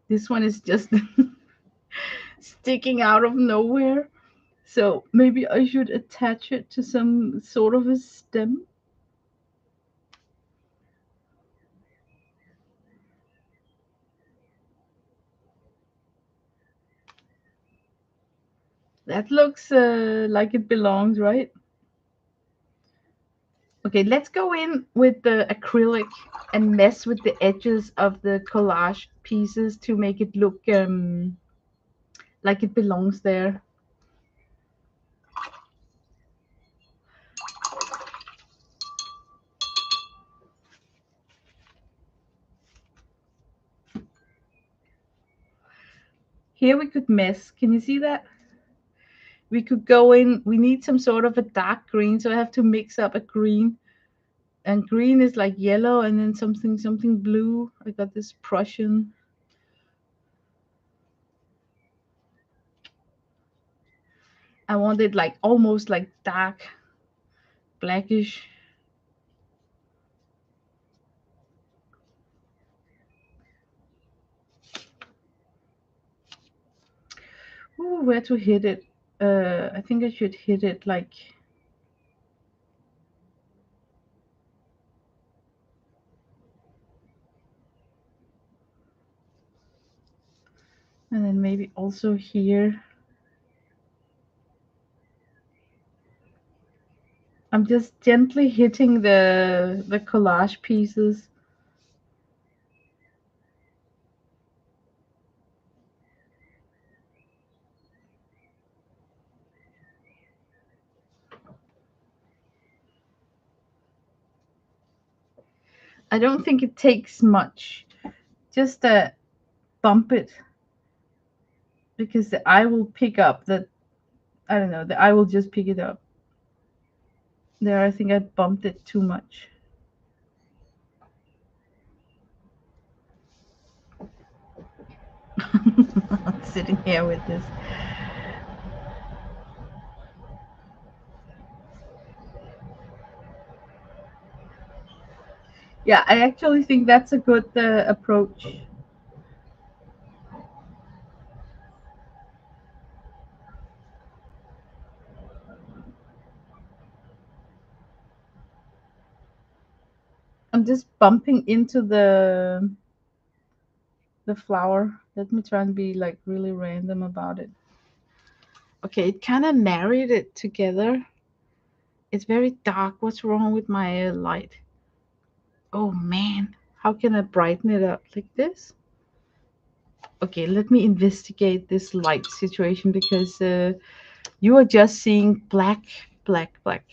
This one is just sticking out of nowhere. So maybe I should attach it to some sort of a stem. That looks like it belongs, right? Okay, let's go in with the acrylic and mess with the edges of the collage pieces to make it look like it belongs there. Here we could mess. Can you see that? We could go in. We need some sort of a dark green, so I have to mix up a green. And green is like yellow, and then something blue. I got this Prussian. I want it like almost like dark blackish. Ooh, where to hit it? I think I should hit it like. And then maybe also here. I'm just gently hitting the collage pieces. I don't think it takes much. Just bump it because the eye will pick up that. I don't know. The eye will just pick it up. There, I think I bumped it too much. Sitting here with this. Yeah, I actually think that's a good approach. I'm just bumping into the flower. Let me try and be like really random about it. Okay, it kind of married it together. It's very dark. What's wrong with my light? Oh man, how can I brighten it up like this? Okay, let me investigate this light situation because you are just seeing black, black, black.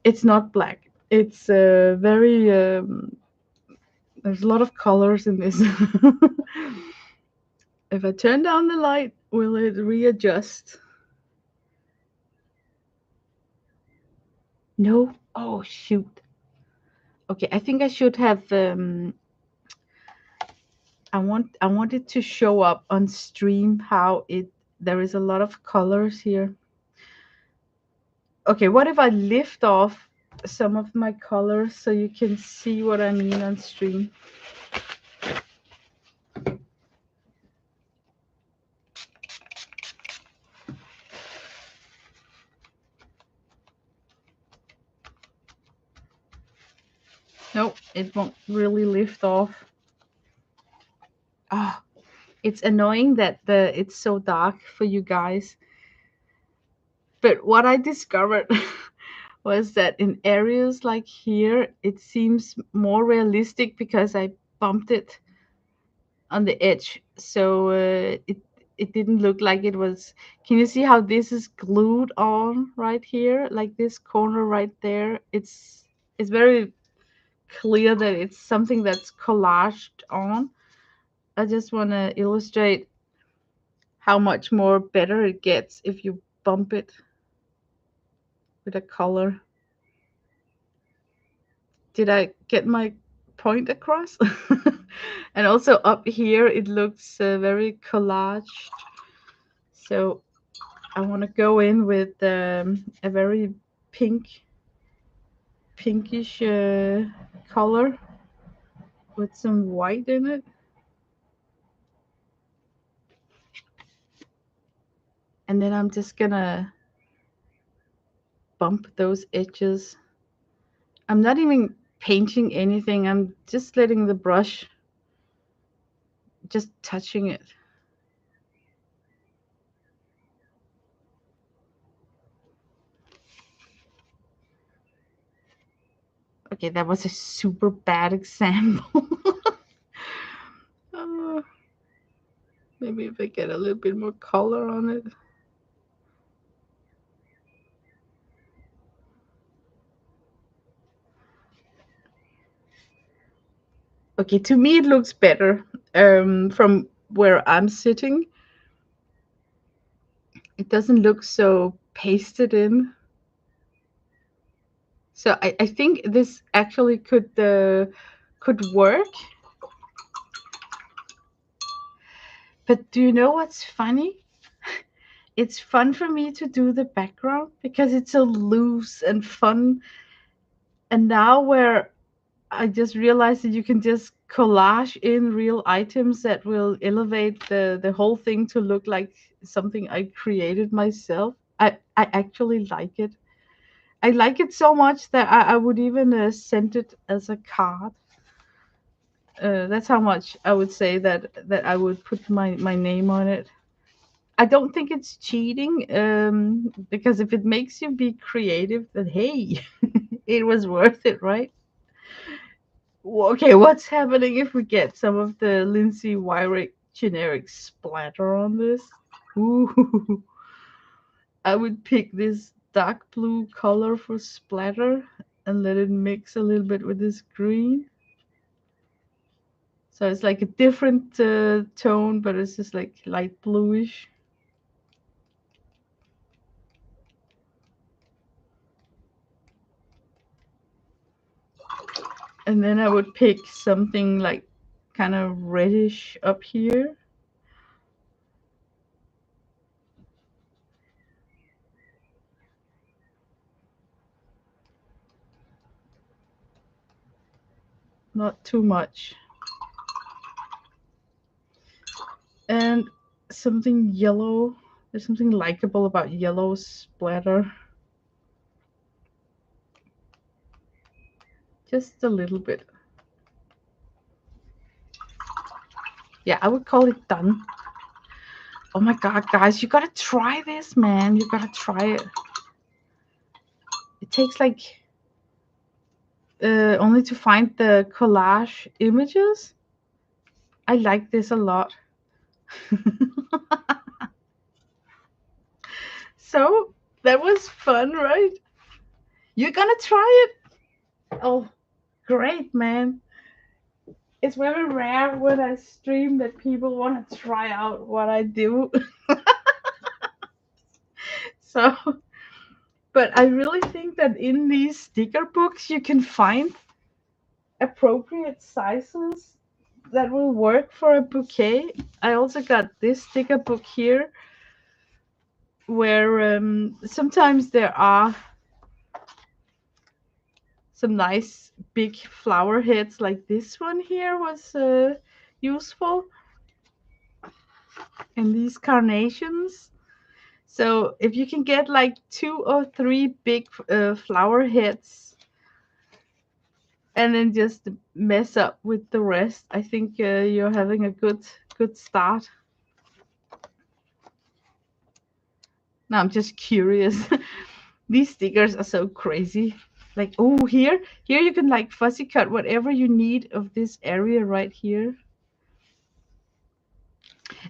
It's not black. It's very there's a lot of colors in this. If I turn down the light, will it readjust? No. Oh shoot. Okay, I think I should have I want it to show up on stream how it there is a lot of colors here. Okay, what if I lift off some of my colors so you can see what I mean on stream? No, it won't really lift off. Ah, it's annoying that it's so dark for you guys. But what I discovered was that in areas like here, it seems more realistic because I bumped it on the edge, so it didn't look like it was. Can you see how this is glued on right here, like this corner right there? It's very clear that it's something that's collaged on. I just want to illustrate how much more better it gets if you bump it with a color. Did I get my point across? And also up here, it looks very collaged. So I want to go in with a very pinkish color with some white in it. And then I'm just gonna bump those edges. I'm not even painting anything. I'm just letting the brush, just touching it. Okay, that was a super bad example. Uh, maybe if I get a little bit more color on it. Okay, to me it looks better from where I'm sitting. It doesn't look so pasted in. So I think this actually could work. But do you know what's funny? It's fun for me to do the background because it's so loose and fun. And now where I just realized that you can just collage in real items that will elevate the whole thing to look like something I created myself. I actually like it. I like it so much that I would even send it as a card. That's how much I would say that I would put my name on it. I don't think it's cheating, because if it makes you be creative, then hey, it was worth it, right? Okay, what's happening if we get some of the Lindsay Wyrick generic splatter on this? Ooh, I would pick this dark blue color for splatter and let it mix a little bit with this green. So it's like a different tone, but it's just like light bluish. And then I would pick something like kind of reddish up here. Not too much. And something yellow. There's something likable about yellow splatter. Just a little bit. Yeah, I would call it done. Oh my god, guys, you gotta try this, man. You gotta try it. It takes like only to find the collage images. I like this a lot. So that was fun, right? You're gonna try it? Oh, great, man. It's very rare when I stream that people want to try out what I do. So, but I really think that in these sticker books you can find appropriate sizes that will work for a bouquet. I also got this sticker book here where sometimes there are some nice big flower heads, like this one here was useful, and these carnations. So if you can get like 2 or 3 big flower heads and then just mess up with the rest, I think you're having a good start. Now I'm just curious. These stickers are so crazy. Like, oh, here you can like fussy cut whatever you need of this area right here.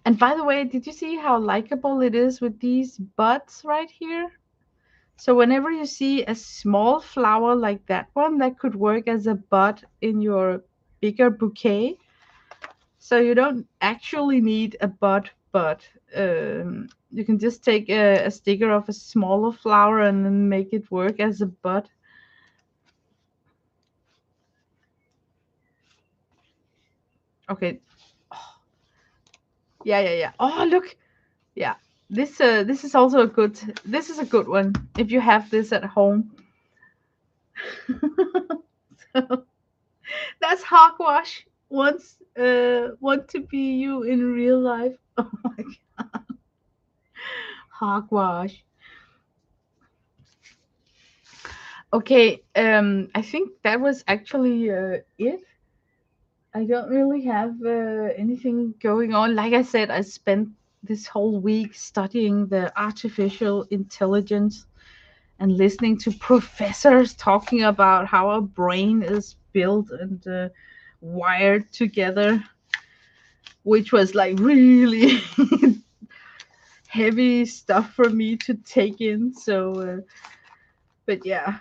And by the way, did you see how likable it is with these buds right here? So whenever you see a small flower like that one, that could work as a bud in your bigger bouquet. So you don't actually need a bud. You can just take a sticker of a smaller flower and then make it work as a bud. Okay. Oh, yeah. Oh, look. Yeah. This is also a good. This is a good one if you have this at home. So that's hogwash. Want to be you in real life. Oh my god, hogwash. Okay, I think that was actually it. I don't really have anything going on. Like I said, I spent this whole week studying the artificial intelligence and listening to professors talking about how our brain is built and wired together, which was like really heavy stuff for me to take in. So, but yeah,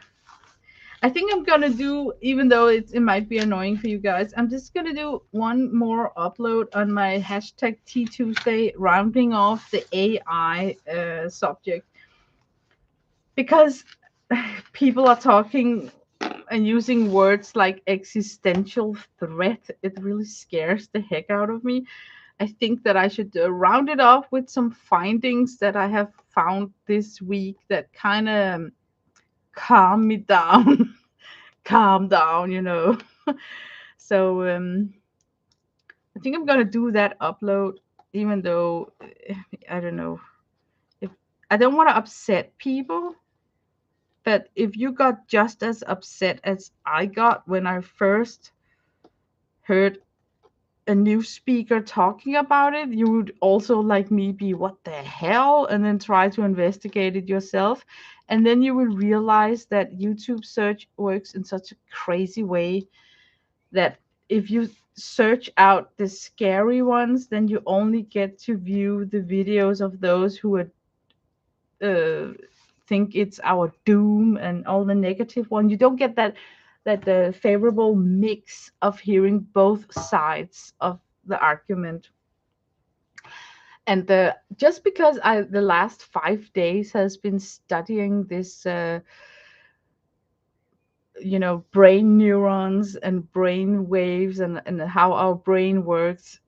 I think I'm gonna do, even though it might be annoying for you guys, I'm just gonna do one more upload on my hashtag T Tuesday, rounding off the AI subject, because people are talking and using words like existential threat. It really scares the heck out of me. I think that I should round it off with some findings that I have found this week that kind of calm me down. Calm down, you know. So I think I'm gonna do that upload, even though I don't know if I don't want to upset people. But if you got just as upset as I got when I first heard a new speaker talking about it, you would also, like me, be what the hell, and then try to investigate it yourself. And then you will realize that YouTube search works in such a crazy way that if you search out the scary ones, then you only get to view the videos of those who are uh, think it's our doom and all the negative one. You don't get that the favorable mix of hearing both sides of the argument. And just because I the last 5 days has been studying this brain neurons and brain waves, and how our brain works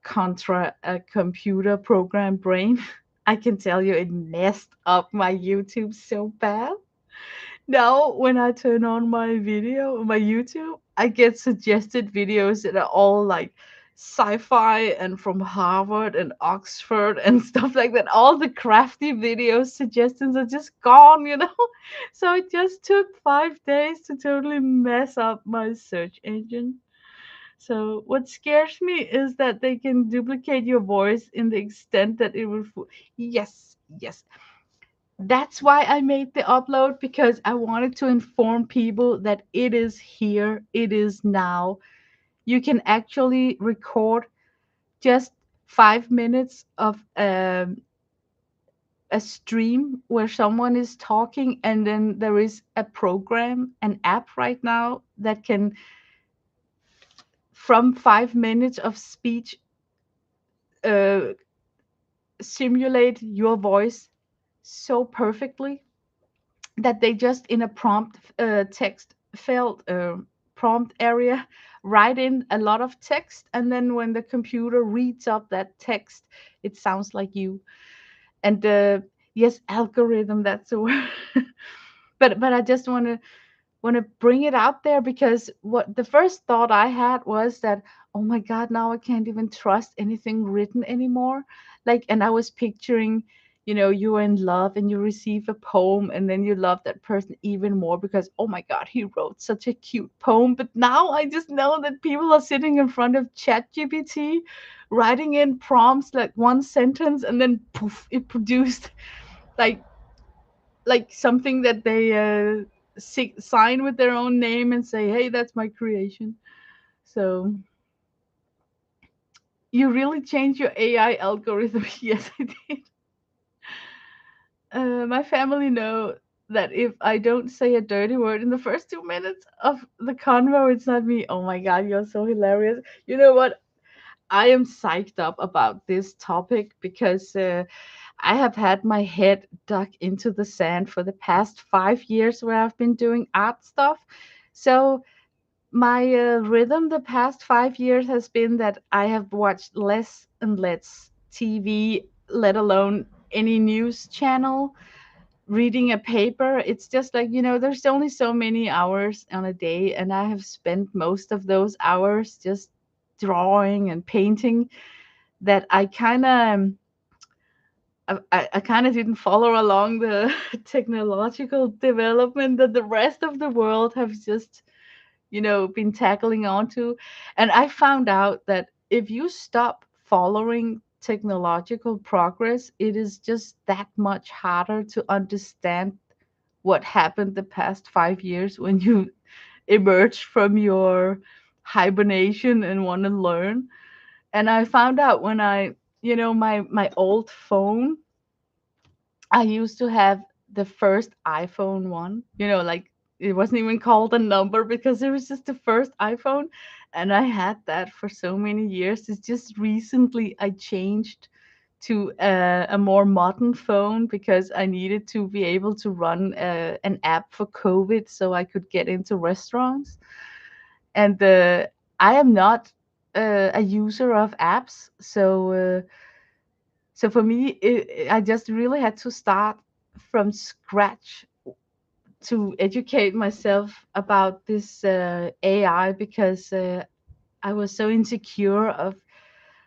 contra a computer program brain, I can tell you it messed up my YouTube so bad. Now, when I turn on my YouTube, I get suggested videos that are all like sci-fi and from Harvard and Oxford and stuff like that. All the crafty video suggestions are just gone. So it just took 5 days to totally mess up my search engine. So what scares me is that they can duplicate your voice in the extent that it will. Yes, yes. That's why I made the upload, because I wanted to inform people that it is here, it is now. You can actually record just 5 minutes of a stream where someone is talking, and then there is a program, an app right now that can, from 5 minutes of speech, uh, simulate your voice so perfectly that they just in a prompt text field prompt area, write in a lot of text, and then when the computer reads up that text, it sounds like you. And yes, algorithm, that's a word. But I just want to bring it out there, because what the first thought I had was that, oh my god, now I can't even trust anything written anymore. Like, and I was picturing, you are in love and you receive a poem, and then you love that person even more because, oh my god, he wrote such a cute poem. But now I just know that people are sitting in front of ChatGPT, writing in prompts like one sentence, and then poof, it produced like something that they sign with their own name and say, "Hey, that's my creation." So you really change your AI algorithm. Yes, I did. My family know that if I don't say a dirty word in the first 2 minutes of the convo, it's not me. Oh my god, you're so hilarious. You know what? I am psyched up about this topic because I have had my head dug into the sand for the past 5 years where I've been doing art stuff. So my rhythm the past 5 years has been that I have watched less and less TV, let alone any news channel, reading a paper. It's just like, there's only so many hours on a day, and I have spent most of those hours just drawing and painting, that I kind of I kind of didn't follow along the technological development that the rest of the world have just, been tackling onto. And I found out that if you stop following technological progress, it is just that much harder to understand what happened the past 5 years when you emerge from your hibernation and want to learn. And I found out when my old phone, I used to have the first iPhone one, like it wasn't even called a number because it was just the first iPhone. And I had that for so many years. It's just recently I changed to a more modern phone because I needed to be able to run an app for COVID so I could get into restaurants. And I am not a user of apps. So for me, I just really had to start from scratch to educate myself about this AI, because I was so insecure of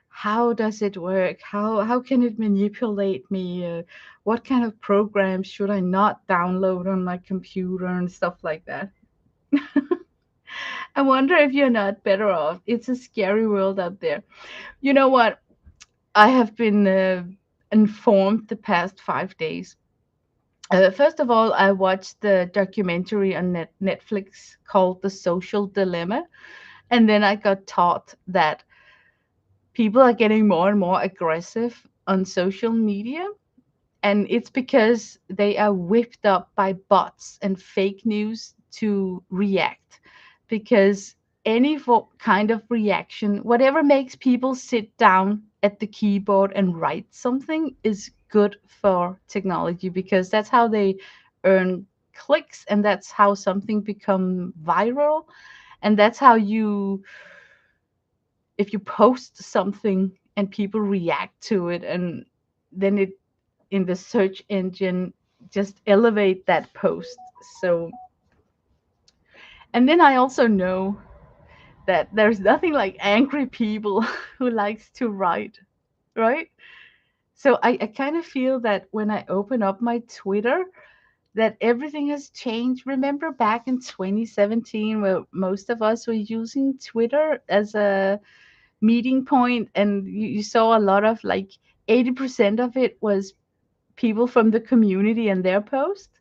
how does it work, how can it manipulate me, what kind of programs should I not download on my computer and stuff like that. I wonder if you're not better off. It's a scary world out there. You know what? I have been informed the past 5 days. First of all, I watched the documentary on Netflix called The Social Dilemma. And then I got taught that people are getting more and more aggressive on social media. And it's because they are whipped up by bots and fake news to react. Because any kind of reaction, whatever makes people sit down at the keyboard and write something, is good for technology, because that's how they earn clicks, and that's how something become viral, and that's how you, if you post something and people react to it, and then it in the search engine just elevate that post. So, and then I also know that there's nothing like angry people who likes to write, right? So I kind of feel that when I open up my Twitter, that everything has changed. Remember back in 2017, where most of us were using Twitter as a meeting point, and you saw a lot of, like, 80% of it was people from the community and their posts.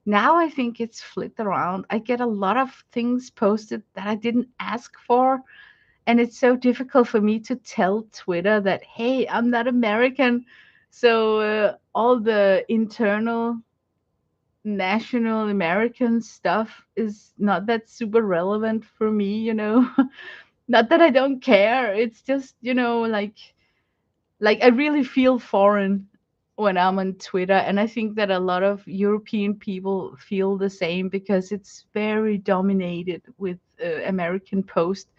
Now I think it's flipped around. I get a lot of things posted that I didn't ask for. And it's so difficult for me to tell Twitter that, hey, I'm not American. So all the internal national American stuff is not that super relevant for me. Not that I don't care. It's just, like I really feel foreign when I'm on Twitter. And I think that a lot of European people feel the same because it's very dominated with American post,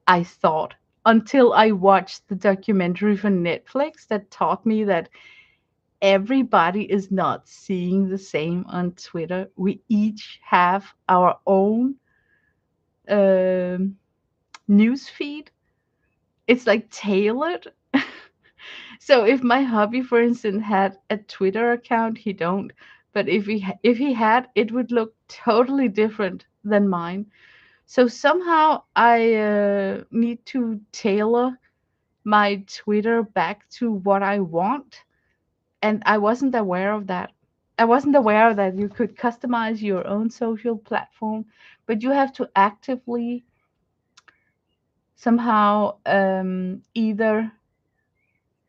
I thought, until I watched the documentary for Netflix that taught me that everybody is not seeing the same on Twitter. We each have our own um, news feed. It's like tailored. So if my hubby, for instance, had a Twitter account, he don't. But if he had, it would look totally different than mine. So somehow I need to tailor my Twitter back to what I want, and I wasn't aware of that. I wasn't aware that you could customize your own social platform, but you have to actively somehow either,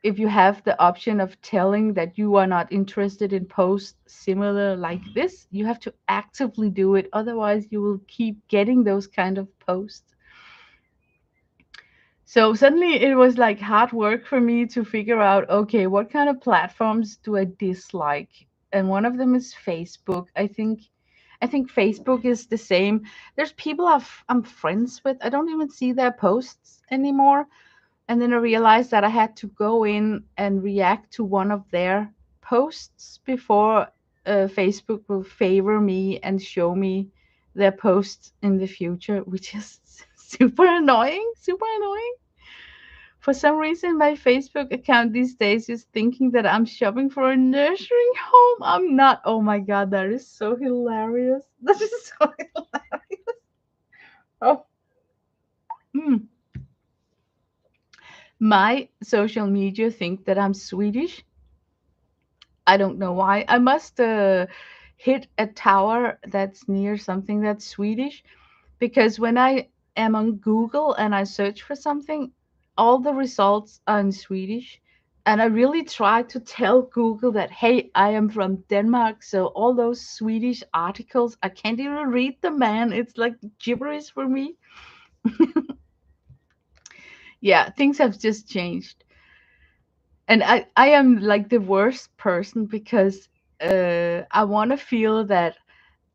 if you have the option of telling that you are not interested in posts similar like this, you have to actively do it. Otherwise, you will keep getting those kind of posts. So suddenly it was like hard work for me to figure out, okay, what kind of platforms do I dislike? And one of them is Facebook. I think Facebook is the same. There's people I'm friends with. I don't even see their posts anymore. And then I realized that I had to go in and react to one of their posts before Facebook will favor me and show me their posts in the future, which is super annoying. Super annoying. For some reason, my Facebook account these days is thinking that I'm shopping for a nursing home. I'm not. Oh my god, that is so hilarious. That is so hilarious. Oh. Mm. My social media think that I'm Swedish. I don't know why. I must hit a tower that's near something that's Swedish, because when I am on Google and I search for something, all the results are in Swedish. And I really try to tell Google that, hey, I am from Denmark. So all those Swedish articles, I can't even read them, man. It's like gibberish for me. Yeah, things have just changed. And I am like the worst person because I want to feel that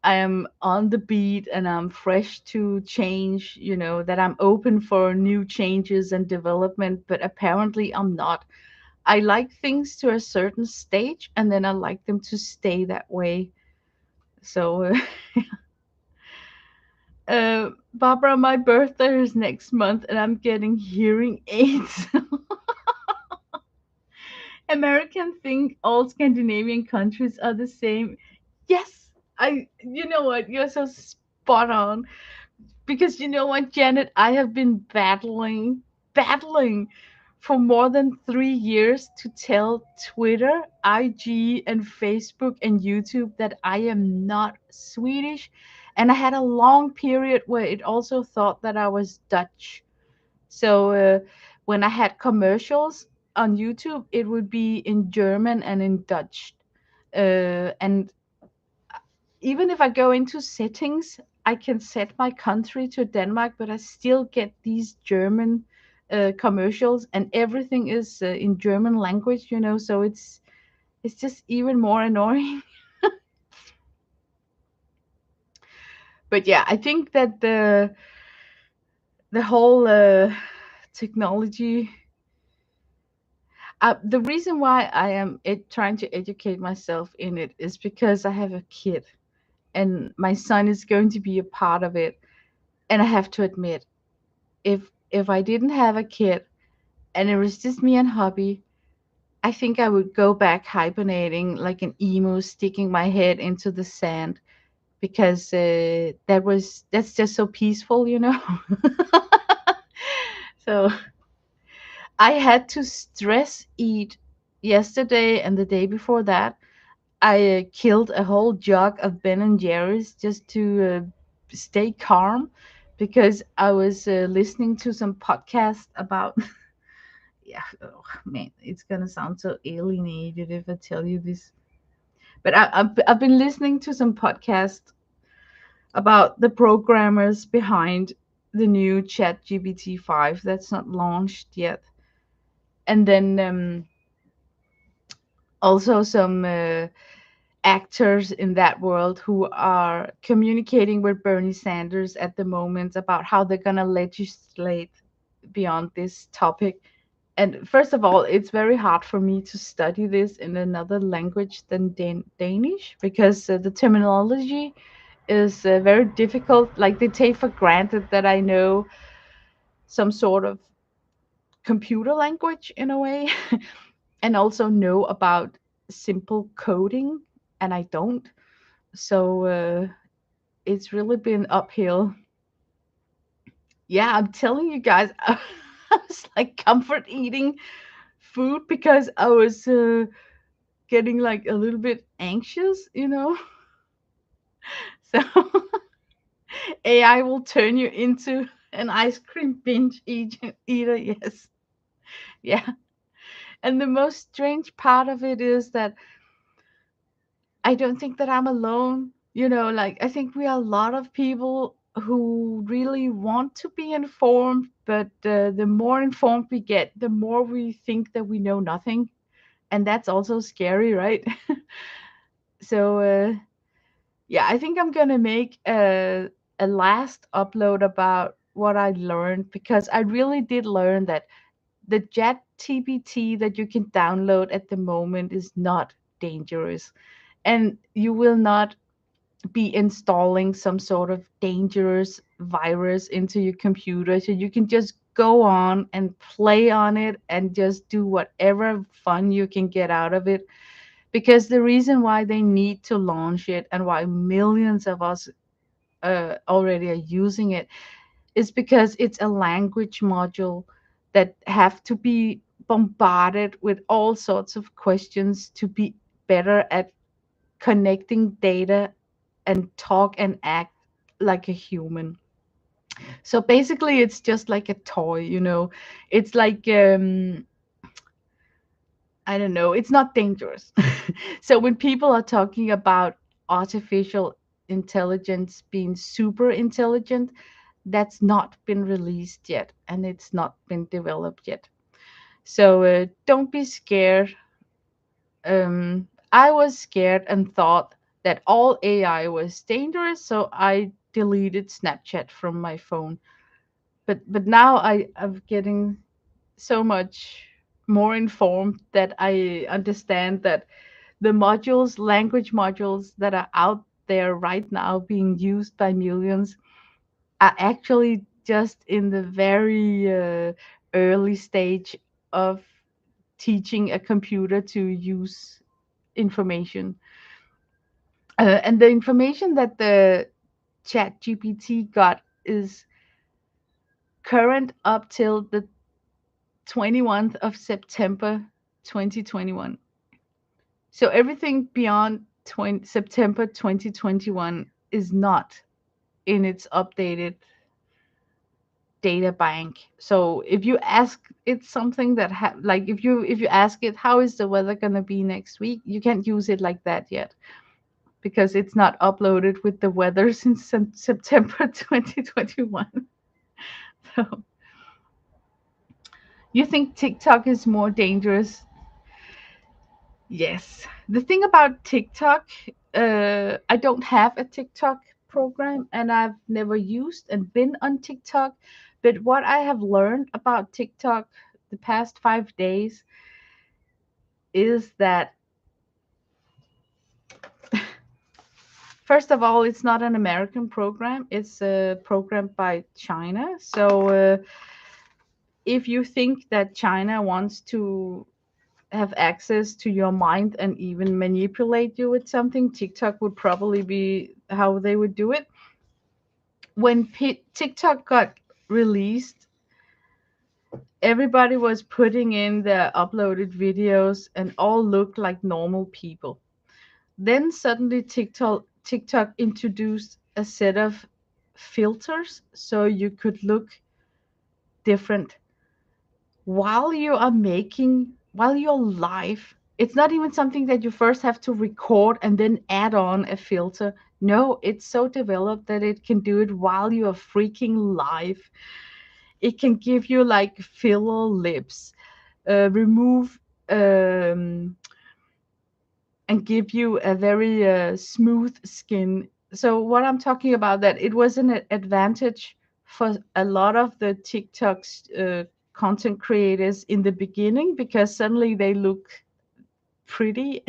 I am on the beat and I'm fresh to change, that I'm open for new changes and development, but apparently I'm not. I like things to a certain stage and then I like them to stay that way. So, Barbara, my birthday is next month and I'm getting hearing aids. Americans think all Scandinavian countries are the same. Yes, you know what? You're so spot on. Because you know what, Janet, I have been battling for more than 3 years to tell Twitter, IG, and Facebook and YouTube that I am not Swedish. And I had a long period where it also thought that I was Dutch. So when I had commercials on YouTube, it would be in German and in Dutch. And even if I go into settings, I can set my country to Denmark, but I still get these German commercials, and everything is in German language, So it's just even more annoying. But yeah, I think that the whole technology. The reason why I am trying to educate myself in it is because I have a kid, and my son is going to be a part of it. And I have to admit, if I didn't have a kid and it was just me and hubby, I think I would go back hibernating like an emo, sticking my head into the sand, because that's just so peaceful. So I had to stress eat yesterday and the day before that. I killed a whole jug of Ben and Jerry's just to stay calm, because I was listening to some podcast about. Yeah, oh, man, it's gonna sound so alienated if I tell you this, but I've been listening to some podcast about the programmers behind the new Chat GPT 5 that's not launched yet, and then Also some actors in that world who are communicating with Bernie Sanders at the moment about how they're going to legislate beyond this topic. And first of all, it's very hard for me to study this in another language than Danish, because the terminology is very difficult. Like, they take for granted that I know some sort of computer language in a way, and also know about simple coding, and I don't. So it's really been uphill. Yeah, I'm telling you guys, I was like comfort eating food because I was getting like a little bit anxious, you know? So AI will turn you into an ice cream eater. Yes. Yeah. And the most strange part of it is that I don't think that I'm alone. You know, like, I think we are a lot of people who really want to be informed, but the more informed we get, the more we think that we know nothing. And that's also scary, right? So, yeah, I think I'm gonna make a last upload about what I learned, because I really did learn that the Chat TBT that you can download at the moment is not dangerous, and you will not be installing some sort of dangerous virus into your computer. So you can just go on and play on it and just do whatever fun you can get out of it. Because the reason why they need to launch it and why millions of us already are using it is because it's a language module that have to be bombarded with all sorts of questions to be better at connecting data and talk and act like a human. So basically, it's just like a toy, you know. It's like I don't know. It's not dangerous. So when people are talking about artificial intelligence being super intelligent, that's not been released yet, and it's not been developed yet. So don't be scared. I was scared and thought that all AI was dangerous, so I deleted Snapchat from my phone. But now I'm getting so much more informed that I understand that the modules, language modules that are out there right now being used by millions, are actually just in the very early stage of teaching a computer to use information. And the information that the Chat GPT got is current up till the 21st of September 2021. So everything beyond September 2021 is not in its updated data bank. So if you ask it something that like, if you ask it how is the weather going to be next week, you can't use it like that yet, because it's not uploaded with the weather since September 2021. So you think TikTok is more dangerous? Yes. The thing about TikTok, I don't have a TikTok program, and I've never used and been on TikTok. But what I have learned about TikTok the past 5 days is that, first of all, it's not an American program, it's a program by China. So if you think that China wants to have access to your mind and even manipulate you with something, TikTok would probably be how they would do it. When TikTok got released, everybody was putting in their uploaded videos and all looked like normal people. Then suddenly TikTok introduced a set of filters so you could look different while you're live. It's not even something that you first have to record and then add on a filter. No, it's so developed that it can do it while you are freaking live. It can give you like filler lips, remove um and give you a very smooth skin. So what I'm talking about, that it was an advantage for a lot of the TikTok's content creators in the beginning, because suddenly they look pretty.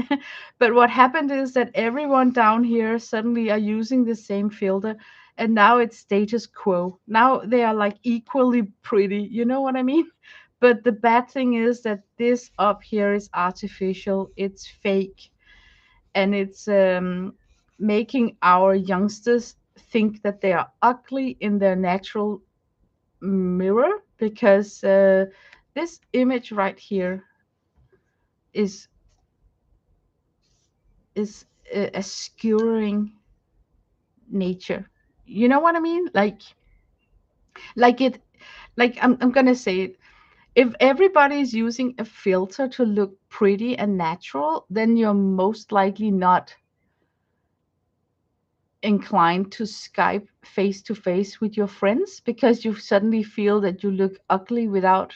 But what happened is that everyone down here suddenly are using the same filter, and now it's status quo. Now they are like equally pretty. You know what I mean? But the bad thing is that this up here is artificial, it's fake, and it's making our youngsters think that they are ugly in their natural mirror, because this image right here is is a skewering nature. You know what I mean? Like it, like I'm gonna say it. If everybody is using a filter to look pretty and natural, then you're most likely not inclined to Skype face to face with your friends, because you suddenly feel that you look ugly without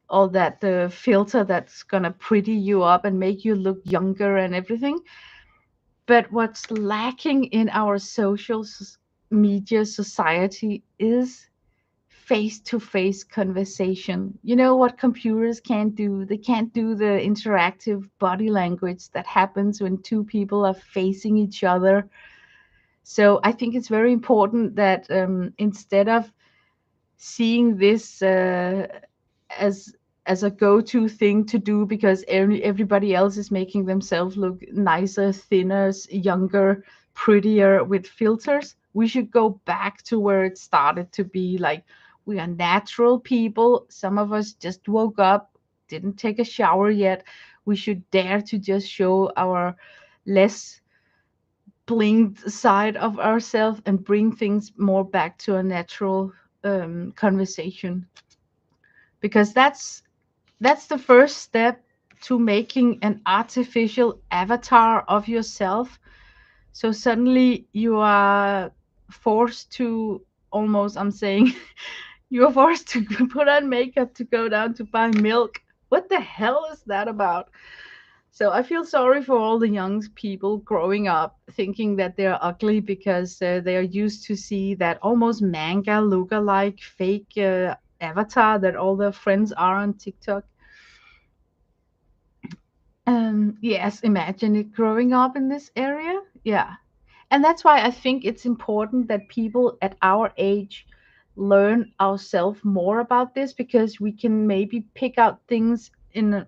all that the filter that's gonna pretty you up and make you look younger and everything. But what's lacking in our social media society is face to face conversation. You know what computers can't do? They can't do the interactive body language that happens when two people are facing each other. So I think it's very important that instead of seeing this as as a go-to thing to do because everybody else is making themselves look nicer, thinner, younger, prettier with filters, we should go back to where it started to be. Like, we are natural people. Some of us just woke up, didn't take a shower yet. We should dare to just show our less blinged side of ourselves and bring things more back to a natural conversation, because that's the first step to making an artificial avatar of yourself. So suddenly you are forced to, almost, I'm saying, you are forced to put on makeup to go down to buy milk. What the hell is that about? So I feel sorry for all the young people growing up thinking that they're ugly because they are used to see that almost manga look-alike fake avatar that all their friends are on TikTok. Yes, imagine it growing up in this area. Yeah. And that's why I think it's important that people at our age learn ourselves more about this, because we can maybe pick out things in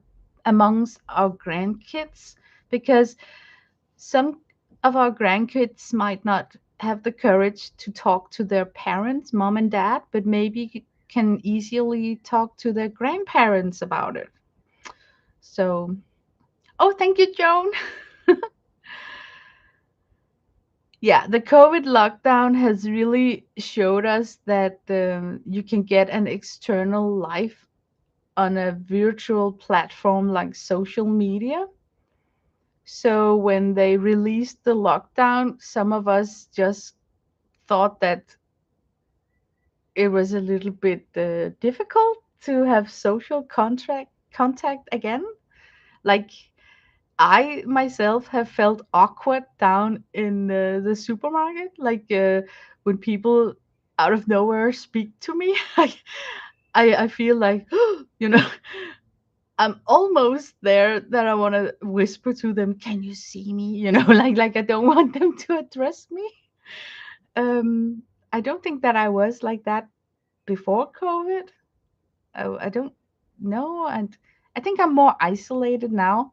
amongst our grandkids, because some of our grandkids might not have the courage to talk to their parents, mom and dad, but maybe can easily talk to their grandparents about it. So, oh, thank you, Joan. Yeah, the COVID lockdown has really showed us that you can get an external life on a virtual platform like social media. So when they released the lockdown, some of us just thought that it was a little bit difficult to have social contact again. Like, I myself have felt awkward down in the supermarket, like when people out of nowhere speak to me. I feel like, you know, I'm almost there that I want to whisper to them, "Can you see me?" You know, like I don't want them to address me. Um, I don't think that I was like that before COVID. I don't know, and I think I'm more isolated now.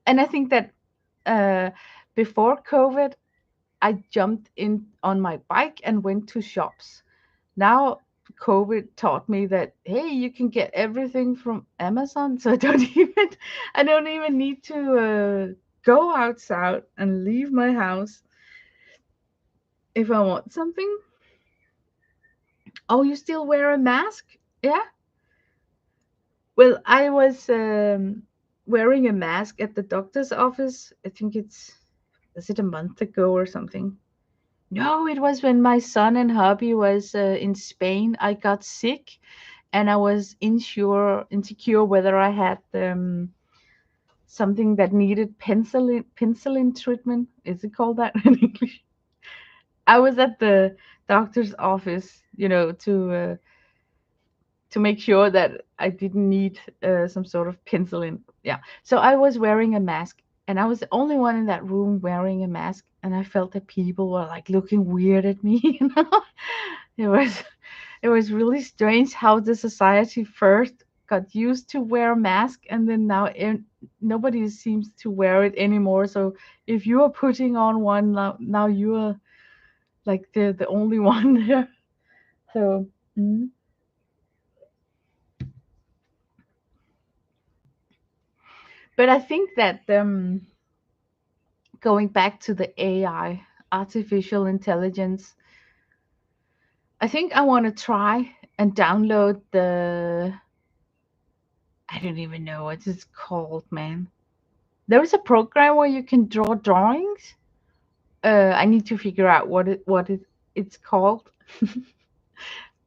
And I think that uh, before COVID, I jumped in on my bike and went to shops. Now, COVID taught me that, hey, you can get everything from Amazon, so I don't even need to go outside and leave my house if I want something. Oh, you still wear a mask? Yeah. Well, I was wearing a mask at the doctor's office. I think is it a month ago or something? No, it was when my son and hubby was in Spain. I got sick, and I was insecure whether I had something that needed penicillin treatment. Is it called that in English? I was at the doctor's office, to make sure that I didn't need some sort of penicillin. Yeah. So I was wearing a mask, and I was the only one in that room wearing a mask, and I felt that people were like looking weird at me. It was it was really strange how the society first got used to wear a mask, and then now nobody seems to wear it anymore. So if you are putting on one now you are like the only one there. So. mm. But I think that going back to the AI, artificial intelligence, I think I want to try and download I don't even know what it's called, man. There is a program where you can draw drawings. I need to figure out it's called.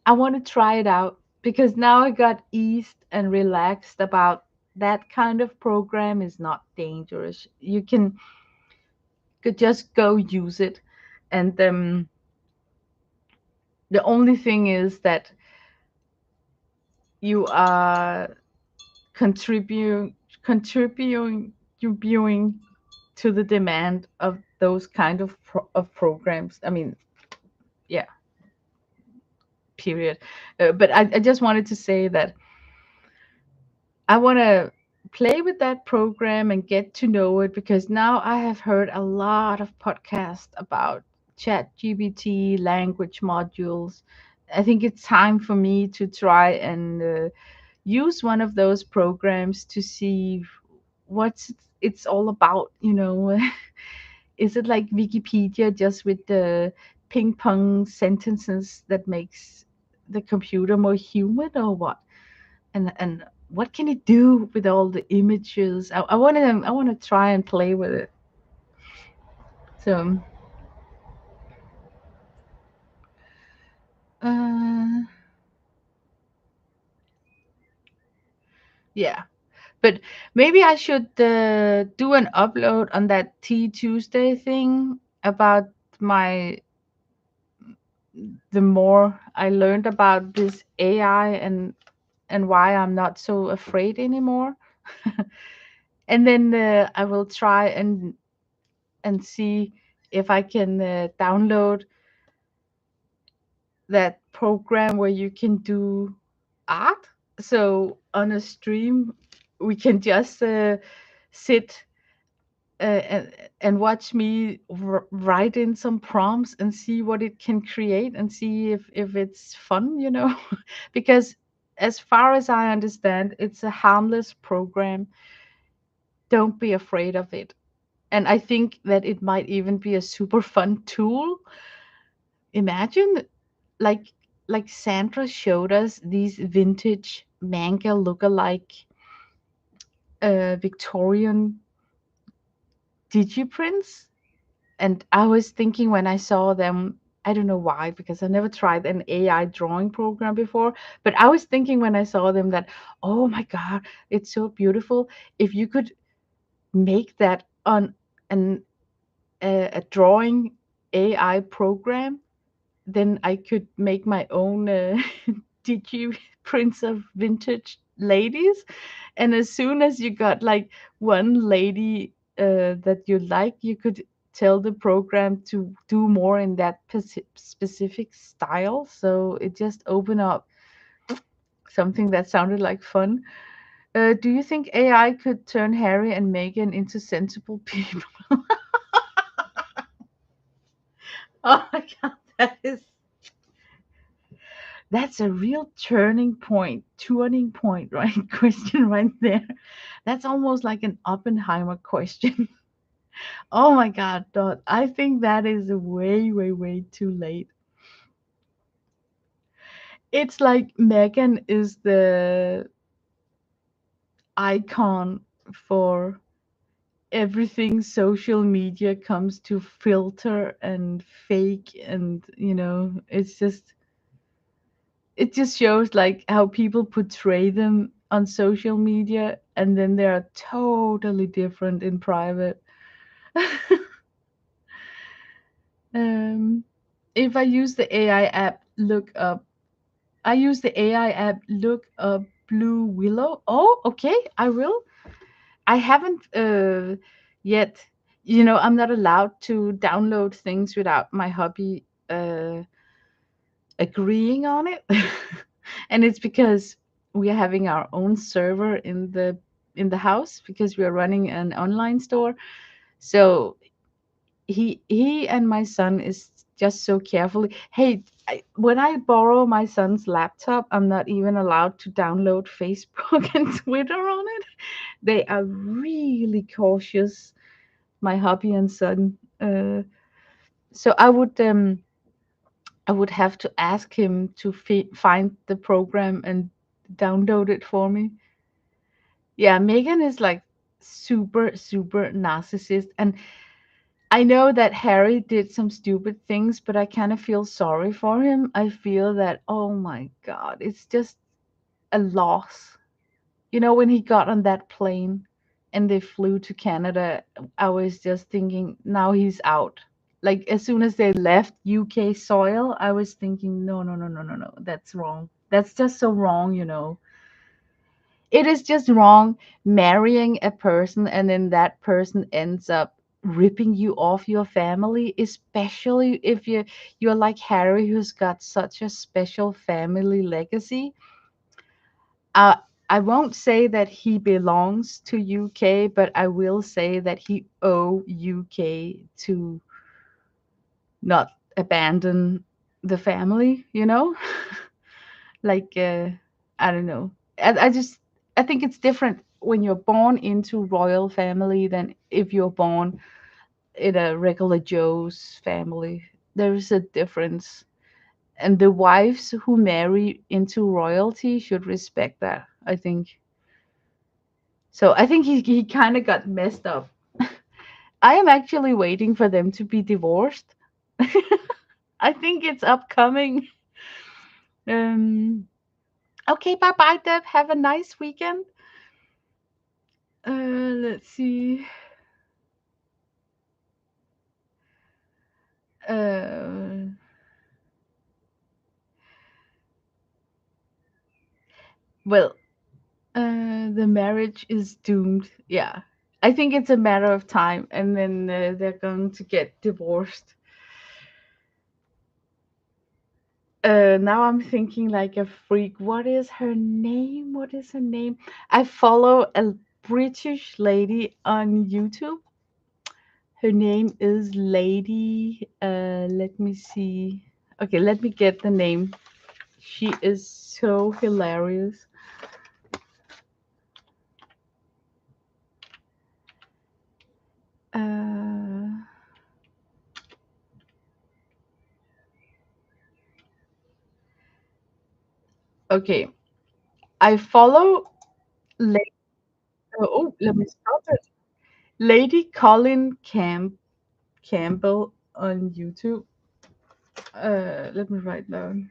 I want to try it out because now I got eased and relaxed about that kind of program is not dangerous. You can could just go use it, and the only thing is that you are contributing contributing to the demand of those kind of of programs. I mean, yeah, period. But I just wanted to say that I want to play with that program and get to know it because now I have heard a lot of podcasts about chat gpt language modules. I think it's time for me to try and use one of those programs to see what it's all about. Is it like Wikipedia just with the ping pong sentences that makes the computer more human, or what? And what can it do with all the images? I want to try and play with it. So uh, yeah, but maybe I should do an upload on that T Tuesday thing about my the more I learned about this AI and why I'm not so afraid anymore. And then I will try and see if I can download that program where you can do art. So on a stream, we can just sit and watch me write in some prompts and see what it can create and see if it's fun. Because as far as I understand, it's a harmless program. Don't be afraid of it. And I think that it might even be a super fun tool. Imagine like like Sandra showed us these vintage manga look-alike Victorian digiprints. And I was thinking when I saw them, I don't know why, because I never tried an AI drawing program before, but I was thinking when I saw them that, oh my God, it's so beautiful. If you could make that on an a drawing AI program, then I could make my own digi prints of vintage ladies. And as soon as you got like one lady that you like, you could tell the program to do more in that specific style. So it just opened up something that sounded like fun. Do you think AI could turn Harry and Meghan into sensible people? Oh my God, that's a real turning point, right? Question right there. That's almost like an Oppenheimer question. Oh my God, Dot. I think that is way, way, way too late. It's like Megan is the icon for everything social media comes to filter and fake, and it just shows like how people portray them on social media. and then they are totally different in private. um, if I use the AI app, I use the AI app, look up Blue Willow. Oh, okay, I will. I haven't yet. You know, I'm not allowed to download things without my hubby agreeing on it. And it's because we are having our own server in the house because we are running an online store. So he and my son is just so carefully. Hey, when I borrow my son's laptop, I'm not even allowed to download Facebook and Twitter on it. They are really cautious, my hubby and son. So I would have to ask him to find the program and download it for me. Yeah, Megan is like super narcissist, and I know that Harry did some stupid things, but I kind of feel sorry for him. I feel that, oh my God, it's just a loss. You know, when he got on that plane and they flew to Canada, I was just thinking, now he's out. Like, as soon as they left UK soil, I was thinking, no, no, no, no, no, no, that's wrong. That's just so wrong, you know. It is just wrong marrying a person and then that person ends up ripping you off your family, especially if you're like Harry, who's got such a special family legacy. uh, I won't say that he belongs to UK, but I will say that he owe UK to not abandon the family, you know. Like I don't know. I just I think it's different when you're born into royal family than if you're born in a regular Joe's family. There's a difference, and the wives who marry into royalty should respect that, I think. So I think he kind of got messed up. I am actually waiting for them to be divorced. I think it's upcoming. Um, okay, bye bye, Deb. Have a nice weekend. Let's see. Uh, well, the marriage is doomed. Yeah. I think it's a matter of time, and then they're going to get divorced. Now I'm thinking like a freak. What is her name? What is her name? I follow a British lady on YouTube. Her name is Lady. Let me see. Okay, let me get the name. She is so hilarious. Uh, okay, I follow. La- oh, let me stop it. Lady Colin Campbell on YouTube. Let me write down.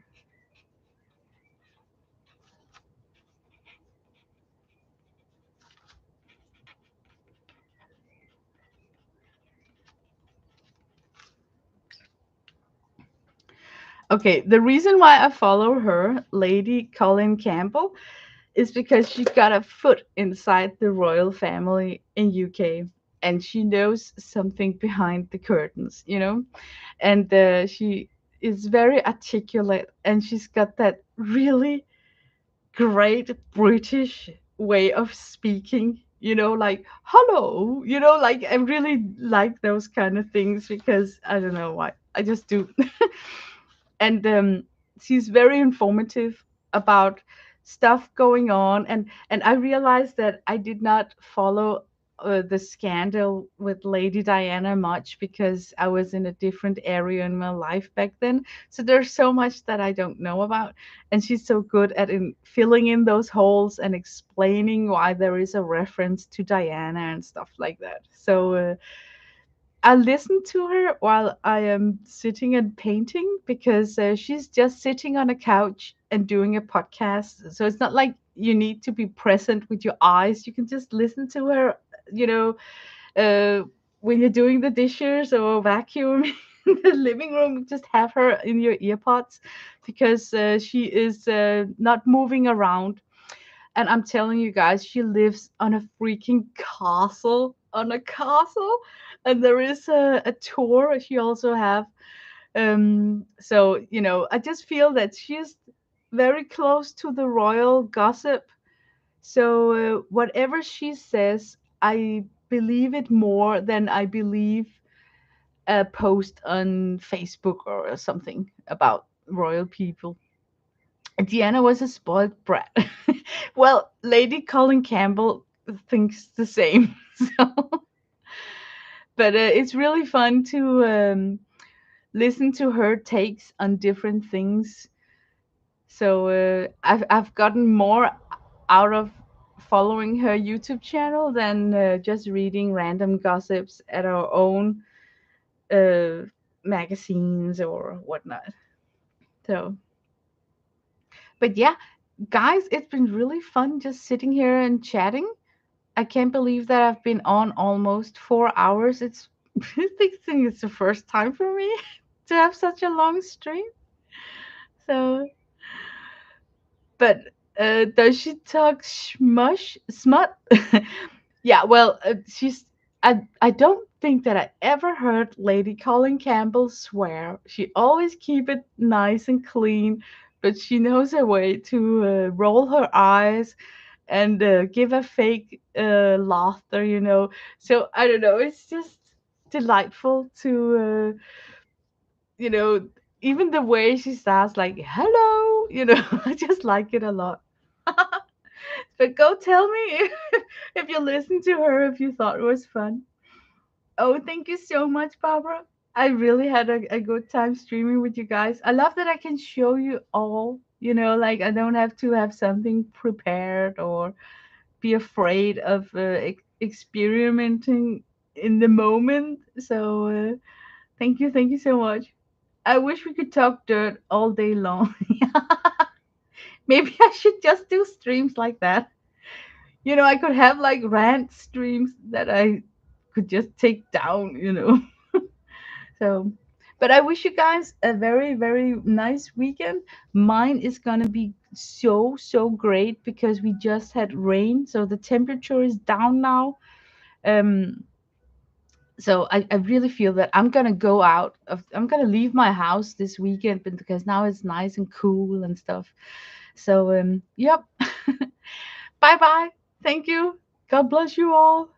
Okay, the reason why I follow her, Lady Colin Campbell, is because she got a foot inside the royal family in UK, and she knows something behind the curtains, you know? And she is very articulate, and she's got that really great British way of speaking, you know, like hello, you know, like I really like those kind of things because I don't know why. I just do. And she's very informative about stuff going on, and I realized that I did not follow the scandal with Lady Diana much because I was in a different area in my life back then. So there's so much that I don't know about, and she's so good at filling in those holes and explaining why there is a reference to Diana and stuff like that. So I listen to her while I am sitting and painting because she's just sitting on a couch and doing a podcast. So it's not like you need to be present with your eyes. You can just listen to her, you know, uh, when you're doing the dishes or vacuuming in the living room, just have her in your earpods because she is not moving around. And I'm telling you guys, she lives on a freaking castle, on a castle. And there is a tour she also have. So, I just feel that she's very close to the royal gossip. So, whatever she says, I believe it more than I believe a post on Facebook or something about royal people. Diana was a spoiled brat. Well, Lady Colin Campbell thinks the same. So, but it's really fun to listen to her takes on different things. So I've gotten more out of following her YouTube channel than just reading random gossips at our own uh, magazines or whatnot. So, but yeah, guys, it's been really fun just sitting here and chatting. I can't believe that I've been on almost 4 hours. I think it's the first time for me to have such a long stream. So, but does she talk smut? Yeah, well, I don't think that I ever heard Lady Colin Campbell swear. She always keep it nice and clean, but she knows her way to roll her eyes and give a fake laughter, So I don't know. It's just delightful to, you know, even the way she starts, like "hello," I just like it a lot. But go tell me if you listened to her, if you thought it was fun. Oh, thank you so much, Barbara. I really had a good time streaming with you guys. I love that I can show you all, like I don't have to have something prepared or be afraid of experimenting in the moment. So, thank you so much. I wish we could talk dirt all day long. Maybe I should just do streams like that. I could have like rant streams that I could just take down. So, but I wish you guys a very, very nice weekend. Mine is gonna be so, so great because we just had rain, so the temperature is down now. Um, so I really feel that I'm gonna leave my house this weekend because now it's nice and cool and stuff. So yep. Bye bye. Thank you. God bless you all.